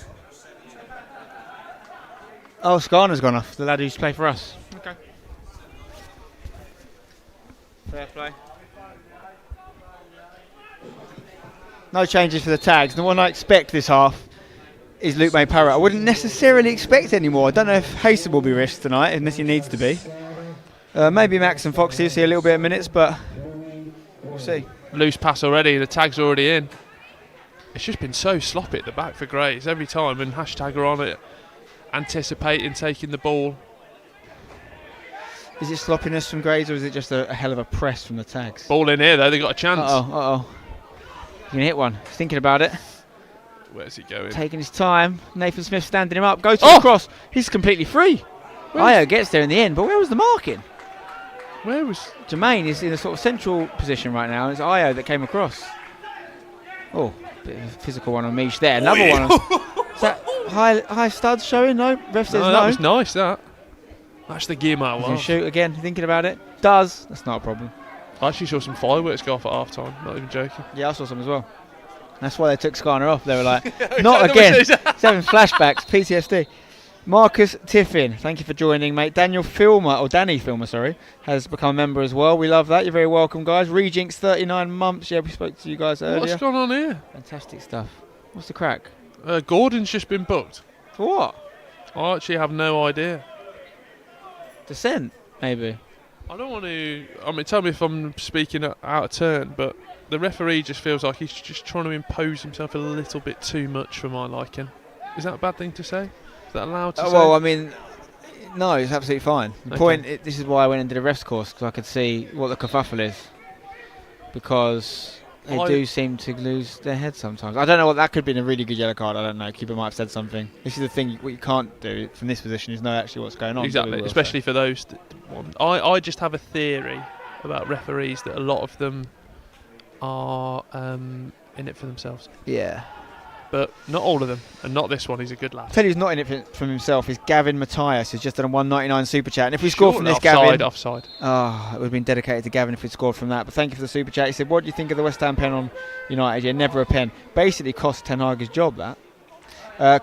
Oh, Skarna's gone off, the lad who used to play for us. Okay. Fair play. No changes for the tags. The one I expect this half is Luke May Parrott. I wouldn't necessarily expect any more. I don't know if Haston will be risked tonight, unless he needs to be. Maybe Max and Foxy will see a little bit of minutes, but we'll see. Loose pass already, the tag's already in. It's just been so sloppy at the back for Grays every time, and hashtag are on it, anticipating taking the ball. Is it sloppiness from Grays, or is it just a hell of a press from the tags? Ball in here though, they got a chance. Uh-oh. He's going to hit one. He's thinking about it. Where's he going? Taking his time. Nathan Smith standing him up. Goes to the cross. He's completely free. Io gets there in the end, but where was the marking? Where was... Jermaine is in a sort of central position right now. It's Io that came across. Oh, bit of a physical one on Mish there. Another one. Is that high studs showing? No? Ref says no. That was nice, that. That's the game I He's going want. to shoot again, thinking about it. Does. That's not a problem. I actually saw some fireworks go off at half time, not even joking. Yeah, I saw some as well. That's why they took Skarna off. They were like, not again. He's having flashbacks, PTSD. Marcus Tiffin, thank you for joining, mate. Danny Filmer, sorry, has become a member as well. We love that. You're very welcome, guys. Rejinx, 39 months. Yeah, we spoke to you guys earlier. What's going on here? Fantastic stuff. What's the crack? Gordon's just been booked. For what? I actually have no idea. Descent, maybe. I don't want to. I mean, tell me if I'm speaking out of turn, but the referee just feels like he's just trying to impose himself a little bit too much for my liking. Is that a bad thing to say? Is that allowed to say? Well, I mean, no, it's absolutely fine. The Okay. this is why I went and did a refs course, because I could see what the kerfuffle is. Because they do seem to lose their head sometimes. I don't know what that could have been a really good yellow card. I don't know. Keeper might have said something. This is the thing. What you can't do from this position is know actually what's going on. Exactly, especially for those. I just have a theory about referees that a lot of them are in it for themselves. Yeah. But not all of them, and not this one. He's a good lad. Tell you who's not in it from himself is Gavin Matthias, who's just done a 199 super chat. And if we score from this, Gavin, offside. Oh, it would have been dedicated to Gavin if we'd scored from that. But thank you for the super chat. He said, "What do you think of the West Ham pen on United? Yeah, never a pen. Basically, cost Ten Hag's job that."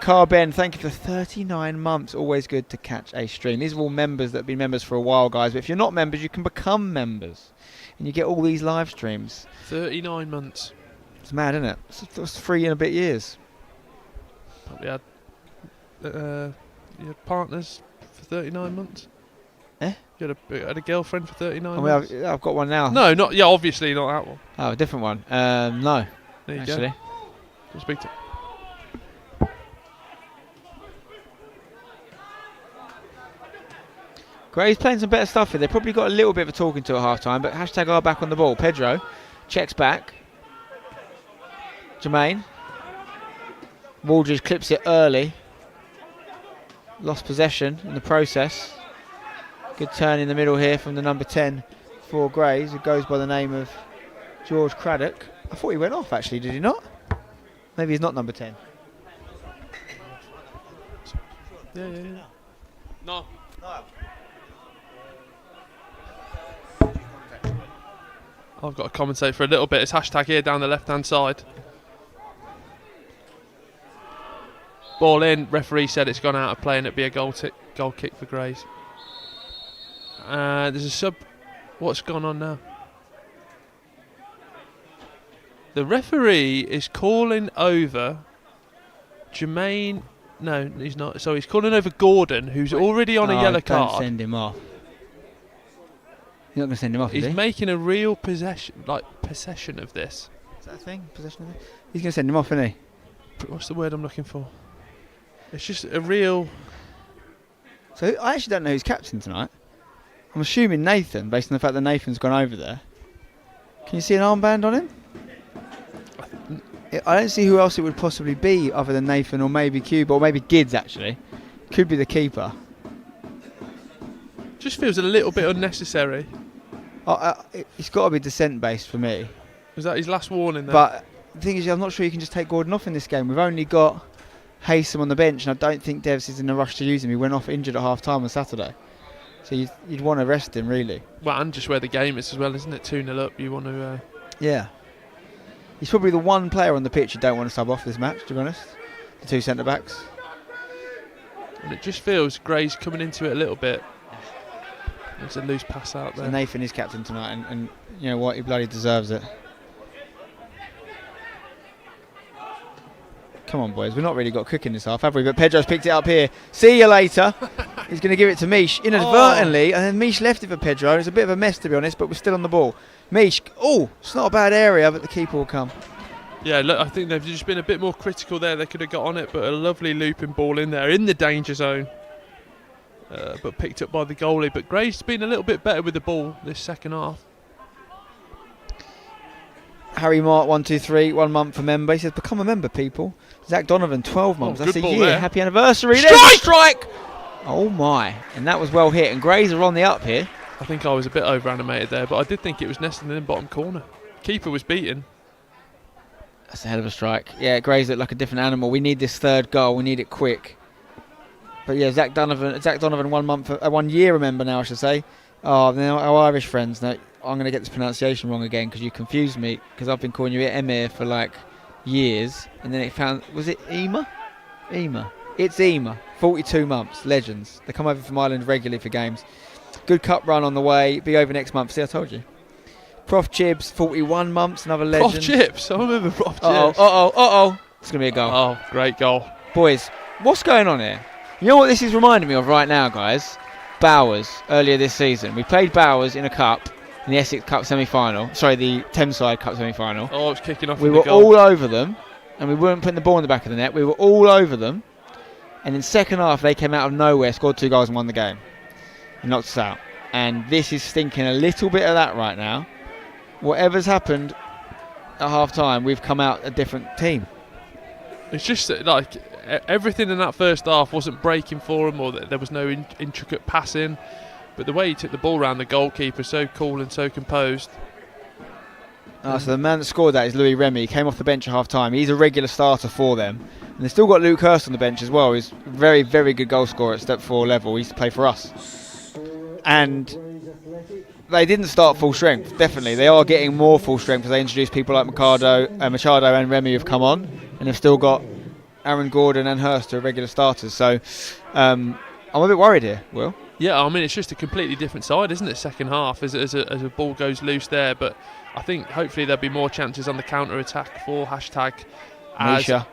Carl Ben, thank you for 39 months. Always good to catch a stream. These are all members that have been members for a while, guys. But if you're not members, you can become members, and you get all these live streams. 39 months. It's mad, isn't it? It's 3 and a bit years. Probably had you had partners for 39 months. Eh? You had a girlfriend for 39 I mean, months. I've got one now. No, not obviously not that one. Oh, a different one. No, There you actually. go. We'll speak to. Gray's playing some better stuff here. They probably got a little bit of a talking to at half time, but hashtag are back on the ball. Pedro checks back. Jermaine. Waldridge clips it early. Lost possession in the process. Good turn in the middle here from the number 10 for Grays, who goes by the name of George Craddock. I thought he went off actually, did he not? Maybe he's not number 10. Yeah. No. I've got to commentate for a little bit. It's hashtag here down the left-hand side. Ball in. Referee said it's gone out of play and it'd be a goal kick for Grays. There's a sub. What's gone on now? The referee is calling over Jermaine. No, he's not. So he's calling over Gordon, who's already on a yellow card. Don't send him off. You're not going to send him off, is He's he? making a real possession of this. Is that a thing? Possession of it? He's going to send him off, isn't he? What's the word I'm looking for? It's just a real. So I actually don't know who's captain tonight. I'm assuming Nathan, based on the fact that Nathan's gone over there. Can you see an armband on him? I don't see who else it would possibly be other than Nathan or maybe Cube or maybe Gids actually. Could be the keeper. Just feels a little bit unnecessary. It's got to be descent based for me. Was that his last warning there? But the thing is, I'm not sure you can just take Gordon off in this game. We've only got Haysom on the bench, and I don't think Devs is in a rush to use him. He went off injured at half time on Saturday. So you'd want to rest him, really. Well, and just where the game is as well, isn't it? 2-0 up, you want to... Yeah. He's probably the one player on the pitch you don't want to sub off this match, to be honest. The two centre-backs. And it just feels Gray's coming into it a little bit. There's a loose pass out there. So Nathan is captain tonight, and you know what? He bloody deserves it. Come on, boys. We've not really got cooking this half, have we? But Pedro's picked it up here. See you later. He's going to give it to Mish inadvertently, and then Mish left it for Pedro. It's a bit of a mess, to be honest, but we're still on the ball. Mish, it's not a bad area, but the keeper will come. Yeah, look, I think they've just been a bit more critical there. They could have got on it, but a lovely looping ball in there, in the danger zone. But picked up by the goalie. But Gray's been a little bit better with the ball this second half. Harry Mart 123, 1 month for member. He says, become a member, people. Zach Donovan, 12 months. That's a year. There. Happy anniversary. Strike! Oh my. And that was well hit. And Grays are on the up here. I think I was a bit over animated there, but I did think it was nesting in the bottom corner. Keeper was beaten. That's a hell of a strike. Yeah, Grays look like a different animal. We need this third goal. We need it quick. But yeah, Zach Donovan 1 month, 1 year, remember now, I should say. Oh, now our Irish friends. Now I'm going to get this pronunciation wrong again because you confused me, because I've been calling you Emir for like years, and then it found, was it Ema? Ema. It's Ema, 42 months, legends. They come over from Ireland regularly for games. Good cup run on the way, be over next month. See, I told you. Prof Chibs, 41 months, another legend. Prof Chips, I remember Prof Chips. Uh-oh. It's going to be a goal. Oh, great goal. Boys, what's going on here? You know what this is reminding me of right now, guys? Bowers, earlier this season. We played Bowers in a cup, in the Essex Cup semi-final. Sorry, the Thameside Cup semi-final. Oh, it's kicking off. We were all over them, and we weren't putting the ball in the back of the net. We were all over them. And in second half, they came out of nowhere, scored 2 goals and won the game. And knocked us out. And this is stinking a little bit of that right now. Whatever's happened at half-time, we've come out a different team. It's just like everything in that first half wasn't breaking for him, or there was no intricate passing. But the way he took the ball around the goalkeeper, so cool and so composed. So the man that scored that is Louis Remy. He came off the bench at half-time. He's a regular starter for them. And they've still got Luke Hurst on the bench as well. He's a very, very good goal scorer at step 4 level. He used to play for us. And they didn't start full strength, definitely. They are getting more full strength as they introduce people like Machado and Remy who've come on. And they've still got Aaron Gordon and Hurst who are regular starters. So I'm a bit worried here, Will. Yeah, I mean, it's just a completely different side, isn't it, second half, as a ball goes loose there. But I think hopefully there'll be more chances on the counter-attack for hashtag. Misha.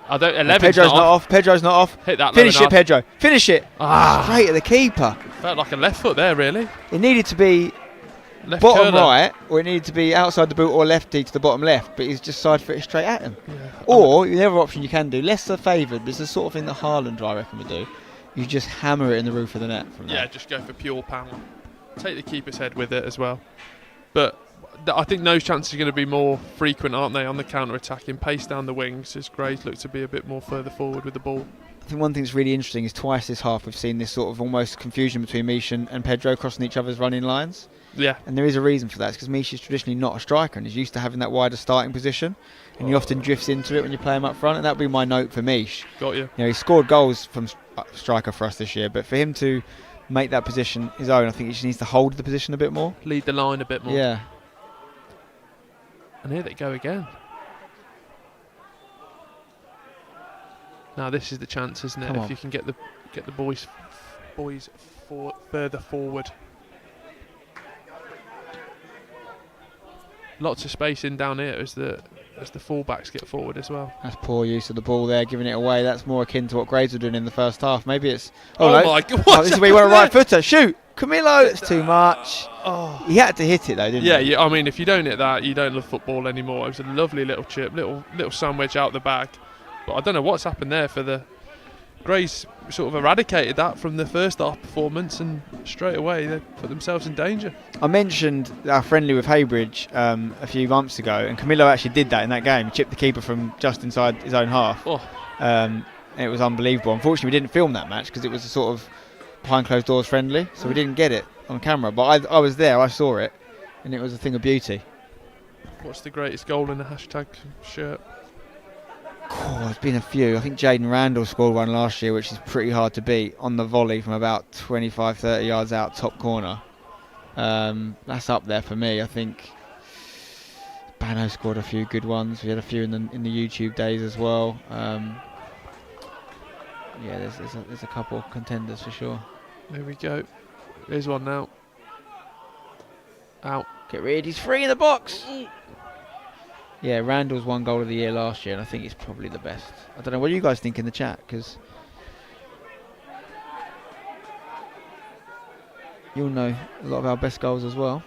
Pedro's not off. Hit that. Finish it, Pedro. Finish it. Straight at the keeper. Felt like a left foot there, really. It needed to be Left bottom curler. right, or it needed to be outside the boot or lefty to the bottom left, but he's just side footed straight at him. Yeah. Or the other option you can do, lesser favoured, but it's the sort of thing that Haaland, I reckon, would do. You just hammer it in the roof of the net from there. Yeah, just go for pure power. Take the keeper's head with it as well. But I think those chances are going to be more frequent, aren't they, on the counter-attacking, pace down the wings, as Grays look to be a bit more further forward with the ball. I think one thing that's really interesting is twice this half we've seen this sort of almost confusion between Mish and Pedro crossing each other's running lines. Yeah. And there is a reason for that. It's because Mish is traditionally not a striker and he's used to having that wider starting position. And he often drifts into it when you play him up front. And that would be my note for Mish. Got you. You know, he scored goals from striker for us this year. But for him to make that position his own, I think he just needs to hold the position a bit more. Lead the line a bit more. Yeah. And here they go again. Now this is the chance, isn't it? If you can get the boys further forward. Lots of space in down here as the fullbacks get forward as well. That's poor use of the ball there, giving it away. That's more akin to what Graves were doing in the first half. Maybe it's... Oh no. my God. This is where you want a right footer. Shoot! Camilo! It's too much. Oh. He had to hit it though, didn't he? Yeah, I mean, if you don't hit that, you don't love football anymore. It was a lovely little chip, little sandwich out the back. But I don't know what's happened there for the... Grays sort of eradicated that from the first half performance, and straight away they put themselves in danger. I mentioned our friendly with Haybridge a few months ago, and Camilo actually did that in that game. He chipped the keeper from just inside his own half. Oh. And it was unbelievable. Unfortunately, we didn't film that match because it was a sort of behind closed doors friendly, so we didn't get it on camera. But I was there, I saw it, and it was a thing of beauty. What's the greatest goal in the hashtag shirt? Oh, there's been a few. I think Jaden Randall scored one last year, which is pretty hard to beat, on the volley from about 25-30 yards out, top corner. That's up there for me. I think Bano scored a few good ones. We had a few in the YouTube days as well. Yeah, there's a couple of contenders for sure. There we go. There's one now. Out. Get rid. He's free in the box. Yeah, Randall's won goal of the year last year, and I think it's probably the best. I don't know, what do you guys think in the chat? Because you'll know a lot of our best goals as well.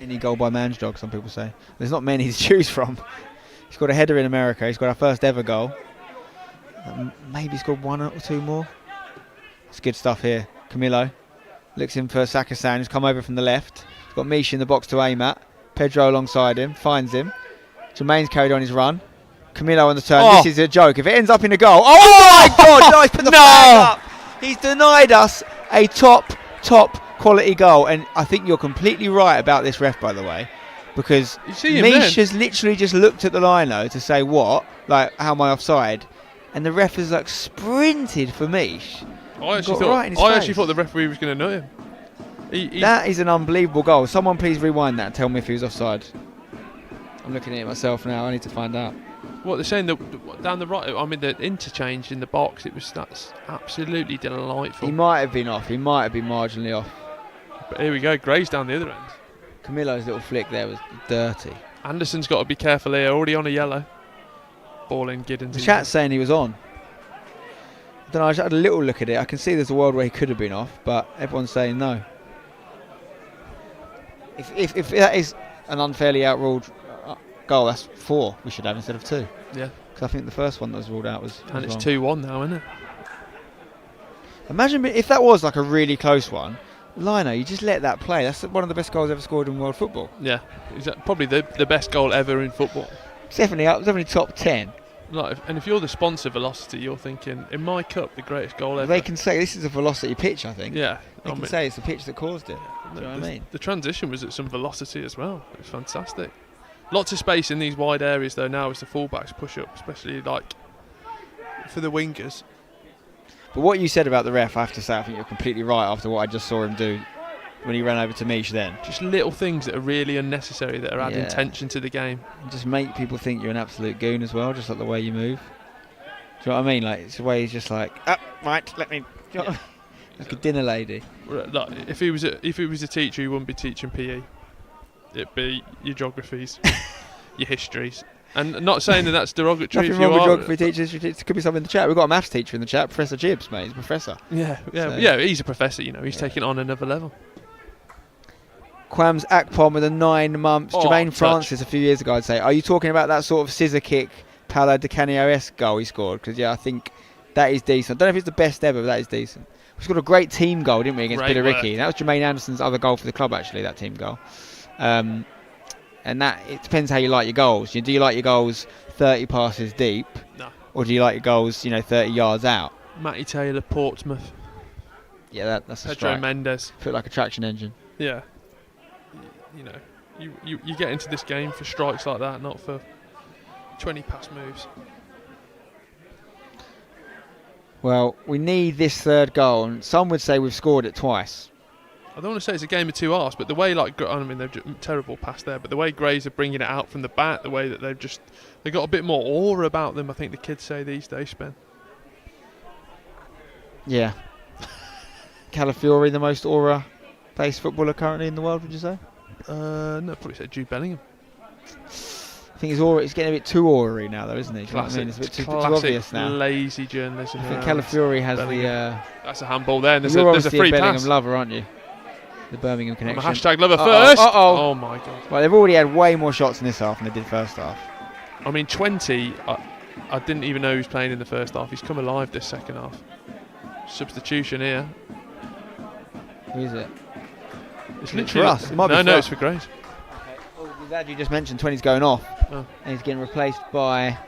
Any goal by Manjdog, some people say. There's not many to choose from. He's got a header in America. He's got our first ever goal. Maybe scored one or two more. It's good stuff here. Camilo looks in for Sakasan, who's come over from the left. He's got Mish in the box to aim at. Pedro alongside him, finds him. Jermaine's carried on his run. Camilo on the turn. Oh. This is a joke. If it ends up in a goal... Oh my God! No, he's put the flag up. He's denied us a top quality goal. And I think you're completely right about this ref, by the way. Because Mish has literally just looked at the lino to say, what? Like, how am I offside? And the ref has like sprinted for Mish. I actually thought the referee was going to know him. That is an unbelievable goal. Someone please rewind that and tell me if he was offside. I'm looking at it myself now. I need to find out. What they're saying, down the right, I mean, the interchange in the box, that's absolutely delightful. He might have been off. He might have been marginally off. But here we go, Gray's down the other end. Camillo's little flick there was dirty. Anderson's got to be careful here, already on a yellow. Ball in Giddens. The chat's saying he was on. I don't know, I just had a little look at it. I can see there's a world where he could have been off, but everyone's saying no. If that is an unfairly outruled goal, that's 4 we should have instead of 2. Yeah. Because I think the first one that was ruled out was. And it's wrong. 2-1 now, isn't it? Imagine if that was like a really close one. Lino, you just let that play. That's one of the best goals ever scored in world football. Yeah, probably the best goal ever in football. It's definitely top 10. Like, and if you're the sponsor, Velocity, you're thinking, in my cup, the greatest goal ever. They can say this is a Velocity pitch, I think. Yeah. They can say it's the pitch that caused it. Do you know what I mean? The transition was at some velocity as well. It was fantastic. Lots of space in these wide areas, though, now as the fullbacks push up, especially like for the wingers. But what you said about the ref, I have to say, I think you're completely right after what I just saw him do when he ran over to Mish then. Just little things that are really unnecessary that are adding tension to the game. And just make people think you're an absolute goon as well, just like the way you move. Do you know what I mean? Like, it's the way he's just like, right, let me... Like a dinner lady. Like, if he was a teacher, he wouldn't be teaching PE. It'd be your geographies, your histories. And not saying that that's derogatory. Nothing wrong with geography teachers. It could be something in the chat. We've got a maths teacher in the chat, Professor Gibbs, mate. He's a professor. Yeah. He's a professor. He's taking it on another level. Quams Akpom with a 9 months. Jermaine Francis a few years ago, I'd say. Are you talking about that sort of scissor kick, Paolo Di Canio-esque goal he scored? Because I think that is decent. I don't know if it's the best ever, but that is decent. We scored a great team goal, didn't we, against Billericay? That was Jermaine Anderson's other goal for the club, actually, that team goal. And that, it depends how you like your goals. Do you like your goals 30 passes deep? No. Or do you like your goals, 30 yards out? Matty Taylor, Portsmouth. Yeah, that's a Pedro strike. Mendes. Feel like a traction engine. Yeah. You get into this game for strikes like that, not for 20 pass moves. Well, we need this third goal, and some would say we've scored it twice. I don't want to say it's a game of two halves, but the way, they've terrible pass there, but the way Grays are bringing it out from the back, the way that they've got a bit more aura about them, I think the kids say these days, Spen. Yeah. Calafiori, the most aura-based footballer currently in the world, would you say? No, I'd probably say Jude Bellingham. I think his aura, it's getting a bit too aura-y now, though, isn't it? Classic, It's a bit too obvious now. Lazy journalism. I think Calafiori has Bellingham. That's a handball there, and there's a free Bellingham pass. Lover, aren't you? The Birmingham connection. I'm a hashtag lover first. Oh my god. Well, they've already had way more shots in this half than they did first half. I mean, 20. I didn't even know he was playing in the first half. He's come alive this second half. Substitution here. Who is it? It's literally for us. It might be no, it's for Grace. Glad you just mentioned 20's going off. And he's getting replaced by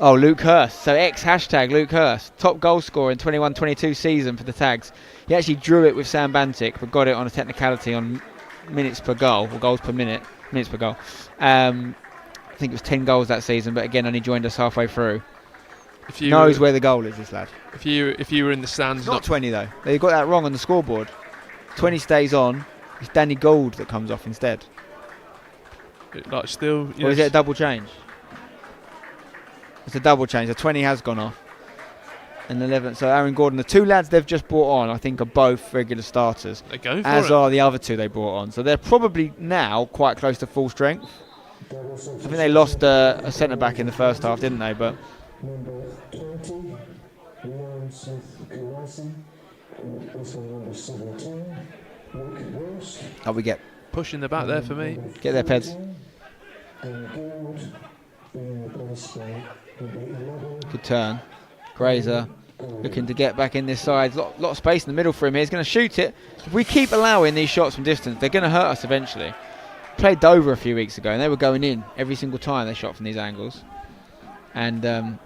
Luke Hurst. So #hashtag Luke Hurst, top goal scorer in 21-22 season for the Tags. He actually drew it with Sam Bantic, but got it on a technicality on minutes per goal, or goals per minutes per goal. I think it was 10 goals that season, but again only joined us halfway through. Knows where the goal is, this lad. If you were in the stands, it's not 20 though. They got that wrong on the scoreboard. 20 stays on. It's Danny Gould that comes off instead. Like still, or is it a double change? It's a double change. The 20 has gone off. And 11. So Aaron Gordon, the two lads they've just brought on, I think, are both regular starters. They're going for as it. are the other two they brought on. So they're probably now quite close to full strength. I think they lost a centre back in the first half, didn't they? But we get pushing the back there for me. Get there, Peds. Good turn. Grazer looking to get back in this side. Lot of space in the middle for him here. He's going to shoot it. If we keep allowing these shots from distance, they're going to hurt us eventually. Played Dover a few weeks ago, and they were going in every single time they shot from these angles. And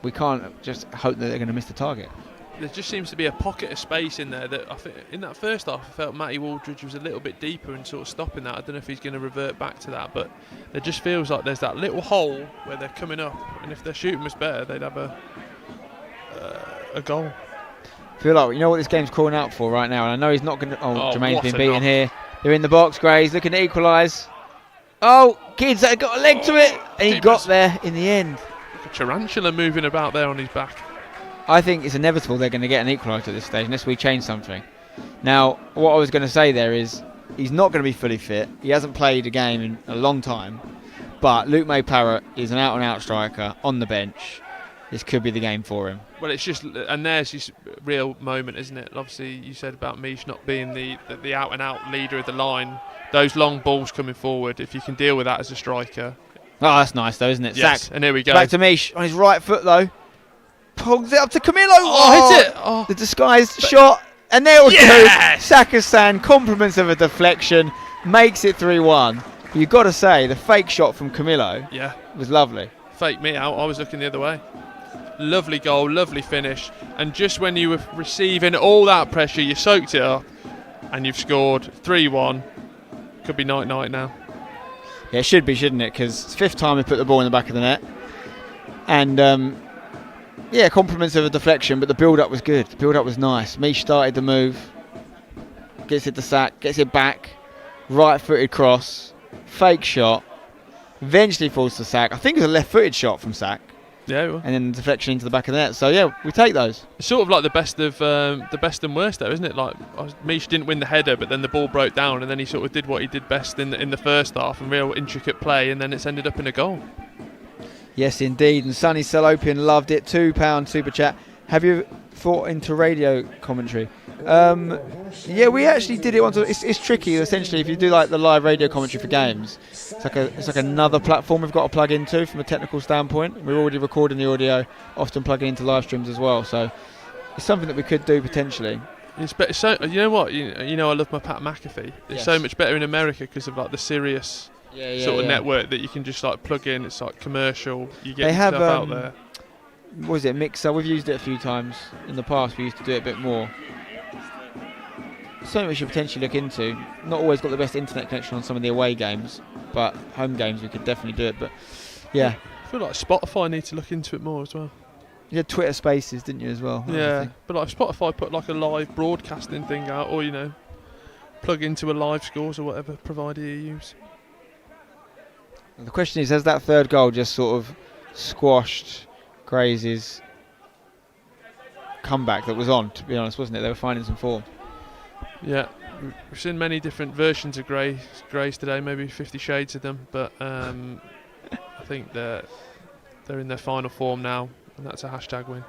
we can't just hope that they're going to miss the target. There just seems to be a pocket of space in there that I think in that first half I felt Matty Waldridge was a little bit deeper and sort of stopping that. I don't know if he's going to revert back to that, but it just feels like there's that little hole where they're coming up, and if their shooting was better, they'd have a goal. I feel like, you know what this game's calling out for right now, and I know he's not going to... Jermaine's been beaten here. They're in the box, Grays looking to equalise. Oh, kids that got a leg to it, and he got there in the end. Like a tarantula moving about there on his back. I think it's inevitable they're going to get an equaliser at this stage unless we change something. Now, what I was going to say there is he's not going to be fully fit. He hasn't played a game in a long time. But Luke May-Parrott is an out-and-out striker on the bench. This could be the game for him. Well, it's just, and there's his real moment, isn't it? Obviously, you said about Mish not being the out-and-out leader of the line. Those long balls coming forward, if you can deal with that as a striker. Oh, that's nice though, isn't it? Yes, Sack. and here we go. Back to Mish on his right foot though. Pulls it up to Camillo. Oh, hit it! Oh. The disguised shot. And there we go. Sakasan, compliments of a deflection, makes it 3-1. You've got to say, the fake shot from Camillo was lovely. Fake me out, I was looking the other way. Lovely goal, lovely finish. And just when you were receiving all that pressure, you soaked it up and you've scored 3-1. Could be night-night now. Yeah, it should be, shouldn't it? Because it's 5th time we put the ball in the back of the net. And, yeah, compliments of a deflection, but the build-up was good. The build-up was nice. Mish started the move. Gets it to Sack, gets it back. Right-footed cross. Fake shot, eventually falls to Sack. I think it was a left-footed shot from Sack. Yeah, it was. And then the deflection into the back of the net. So yeah, we take those. It's sort of like the best and worst, though, isn't it? Like Mish didn't win the header, but then the ball broke down, and then he sort of did what he did best in the first half, and real intricate play, and then it's ended up in a goal. Yes, indeed. And Sunny Salopian loved it. £2 super chat. Have you thought into radio commentary? Yeah, we actually did it once. It's tricky, essentially, if you do like the live radio commentary for games. It's like another platform we've got to plug into from a technical standpoint. We're already recording the audio, often plugging into live streams as well. So it's something that we could do potentially. It's better. So you know what? You know I love my Pat McAfee. It's so much better in America because of like the Sirius sort of network that you can just like plug in. It's like commercial. You get yourself out there. What is it, Mixer? We've used it a few times in the past. We used to do it a bit more. Something we should potentially look into. Not always got the best internet connection on some of the away games, but home games we could definitely do it. But yeah, I feel like Spotify need to look into it more as well. You had Twitter Spaces, didn't you, as well? Yeah, but like Spotify put like a live broadcasting thing out, or plug into a live scores or whatever provider you use. And the question is, has that third goal just sort of squashed Grays' comeback that was on? To be honest, wasn't it? They were finding some form. Yeah, we've seen many different versions of Grays today, maybe 50 shades of them, but I think they're in their final form now, and that's a hashtag win.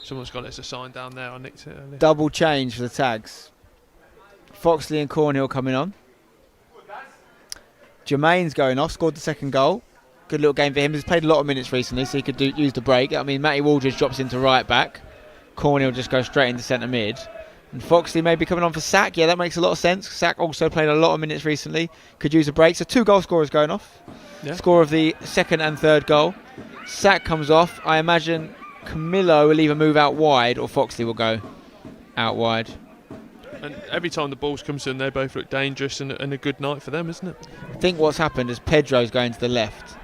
Someone's got it as a sign down there. I nicked it earlier. Double change for the tags. Foxley and Cornhill coming on. Jermaine's going off, scored the second goal. Good little game for him. He's played a lot of minutes recently, so he could use the break. I mean, Matty Waldridge drops into right back. Cornhill just goes straight into centre mid. And Foxley may be coming on for Sack. Yeah, that makes a lot of sense. Sack also played a lot of minutes recently. Could use a break. So 2 goal scorers going off. Yeah. Score of the second and third goal. Sack comes off. I imagine Camillo will either move out wide or Foxley will go out wide. And every time the balls come to them, they both look dangerous and a good night for them, isn't it? I think what's happened is Pedro's going to the left.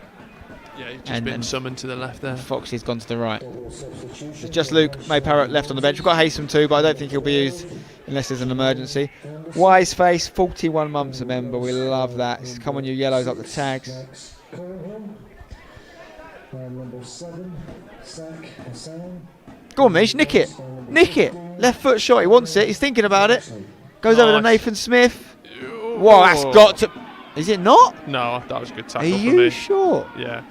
Yeah, he's just been summoned to the left there. Foxy's gone to the right. It's just Luke May-Parrott left on the bench. We've got Haysom too, but I don't think he'll be used unless there's an emergency. Wise Face, 41 months a member. We love that. Come on, you yellows, up the tags. Go on, Mish, nick it. Nick it. Left foot shot. He wants it. He's thinking about it. Goes over to Nathan Smith. Whoa, that's got to... Is it not? No, that was a good tackle for me. Are you sure? Yeah.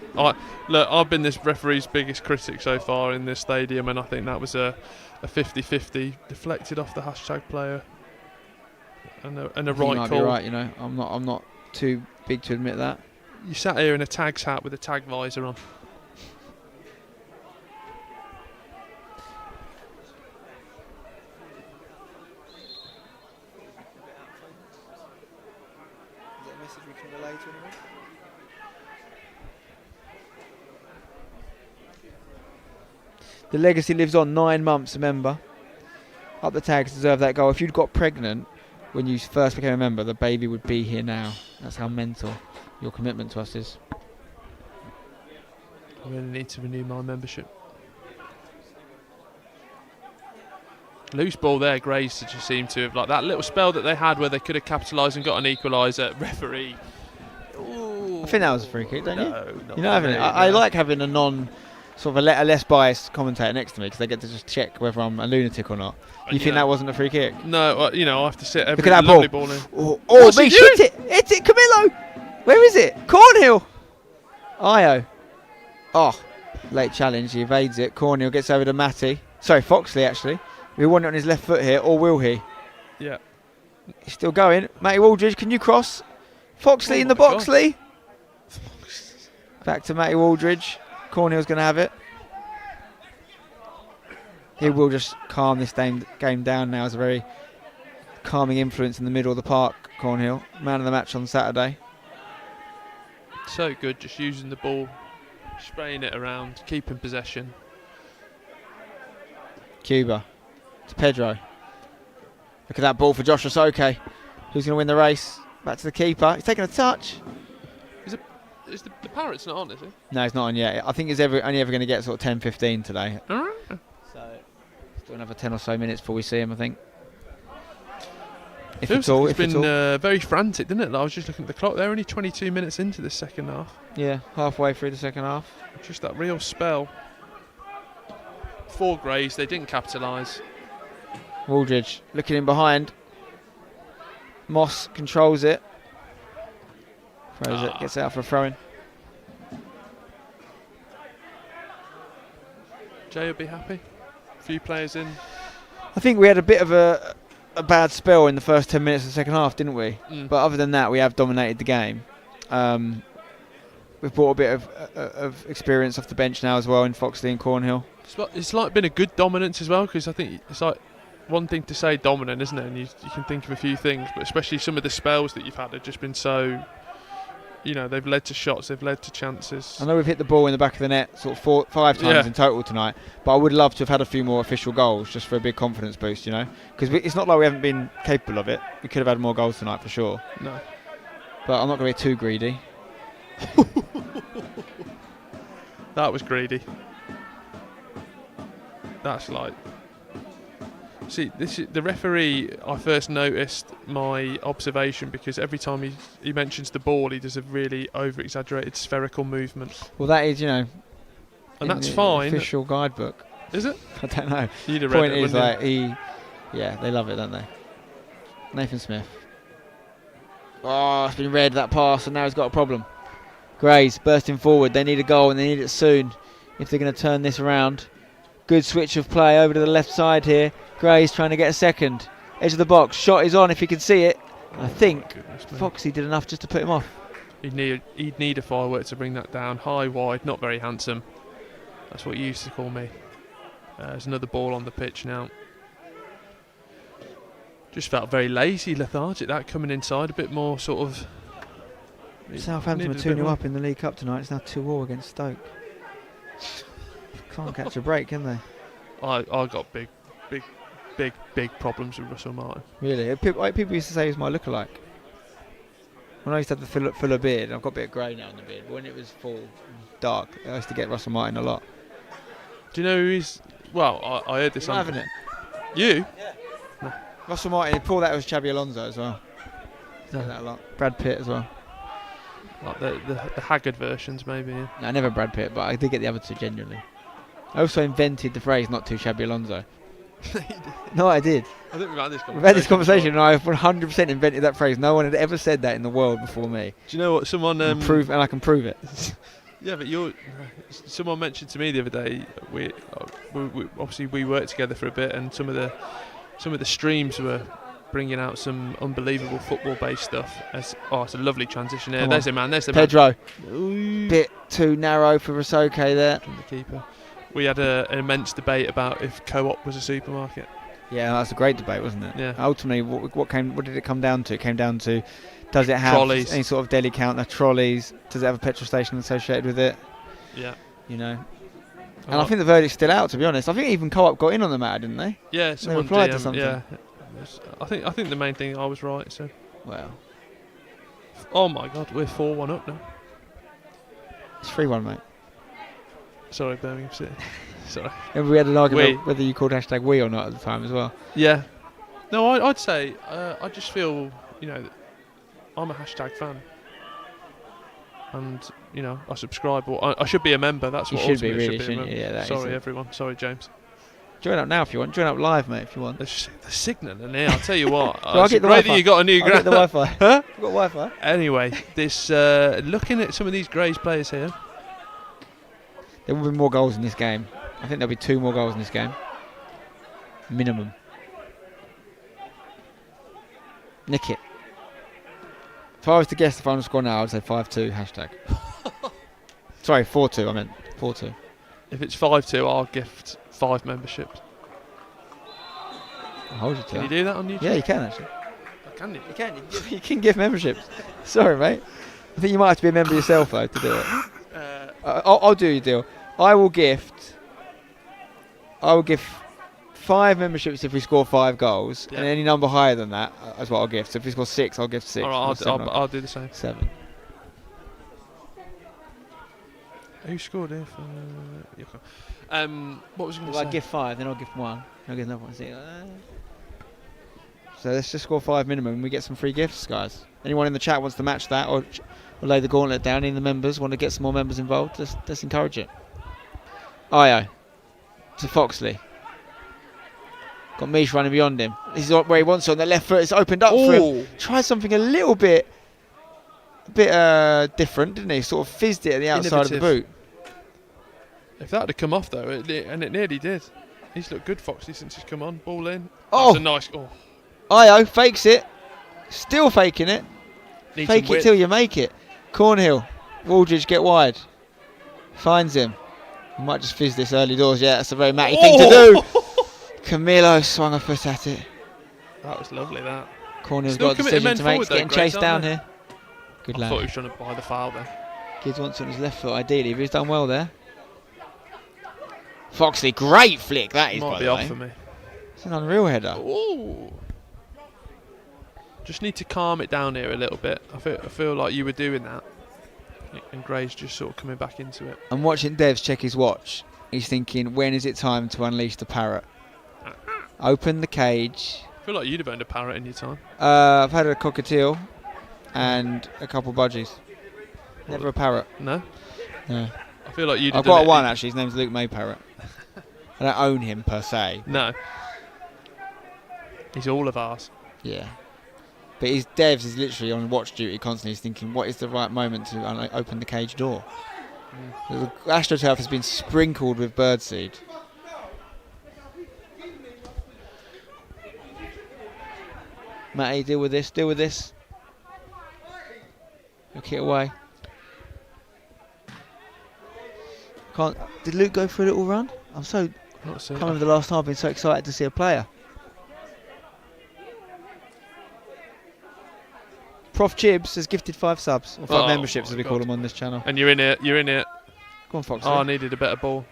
Look, I've been this referee's biggest critic so far in this stadium, and I think that was a 50-50 deflected off the hashtag player, and a right call. You might be right. You know, I'm not too big to admit that. You sat here in a tags hat with a tag visor on. The legacy lives on. 9 months a member. Up the tags, deserve that goal. If you'd got pregnant when you first became a member, the baby would be here now. That's how mental your commitment to us is. I really need to renew my membership. Loose ball there, Grace just seemed to have, like that little spell that they had where they could have capitalised and got an equaliser. Referee. Ooh. I think that was a free kick, don't you? No, You're not having it. I like having a sort of a less biased commentator next to me because they get to just check whether I'm a lunatic or not. You think that wasn't a free kick? No, I have to sit every Look at that lovely ball. ball in. Oh, me, shoot it! Hit it, Camillo! Where is it? Cornhill! Io. Oh, late challenge. He evades it. Cornhill gets over to Matty. Sorry, Foxley, actually. We want it on his left foot here, or will he? Yeah. He's still going. Matty Waldridge, can you cross? Foxley in the box, Lee. Back to Matty Waldridge. Cornhill's going to have it. He will just calm this game down now. It's a very calming influence in the middle of the park, Cornhill. Man of the match on Saturday. So good, just using the ball, spraying it around, keeping possession. Cuba to Pedro. Look at that ball for Josh Osoke. Who's going to win the race? Back to the keeper. He's taking a touch. Is the Parrot's not on, is he? No, it's not on yet. I think he's only ever going to get sort of 10-15 today. So still another 10 or so minutes before we see him, I think. It's been very frantic, didn't it? I was just looking at the clock. They're only 22 minutes into the second half. Yeah, halfway through the second half. Just that real spell. 4 Greys, they didn't capitalise. Waldridge looking in behind. Moss controls it. Throws it, gets it out for a throw-in. Jay will be happy. A few players in. I think we had a bit of a bad spell in the first 10 minutes of the second half, didn't we? But other than that, we have dominated the game. We've brought a bit of experience off the bench now as well in Foxley and Cornhill. It's like been a good dominance as well, because I think it's like one thing to say dominant, isn't it? And you can think of a few things, but especially some of the spells that you've had have just been so, they've led to shots, they've led to chances. I know we've hit the ball in the back of the net sort of 5 times in total tonight, but I would love to have had a few more official goals just for a big confidence boost, because it's not like we haven't been capable of it. We could have had more goals tonight for sure. No. But I'm not going to be too greedy. That was greedy. That's like... See, the referee, I first noticed my observation because every time he mentions the ball, he does a really over-exaggerated spherical movement. Well, that is, and that's fine. Official guidebook. Is it? I don't know. You'd have Point read it, is, like, they love it, don't they? Nathan Smith. Oh, it's been read, that pass, and now he's got a problem. Grays bursting forward. They need a goal, and they need it soon if they're going to turn this around. Good switch of play over to the left side here. Gray's trying to get a second. Edge of the box. Shot is on if he can see it. I think Foxy did enough just to put him off. He'd need a firework to bring that down. High, wide, not very handsome. That's what you used to call me. There's another ball on the pitch now. Just felt very lazy, lethargic, that coming inside. A bit more sort of... Southampton were 2-0 up in the League Cup tonight. It's now 2-2 against Stoke. Can't catch a break, can they? I got big problems with Russell Martin. Really? People used to say he was my lookalike. When I used to have the fuller beard, I've got a bit of grey now in the beard, but when it was full dark, I used to get Russell Martin a lot. Do you know who he's... Well, I heard this on... Having it? You? Yeah. No. Russell Martin, before that was Xabi Alonso as well. That a lot. Brad Pitt as well. Like the haggard versions, maybe. Yeah. No, never Brad Pitt, but I did get the other two genuinely. I also invented the phrase "not too Xabi Alonso." No, I did. I think we've had this conversation. We've had this conversation, and I've 100% invented that phrase. No one had ever said that in the world before me. Do you know what? Someone and I can prove it. Yeah, but someone mentioned to me the other day. We obviously we worked together for a bit, and some of the streams were bringing out some unbelievable football-based stuff. It's a lovely transition here. There's the man. There's the Pedro. Man. Bit too narrow for Osoke there. And the keeper. We had an immense debate about if Co-op was a supermarket. Yeah, that's a great debate, wasn't it? Yeah. Ultimately, what did it come down to? It came down to, does it have trolleys. Any sort of deli counter, trolleys? Does it have a petrol station associated with it? Yeah. And I think the verdict's still out, to be honest. I think even Co-op got in on the matter, didn't they? Yeah, they someone replied to something. Yeah. I think the main thing I was right. So. Well. Oh my God, we're 4-1 up now. It's 3-1, mate. Sorry, Birmingham City. Sorry. And we had an argument We. whether you called hashtag we or not at the time as well. Yeah. No, I'd say I just feel, that I'm a hashtag fan. And, I subscribe. Or I should be a member. That's You what should be, ultimately really, should be a shouldn't you? member. Yeah, that is Sorry, it. everyone. Sorry, James. Join up now if you want. Join up live, mate, if you want. The signal in here, I'll tell you what. So I'll get the great Wi-Fi. that you got a new I'll get the Wi-Fi. Huh? I've got Wi-Fi. Anyway, this looking at some of these Grays players here. There will be more goals in this game. I think there'll be 2 more goals in this game. Minimum. Nick it. If I was to guess the final score now, I'd say 5-2 hashtag. Sorry, 4-2, I meant 4-2. If it's 5-2, I'll gift 5 memberships. I'll hold you to Can you that. do that on YouTube? Yeah, you can actually. Can you? You can. You can give memberships. Sorry, mate. I think you might have to be a member yourself, though, to do it. I'll do your deal. I will gift 5 memberships if we score 5 goals, Yeah. and any number higher than that is what I'll gift. So if we score 6, I'll gift 6. All Or right, 7, I'll do the same. 7. Who scored here? What was I going Well, to I say? gift 5, then I'll gift 1. I'll give another one. So let's just score 5 minimum, and we get some free gifts, guys. Anyone in the chat wants to match that, or lay the gauntlet down? Any of the members want to get some more members involved? Let's encourage it. Io to Foxley. Got Mish running beyond him. This is where he wants it on the left foot. It's opened up for him. Tried something a little bit different, didn't he? Sort of fizzed it at the outside of the boot. If that had come off though, and it nearly did. He's looked good, Foxley, since he's come on. Ball in. Oh! That's a nice. Oh, Io fakes it. Still faking it. needs Fake some it width. till you make it. Cornhill. Waldridge get wide. Finds him. He might just fizz this early doors. Yeah, that's a very Matty thing to do. Camilo swung a foot at it. That was lovely. That. Cornhill's Still got a committed decision men to make. forward He's though, getting Grace, chased down aren't they? here. Good I thought he lad. was trying to buy the foul there. Gibbs wants it on his left foot ideally, but he's done well there. Foxley, great flick that is, Might by be the off way. for me. It's an unreal header. Ooh. Just need to calm it down here a little bit. I feel like you were doing that, and Gray's just sort of coming back into it. I'm watching Devs check his watch. He's thinking, when is it time to unleash the parrot? Open the cage. I feel like you'd have owned a parrot in your time. I've had a cockatiel and a couple budgies. Never a parrot. No? No. I feel like you'd have I've done got it. one actually. His name's Luke May Parrot. I don't own him per se. No. He's all of ours. Yeah. But his Devs is literally on watch duty constantly. He's thinking, what is the right moment to open the cage door? The AstroTurf has been sprinkled with birdseed. Matty, deal with this, deal with this. Look it away. Did Luke go for a little run? I'm so, Not so. can't remember the last time I've been so excited to see a player. Prof Chibs has gifted 5 subs, or 5 Oh memberships as my we call God. them on this channel. And you're in it. You're in it. Go on, Fox. Oh, I needed a better ball.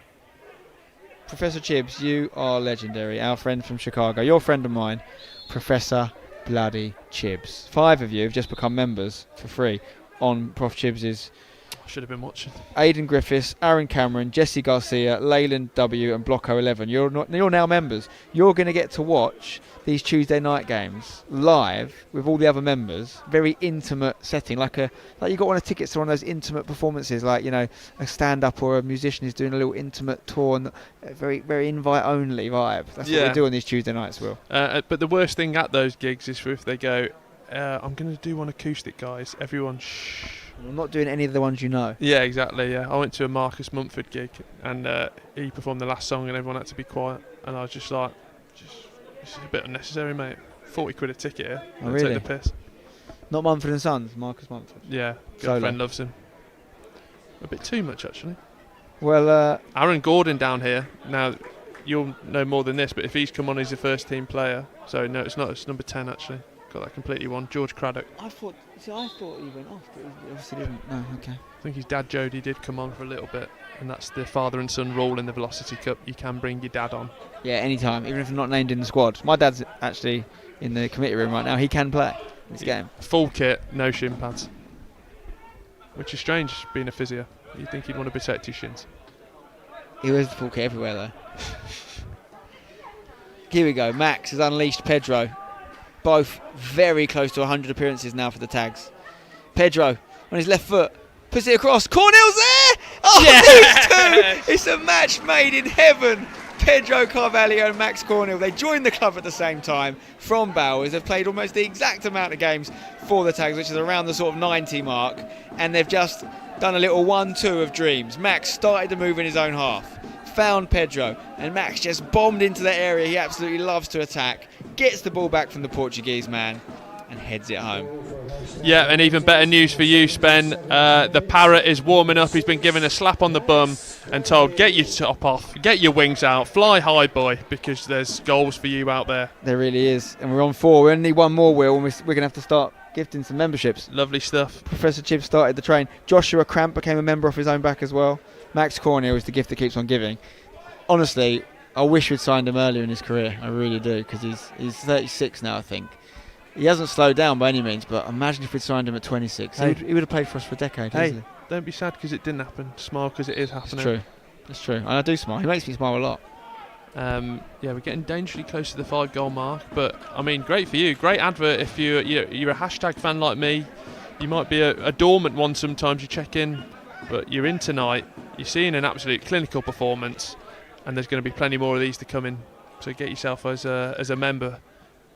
Professor Chibs, you are legendary. Our friend from Chicago. Your friend of mine, Professor Bloody Chibs. 5 of you have just become members for free on Prof Chibs's. I should have been watching. Aidan Griffiths, Aaron Cameron, Jesse Garcia, Leyland W and Blocko 11. You're now members. You're going to get to watch these Tuesday night games live with all the other members. Very intimate setting, like you got one of the tickets to one of those intimate performances, like a stand-up or a musician is doing a little intimate tour, and a very very invite-only vibe. That's what we do on these Tuesday nights, Will. But the worst thing at those gigs is if they go, I'm going to do one acoustic, guys. Everyone, shh. I'm not doing any of the ones you know. Yeah, exactly. Yeah, I went to a Marcus Mumford gig, and he performed the last song, and everyone had to be quiet. And I was just like, this is a bit unnecessary, mate. 40 quid a ticket here. Oh, really? Take the piss. Not Mumford and Sons, Marcus Mumford. Yeah, Solo. girlfriend loves him. A bit too much, actually. Well, Aaron Gordon down here. Now, you'll know more than this, but if he's come on, he's a first team player. So no, it's not. It's number 10 actually. Got that completely wrong. George Craddock. I thought he went off, but he obviously didn't. No, okay. I think his dad Jody did come on for a little bit, and that's the father and son rule in the Velocity Cup. You can bring your dad on. Yeah, anytime, even if I'm not named in the squad. My dad's actually in the committee room right now. He can play this game. Full kit, no shin pads. Which is strange, being a physio. You'd think he'd want to protect his shins. He wears the full kit everywhere though. Here we go. Max has unleashed Pedro. Both very close to 100 appearances now for the tags. Pedro on his left foot puts it across. Cornell's there. Oh, these two! It's a match made in heaven. Pedro Carvalho and Max Cornell. They joined the club at the same time from Bowers. They've played almost the exact amount of games for the tags, which is around the sort of 90 mark, and they've just done a little 1-2 of dreams. Max started to move in his own half, found Pedro, and Max just bombed into that area he absolutely loves to attack, gets the ball back from the Portuguese man and heads it home. Yeah, and even better news for you, Spen. The Parrot is warming up. He's been given a slap on the bum and told, get your top off, get your wings out, fly high, boy, because there's goals for you out there. There really is. And we're on 4. We only need one more, Will, and we're going to have to start gifting some memberships. Lovely stuff. Professor Chib started the train. Joshua Cramp became a member off his own back as well. Max Cornell is the gift that keeps on giving. Honestly, I wish we'd signed him earlier in his career. I really do, because he's 36 now, I think. He hasn't slowed down by any means, but imagine if we'd signed him at 26. Hey. He would have played for us for a decade, easily. Don't be sad because it didn't happen. Smile because it is happening. It's true. It's true. And I do smile. He makes me smile a lot. Yeah, we're getting dangerously close to the 5-goal mark, but I mean, great for you. Great advert. If you're a hashtag fan like me, you might be a dormant one sometimes. You check in, but you're in tonight. You're seeing an absolute clinical performance, and there's going to be plenty more of these to come in. So get yourself as a member.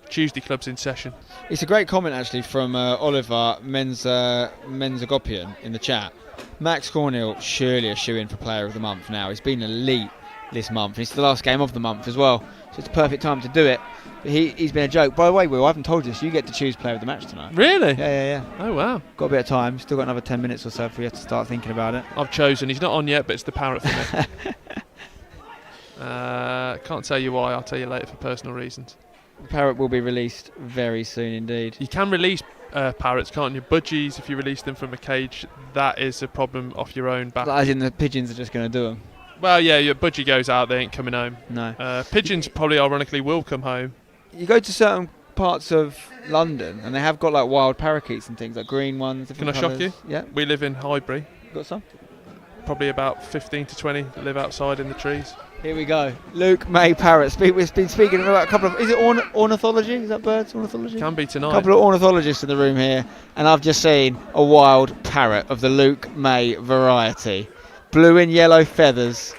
Tuesday club's in session. It's a great comment actually from Oliver Menzagopian in the chat. Max Cornell surely a shoe-in for Player of the Month now. He's been elite this month. It's the last game of the month as well, so it's the perfect time to do it. But he's been a joke. By the way, Will, I haven't told you this. You get to choose Player of the Match tonight. Really? Yeah. Oh, wow. Got a bit of time. Still got another 10 minutes or so before you have to start thinking about it. I've chosen. He's not on yet, but it's the Parrot for me. Can't tell you why. I'll tell you later for personal reasons. The Parrot will be released very soon indeed. You can release parrots, can't you? Budgies, if you release them from a cage, that is a problem off your own back. As in the pigeons are just going to do them? Well, yeah, your budgie goes out, they ain't coming home. No. Pigeons probably, ironically, will come home. You go to certain parts of London and they have got like wild parakeets and things, like green ones. Can I shock you? Yeah. We live in Highbury. Got some? Probably about 15 to 20 that live outside in the trees. Here we go. Luke May Parrot. We've been speaking about a couple of... Is it ornithology? Is that birds? Ornithology? Can be tonight. A couple of ornithologists in the room here. And I've just seen a wild parrot of the Luke May variety. Blue and yellow feathers.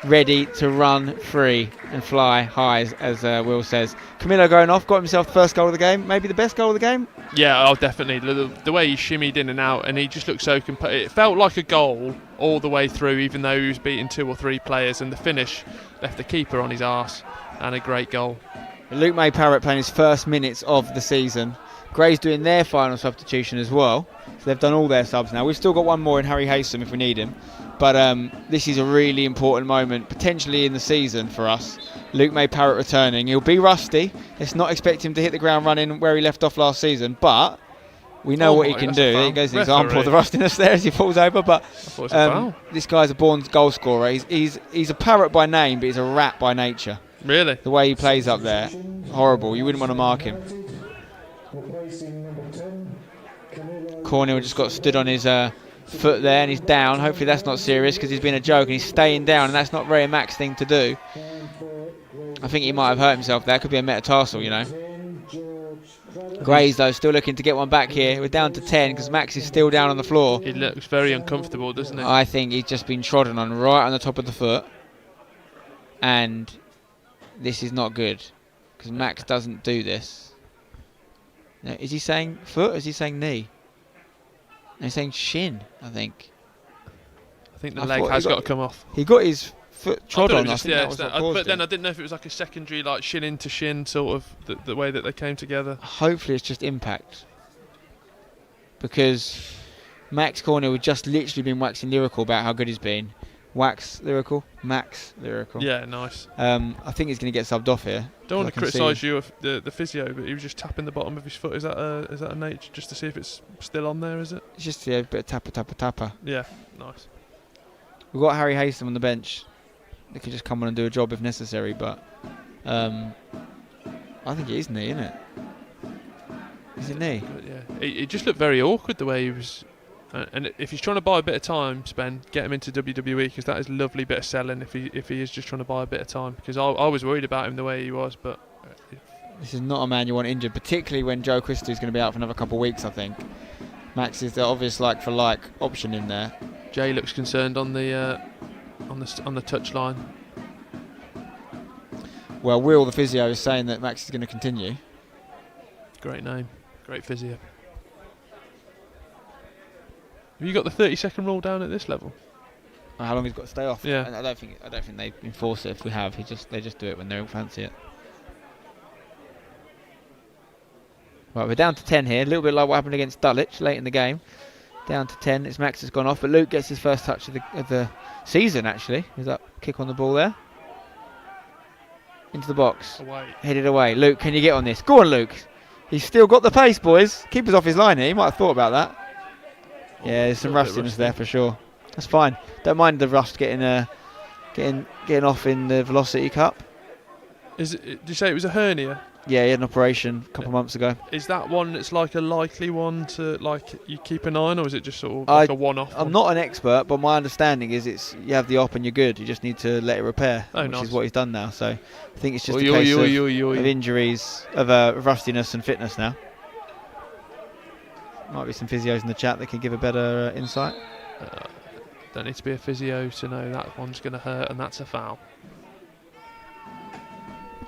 Ready to run free and fly high, as Will says. Camilo going off. Got himself the first goal of the game. Maybe the best goal of the game? Yeah, oh, definitely. The way he shimmied in and out, and he just looked so it felt like a goal all the way through, even though he was beating 2 or 3 players, and the finish left the keeper on his arse, and a great goal. Luke May Parrot playing his first minutes of the season. Gray's doing their final substitution as well, so they've done all their subs now. We've still got one more in Harry Haysom if we need him, but this is a really important moment potentially in the season for us. Luke May Parrot returning. He'll be rusty. Let's not expect him to hit the ground running where he left off last season, but we know what he can do. There goes the example of the rustiness there as he falls over. But this guy's a born goal scorer. He's a parrot by name, but he's a rat by nature. Really? The way he plays up there, horrible. You wouldn't want to mark him. Cornell just got stood on his foot there and he's down. Hopefully that's not serious because he's been a joke and he's staying down, and that's not very a Max thing to do. I think he might have hurt himself there. Could be a metatarsal, you know. Grays, though, still looking to get one back here. We're down to 10 because Max is still down on the floor. He looks very uncomfortable, doesn't he? I think he's just been trodden on right on the top of the foot. And this is not good because Max doesn't do this. Now, is he saying foot or is he saying knee? No, he's saying shin, I think. I think the leg has got to come off. He got his foot trod on. But then I didn't know if it was like a secondary, like shin into shin, sort of the way that they came together. Hopefully it's just impact, because Max Cornell had just literally been waxing lyrical about how good he's been. Wax lyrical, Max lyrical. Yeah, nice. I think he's going to get subbed off here. Don't want to criticise you of the physio, but he was just tapping the bottom of his foot. Is that a nature just to see if it's still on there? Is it? It's just a bit of tapper. Yeah, nice. We've got Harry Haysom on the bench. They could just come on and do a job if necessary, but I think it is knee, isn't it? Is it knee? But yeah, it just looked very awkward the way he was And if he's trying to buy a bit of time, get him into WWE, because that is a lovely bit of selling if he is just trying to buy a bit of time. Because I was worried about him the way he was, but this is not a man you want injured, particularly when Joe Christie is going to be out for another couple of weeks, I think. Max is the obvious like-for-like option in there. Jay looks concerned on the touchline. Well, Will, the physio, is saying that Max is going to continue. Great name, great physio. Have you got the 30-second rule down at this level? How long he's got to stay off? Yeah. I don't think they enforce it. If we have, they just do it when they don't fancy it. Right, we're down to 10 here. A little bit like what happened against Dulwich late in the game. Down to 10. It's Max has gone off, but Luke gets his first touch of the season. Actually, there's that kick on the ball there. Into the box. Away. Headed away. Luke, can you get on this? Go on, Luke. He's still got the pace, boys. Keeper's off his line here. He might have thought about that. Yeah, there's some rustiness there for sure. That's fine. Don't mind the rust getting off in the Velocity Cup. Did you say it was a hernia? Yeah, he had an operation a couple of months ago. Is that one that's like a likely one to you keep an eye on, or is it just sort of like a one-off? I'm not an expert, but my understanding is you have the op and you're good. You just need to let it repair, which is what he's done now. So I think it's just a case of injuries, of rustiness and fitness now. Might be some physios in the chat that can give a better insight. Don't need to be a physio to know that one's going to hurt, and that's a foul.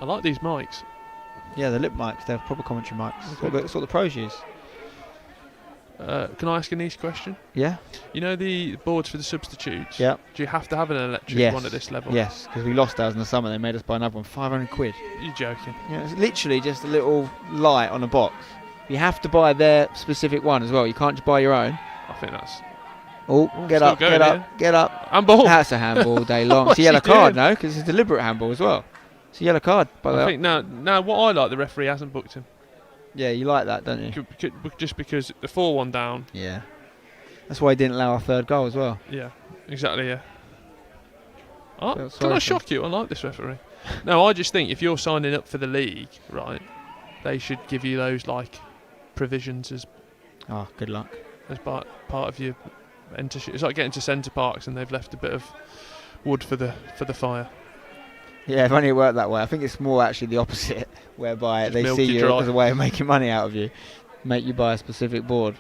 I like these mics. Yeah, the lip mics, they're proper commentary mics. That's what the pros use. Can I ask a niche question? Yeah. You know the boards for the substitutes? Yeah. Do you have to have an electric one at this level? Yes, because we lost ours in the summer. They made us buy another one, 500 quid. You're joking. Yeah, it's literally just a little light on a box. You have to buy their specific one as well. You can't just buy your own. I think that's... Oh, get up. Handball. That's a handball all day long. It's a yellow card, no? Because it's a deliberate handball as well. It's a yellow card. I think now what I like, the referee hasn't booked him. Yeah, you like that, don't you? Just because the 4-1 down. Yeah. That's why he didn't allow our third goal as well. Yeah, exactly, yeah. Can I shock you? I like this referee. No, I just think if you're signing up for the league, right, they should give you those, like, provisions as... Oh, good luck. As part of your... It's like getting to Centre Parks and they've left a bit of wood for the fire. Yeah, if only it worked that way. I think it's more actually the opposite, whereby they see you as a way of making money out of you, make you buy a specific board.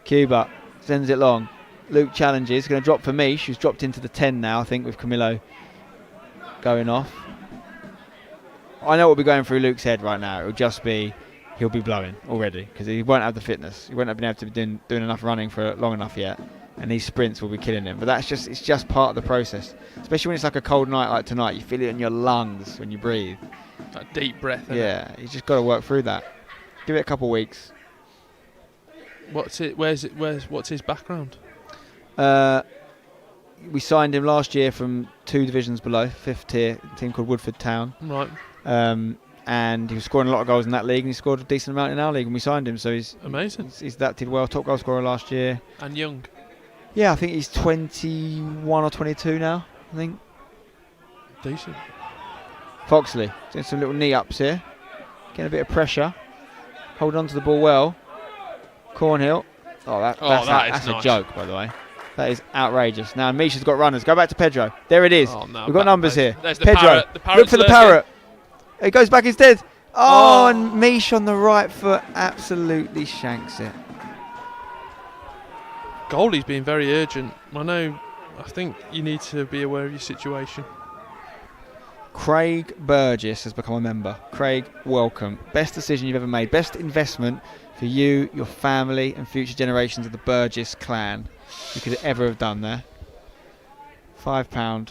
Cuba sends it long. Luke challenges, going to drop for Mish, who's dropped into the 10 now, I think, with Camillo going off. I know what will be going through Luke's head right now. It will just be, he'll be blowing already, because he won't have the fitness. He won't have been able to be doing enough running for long enough yet. And these sprints will be killing him. But it's just part of the process. Especially when it's like a cold night like tonight. You feel it in your lungs when you breathe. That deep breath. Yeah, he's just got to work through that. Give it a couple of weeks. What's his background? We signed him last year from 2 divisions below, 5th tier, a team called Woodford Town. Right. And he was scoring a lot of goals in that league, and he scored a decent amount in our league, and we signed him. So he's amazing. He's adapted well. Top goal scorer last year. And young. Yeah, I think he's 21 or 22 now, I think. Decent. Foxley doing some little knee ups here. Getting a bit of pressure. Holding on to the ball well. Cornhill. That's nice. a joke, by the way. That is outrageous. Now Misha's got runners. Go back to Pedro. There it is. Oh, no, we've got numbers here. There's the Pedro. Parrot. Look for the parrot. He goes back instead. And Mish on the right foot absolutely shanks it. Goalie's being very urgent. I think you need to be aware of your situation. Craig Burgess has become a member. Craig, welcome. Best decision you've ever made. Best investment for you, your family, and future generations of the Burgess clan you could ever have done there. £5.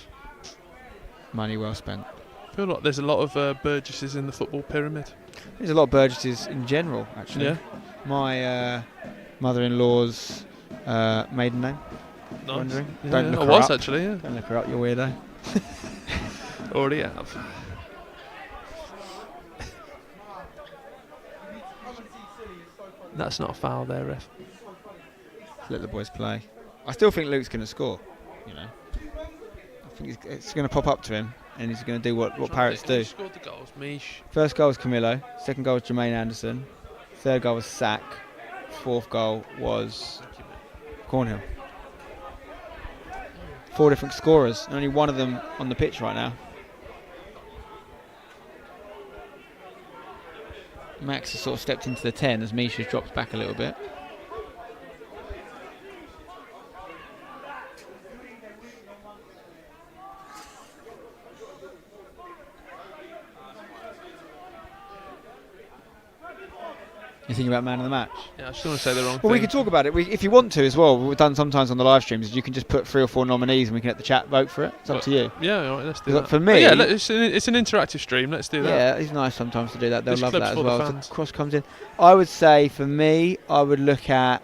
Money well spent. I feel like there's a lot of Burgesses in the football pyramid. There's a lot of Burgesses in general, actually. Yeah. My mother-in-law's maiden name. Nice. Yeah, Don't look I her was up. actually, yeah. Don't look her up, you weirdo. Already have. That's not a foul there, ref. Let the boys play. I still think Luke's going to score, you know. I think it's going to pop up to him, and he's going to do what Parrots do. Who scored the goals? Mish. First goal was Camillo. Second goal was Jermaine Anderson. Third goal was Sack. Fourth goal was Cornhill. 4 different scorers, and only one of them on the pitch right now. Max has sort of stepped into the 10 as Misha's dropped back a little bit. You thinking about man of the match? Yeah, I just want to say the wrong thing. Well, we can talk about it. If you want to as well. What we've done sometimes on the live streams is you can just put 3 or 4 nominees and we can let the chat vote for it. It's up to you. Yeah, all right, let's do that. For me, it's an interactive stream. Let's do that. Yeah, it's nice sometimes to do that. They'll This love club's that as for the well. fans. So Cross comes in. I would say for me, I would look at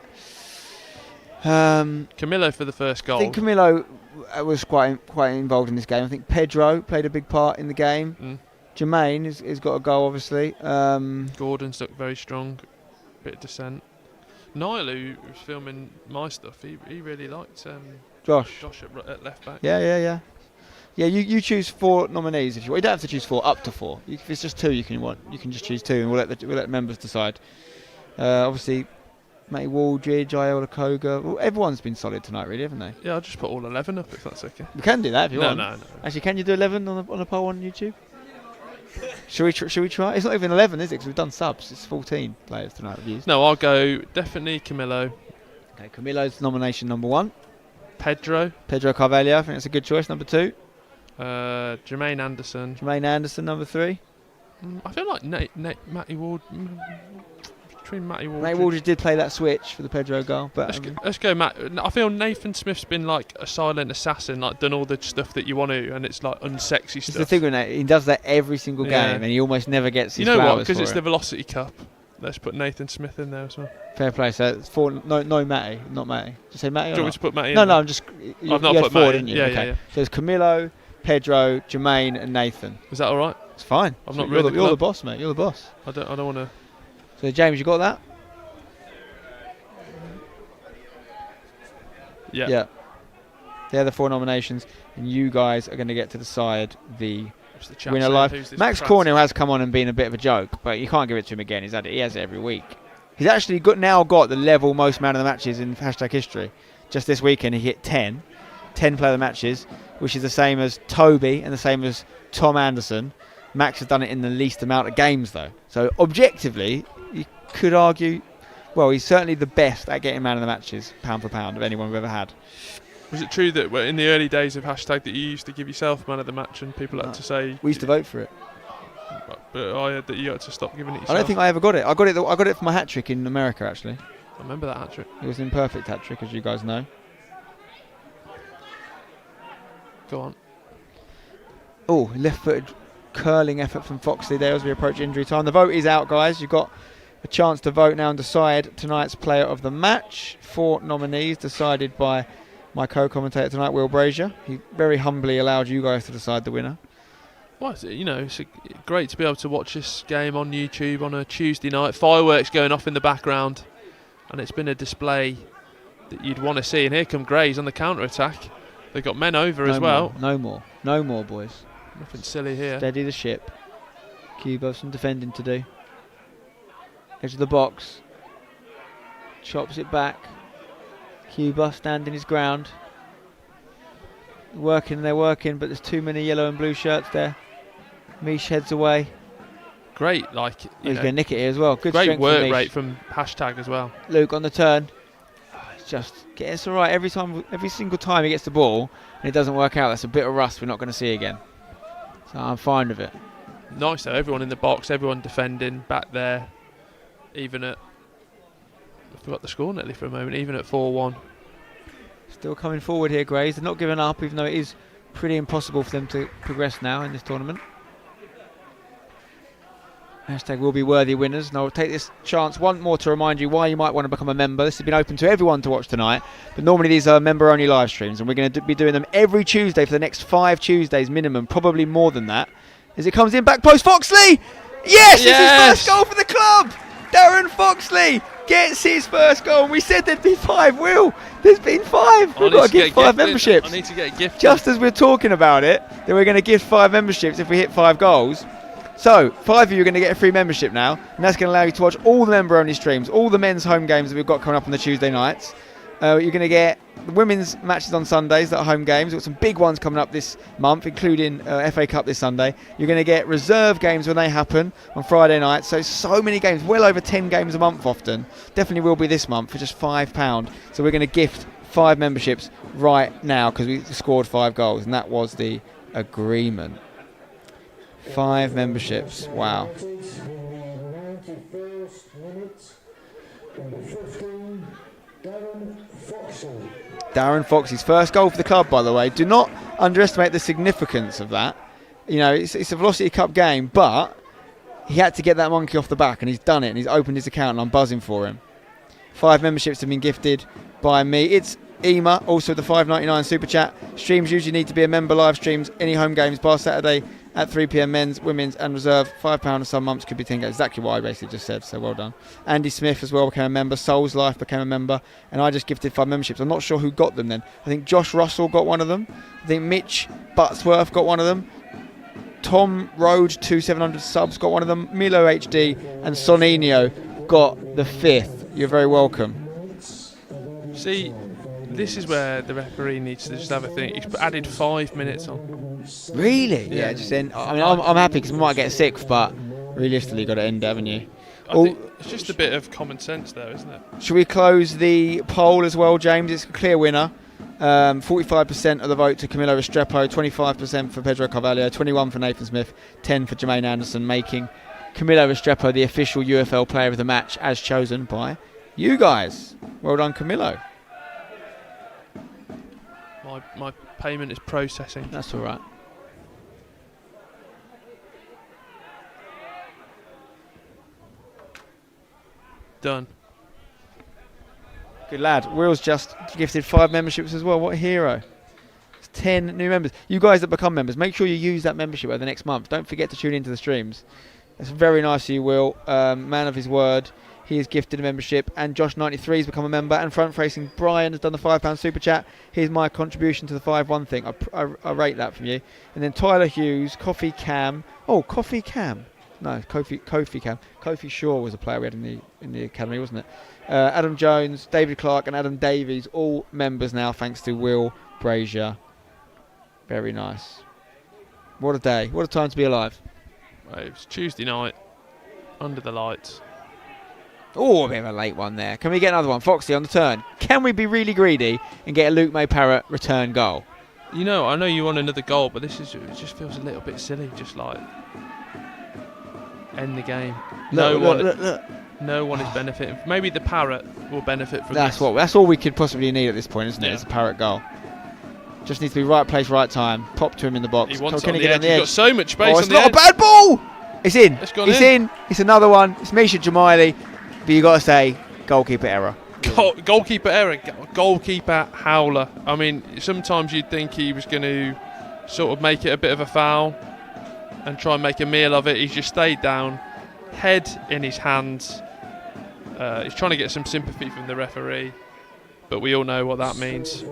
Camillo for the first goal. I think Camillo was quite involved in this game. I think Pedro played a big part in the game. Jermaine has got a goal, obviously. Gordon's looked very strong. Bit of descent. Niall, who was filming my stuff, he really liked Josh at left back. Yeah. You choose 4 nominees if you want. You don't have to choose 4, up to 4. If it's just 2, you can just choose 2, and we'll let the members decide. Obviously, Matty Waldridge, Iola Koga. Well, everyone's been solid tonight, really, haven't they? Yeah, I'll just put all 11 up if that's okay. We can do that if you want. No. Actually, can you do 11 on a poll on YouTube? Should we try? It's not even 11, is it? Because we've done subs. It's 14 players tonight we've used. No, I'll go definitely Camillo. Okay, Camillo's nomination number 1. Pedro Carvalho, I think that's a good choice. Number 2. Jermaine Anderson. Number 3. I feel like Matty Ward. Between Matty Ward. Matty Waldridge did play that switch for the Pedro goal, but let's go Matt. I feel Nathan Smith's been like a silent assassin, like done all the stuff that you want to, and it's like unsexy stuff. It's the thing with Nate, he does that every single game, and he almost never gets his flowers. You know what? Because it's the Velocity Cup. Let's put Nathan Smith in there as well. Fair play. So it's 4. No, Matty, not Matty. Did you say Matty? Do you want me to put Matty in? No, there? I'm just. I've not put 4, Matty. didn't you? Yeah, okay. yeah. So it's Camillo, Pedro, Jermaine, and Nathan. Is that all right? It's fine. I'm not you're really. You're the boss, mate. You're the boss. I don't want to. So James, you got that? Yeah. They're the 4 nominations, and you guys are going to get to decide the winner live. Max Cornhill has come on and been a bit of a joke, but you can't give it to him again. He has it every week. He's actually now got the level most man of the matches in hashtag history. Just this weekend, he hit 10 player of the matches, which is the same as Toby and the same as Tom Anderson. Max has done it in the least amount of games, though. So objectively, you could argue, well, he's certainly the best at getting man of the matches, pound for pound, of anyone we've ever had. Was it true that in the early days of hashtag that you used to give yourself man of the match and people had to say... We used to vote for it. But I heard that you had to stop giving it yourself. I don't think I ever got it. I got it for my hat-trick in America, actually. I remember that hat-trick. It was an imperfect hat-trick, as you guys know. Go on. Oh, left-footed curling effort from Foxley there as we approach injury time. The vote is out, guys. You've got a chance to vote now and decide tonight's player of the match. 4 nominees decided by my co-commentator tonight, Will Brazier. He very humbly allowed you guys to decide the winner. Well, it's great to be able to watch this game on YouTube on a Tuesday night. Fireworks going off in the background, and it's been a display that you'd want to see. And here come Grays on the counter-attack. They've got men over as well. No more, boys. Nothing silly here. Steady the ship. Cuba have some defending to do. Edge of the box. Chops it back. Cuba standing his ground. They're working, but there's too many yellow and blue shirts there. Mish heads away. Great, he's going to nick it here as well. Good great work from rate from hashtag as well. Luke on the turn. It's all right. Every single time he gets the ball and it doesn't work out, that's a bit of rust we're not going to see again. So I'm fine with it. Nice though. Everyone in the box, everyone defending back there. Even at, I forgot the score nearly for a moment. Even at 4-1. Still coming forward here, Grays. They're not giving up, even though it is pretty impossible for them to progress now in this tournament. Hashtag will be worthy winners. And I'll take this chance one more to remind you why you might want to become a member. This has been open to everyone to watch tonight, but normally these are member-only live streams, and we're going to be doing them every Tuesday for the next 5 Tuesdays minimum, probably more than that. As it comes in, back post, Foxley! Yes! It's his first goal for the club! Darren Foxley gets his first goal, and we said there'd be 5, Will. There's been 5. We've got to give 5 memberships. I need to get a gift. Just as we're talking about it, then we're going to give 5 memberships if we hit 5 goals. So, 5 of you are going to get a free membership now, and that's going to allow you to watch all the member-only streams, all the men's home games that we've got coming up on the Tuesday nights. You're going to get the women's matches on Sundays that are home games. We've got some big ones coming up this month, including FA Cup this Sunday. You're going to get reserve games when they happen on Friday night. So many games, well over 10 games a month often. Definitely will be this month for just £5. So we're going to gift 5 memberships right now because we scored 5 goals, and that was the agreement. 5 memberships. Wow. Darren Foxey's first goal for the club, by the way. Do not underestimate the significance of that. You know, it's a Velocity Cup game, but he had to get that monkey off the back, and he's done it, and he's opened his account, and I'm buzzing for him. 5 memberships have been gifted by me. It's Ema, also the $5.99 super chat. Streams usually need to be a member. Live streams, any home games, bar Saturday at 3 p.m. men's, women's, and reserve. £5 some months, could be 10 games. Exactly what I basically just said, so well done. Andy Smith as well became a member. Souls Life became a member, and I just gifted 5 memberships. I'm not sure who got them then. I think Josh Russell got one of them. I think Mitch Buttsworth got one of them. Tom Road, 2700 subs, got one of them. Milo HD and Soninho got the 5th. You're very welcome. See, this is where the referee needs to just have a think. He's added 5 minutes on. Really? Yeah. Just end. I mean, I'm happy because we might get a 6th, but realistically, got to end, haven't you? I think it's just a bit of common sense, though, isn't it? Should we close the poll as well, James? It's a clear winner. 45% of the vote to Camilo Restrepo, 25% for Pedro Carvalho, 21% for Nathan Smith, 10% for Jermaine Anderson, making Camilo Restrepo the official UFL player of the match as chosen by you guys. Well done, Camilo. My payment is processing. That's all right. Done. Good lad. Will's just gifted 5 memberships as well. What a hero. It's 10 new members. You guys that become members, make sure you use that membership over the next month. Don't forget to tune into the streams. That's very nice of you, Will. Man of his word. He is gifted a membership, and Josh93 has become a member, and front-facing Brian has done the £5 super chat. Here's my contribution to the 5-1 thing. I rate that from you. And then Tyler Hughes, Coffee Cam. Oh, Coffee Cam. No, Kofi Cam. Kofi Shaw was a player we had in the academy, wasn't it? Adam Jones, David Clark, and Adam Davies, all members now, thanks to Will Brazier. Very nice. What a day. What a time to be alive. It was Tuesday night, under the lights. Oh, a bit of a late one there. Can we get another one? Foxy on the turn. Can we be really greedy and get a Luke May Parrott return goal? You know, I know you want another goal, but it just feels a little bit silly. Just like end the game. No one is benefiting. Maybe the Parrott will benefit from this. That's all we could possibly need at this point, isn't it? Yeah. It's a Parrott goal. Just needs to be right place, right time. Pop to him in the box. He wants Can it he on get the edge. He's got so much space on it's the not edge. a bad ball. It's in. It's gone in. It's another one. It's Misha Jamaili. But you got to say, goalkeeper error. Goalkeeper error. Goalkeeper howler. I mean, sometimes you'd think he was going to sort of make it a bit of a foul and try and make a meal of it. He's just stayed down, head in his hands. He's trying to get some sympathy from the referee, but we all know what that means.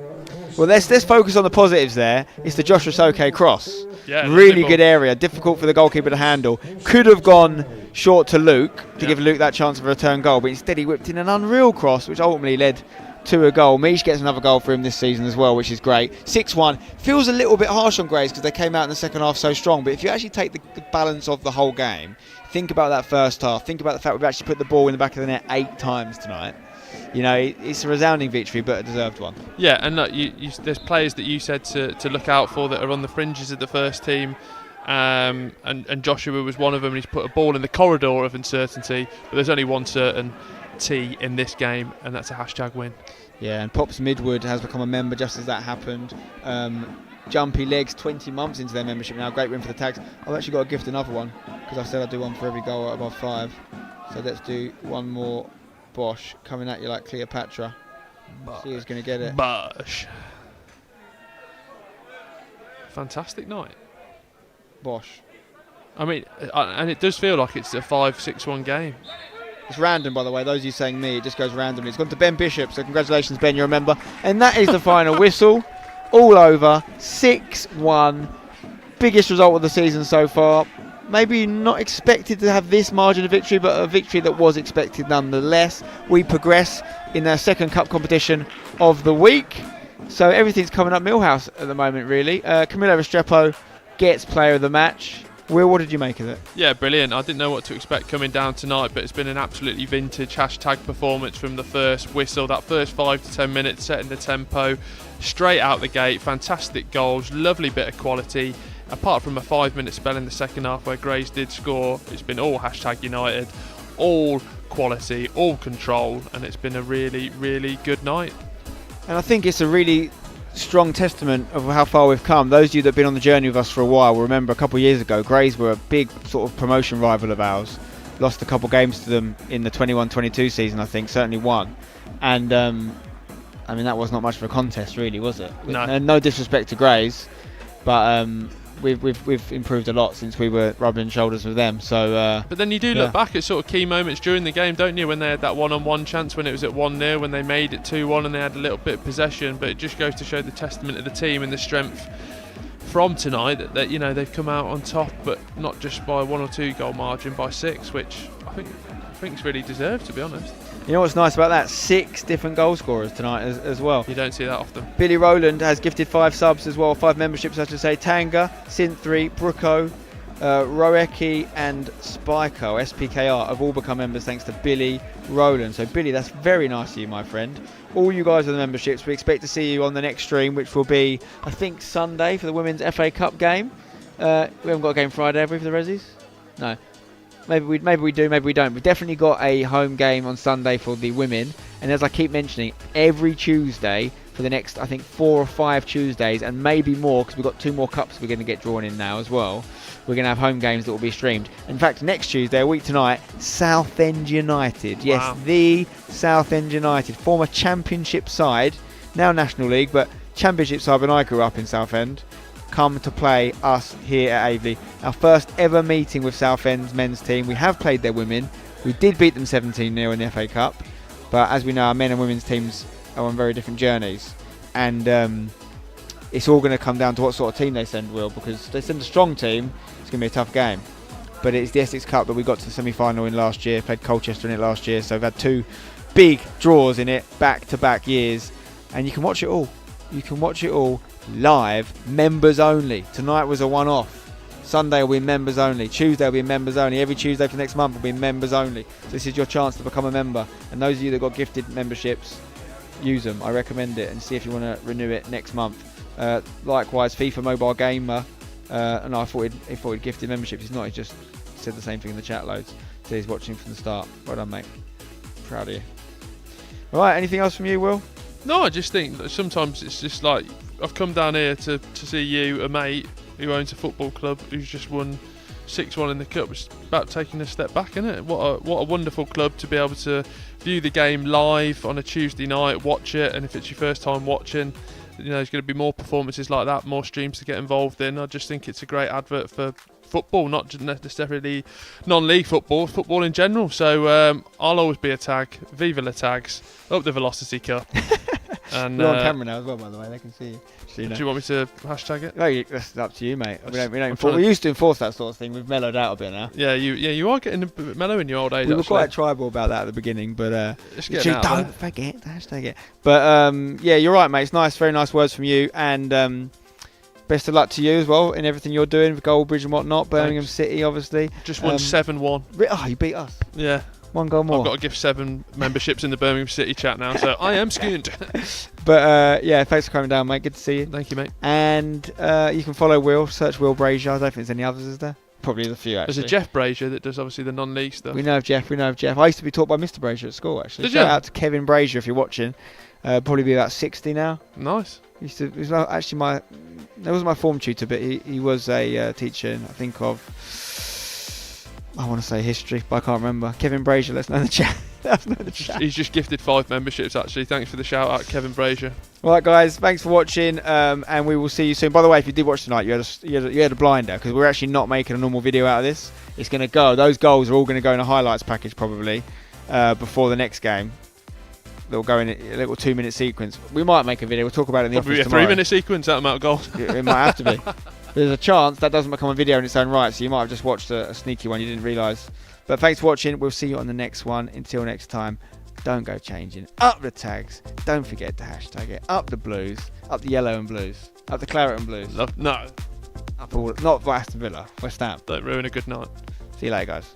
Well, let's focus on the positives there. It's the Josh Rosoke cross. Yeah, really good area. Difficult for the goalkeeper to handle. Could have gone short to Luke to give Luke that chance of a return goal, but instead he whipped in an unreal cross, which ultimately led to a goal. Mish gets another goal for him this season as well, which is great. 6-1. Feels a little bit harsh on Grays because they came out in the second half so strong, but if you actually take the balance of the whole game, think about that first half. Think about the fact we've actually put the ball in the back of the net 8 times tonight. You know, it's a resounding victory, but a deserved one. Yeah, and look, there's players that you said to look out for that are on the fringes of the first team, and Joshua was one of them, and he's put a ball in the corridor of uncertainty, but there's only one certainty in this game, and that's a hashtag win. Yeah, and Pops Midwood has become a member just as that happened. Jumpy Legs, 20 months into their membership now. Great win for the Tags. I've actually got to gift another one because I said I'd do one for every goal above 5. So let's do one more. Bosch coming at you like Cleopatra. See who's going to get it. Bosch. Fantastic night. Bosch. I mean, and it does feel like it's a 5-6-1 game. It's random, by the way. Those of you saying me, it just goes randomly. It's gone to Ben Bishop, so congratulations, Ben, you're a member. And that is the final whistle. All over. 6-1. Biggest result of the season so far. Maybe not expected to have this margin of victory, but a victory that was expected nonetheless. We progress in their second cup competition of the week. So everything's coming up Millhouse at the moment, really. Camillo Restrepo gets player of the match. Will, what did you make of it? Yeah, brilliant. I didn't know what to expect coming down tonight, but it's been an absolutely vintage hashtag performance from the first whistle. That first 5 to 10 minutes, setting the tempo straight out the gate. Fantastic goals, lovely bit of quality. Apart from a 5-minute spell in the second half where Grays did score, it's been all hashtag United, all quality, all control, and it's been a really, really good night. And I think it's a really strong testament of how far we've come. Those of you that have been on the journey with us for a while will remember a couple of years ago, Grays were a big sort of promotion rival of ours. Lost a couple of games to them in the 21-22 season, I think, certainly one. And I mean, that was not much of a contest, really, was it? No. No disrespect to Grays, but we've improved a lot since we were rubbing shoulders with them. So, but then you do look back at sort of key moments during the game, don't you? When they had that one-on-one chance, when it was at 1-0, when they made it 2-1, and they had a little bit of possession. But it just goes to show the testament of the team and the strength from tonight that you know they've come out on top, but not just by 1 or 2 goal margin, by 6, which I think is really deserved, to be honest. You know what's nice about that? 6 different goal scorers tonight as well. You don't see that often. Billy Rowland has gifted 5 subs as well, 5 memberships, I should say. Tanga, Synth3, Brooko, Roeki and Spiko, SPKR, have all become members thanks to Billy Rowland. So Billy, that's very nice of you, my friend. All you guys are the memberships. We expect to see you on the next stream, which will be, I think, Sunday for the Women's FA Cup game. We haven't got a game Friday, have we, for the Rezzies? No. Maybe we do, maybe we don't. We've definitely got a home game on Sunday for the women. And as I keep mentioning, every Tuesday for the next, I think, 4 or 5 Tuesdays, and maybe more, because we've got 2 more cups we're going to get drawn in now as well. We're going to have home games that will be streamed. In fact, next Tuesday, a week tonight, Southend United. Yes, wow. The Southend United, former Championship side, now National League, but Championship side when I grew up in Southend, come to play us here at Aveley. Our first ever meeting with Southend's men's team. We have played their women. We did beat them 17-0 in the FA Cup, but as we know, our men and women's teams are on very different journeys, and it's all going to come down to what sort of team they send, Will, because if they send a strong team, it's going to be a tough game. But it's the Essex Cup that we got to the semi-final in last year, played Colchester in it last year, so we've had 2 big draws in it back-to-back years, and you can watch it all. You can watch it all live, members only. Tonight was a one-off. Sunday will be members only. Tuesday will be members only. Every Tuesday for next month will be members only. So this is your chance to become a member. And those of you that got gifted memberships, use them. I recommend it, and see if you want to renew it next month. Likewise, FIFA Mobile Gamer, and I thought he'd gifted memberships. He's not. He just said the same thing in the chat loads. So he's watching from the start. Well done, mate. Proud of you. All right. Anything else from you, Will? No, I just think that sometimes it's just like, I've come down here to see you, a mate who owns a football club who's just won 6-1 in the cup. It's about taking a step back, isn't it? What a wonderful club to be able to view the game live on a Tuesday night, watch it, and if it's your first time watching, you know, there's going to be more performances like that, more streams to get involved in. I just think it's a great advert for football, not just necessarily non-league football in general. So I'll always be a tag. Viva la tags. Up the Velocity Cup. And we're on camera now as well, by the way. They can see you. So, you know. Do you want me to hashtag it? No, that's up to you, mate. We used to enforce that sort of thing. We've mellowed out a bit now. Yeah, you are getting a bit mellow in your old age. We were quite tribal about that at the beginning, but don't forget to hashtag it. But yeah, you're right, mate. It's nice, very nice words from you, and best of luck to you as well in everything you're doing with Goldbridge and whatnot. Birmingham Thanks. City, obviously. Just won 7-1. Oh, you beat us. Yeah. 1 goal more. I've got to give 7 memberships in the Birmingham City chat now, so I am skinned. But yeah, thanks for coming down, mate. Good to see you. Thank you, mate. And you can follow Will, search Will Brazier. I don't think there's any others, is there? Probably a few, actually. There's a Jeff Brazier that does obviously the non-league stuff. We know of Jeff. I used to be taught by Mr. Brazier at school, actually. Did Shout you? out to Kevin Brazier if you're watching. Probably be about 60 now. Nice. He was actually that was my form tutor, but he was a teacher in, I think, of, I want to say history, but I can't remember. Kevin Brazier, let's know in the chat. He's just gifted 5 memberships, actually. Thanks for the shout out, Kevin Brazier. All right, guys, thanks for watching, and we will see you soon. By the way, if you did watch tonight, you had a blinder, because we're actually not making a normal video out of this. It's going to go. Those goals are all going to go in a highlights package probably before the next game. They'll go in a little 2-minute sequence. We might make a video. We'll talk about it in the Probably office tomorrow. Probably a 3-minute sequence, that amount of goals. It might have to be. There's a chance that doesn't become a video in its own right, so you might have just watched a sneaky one you didn't realise. But thanks for watching. We'll see you on the next one. Until next time, Don't go changing. Up the tags. Don't forget to hashtag it. Up the blues. Up the yellow and blues. Up the claret and blues. No, Up all. Not for Aston Villa. West Ham. don't ruin a good night. See you later, guys.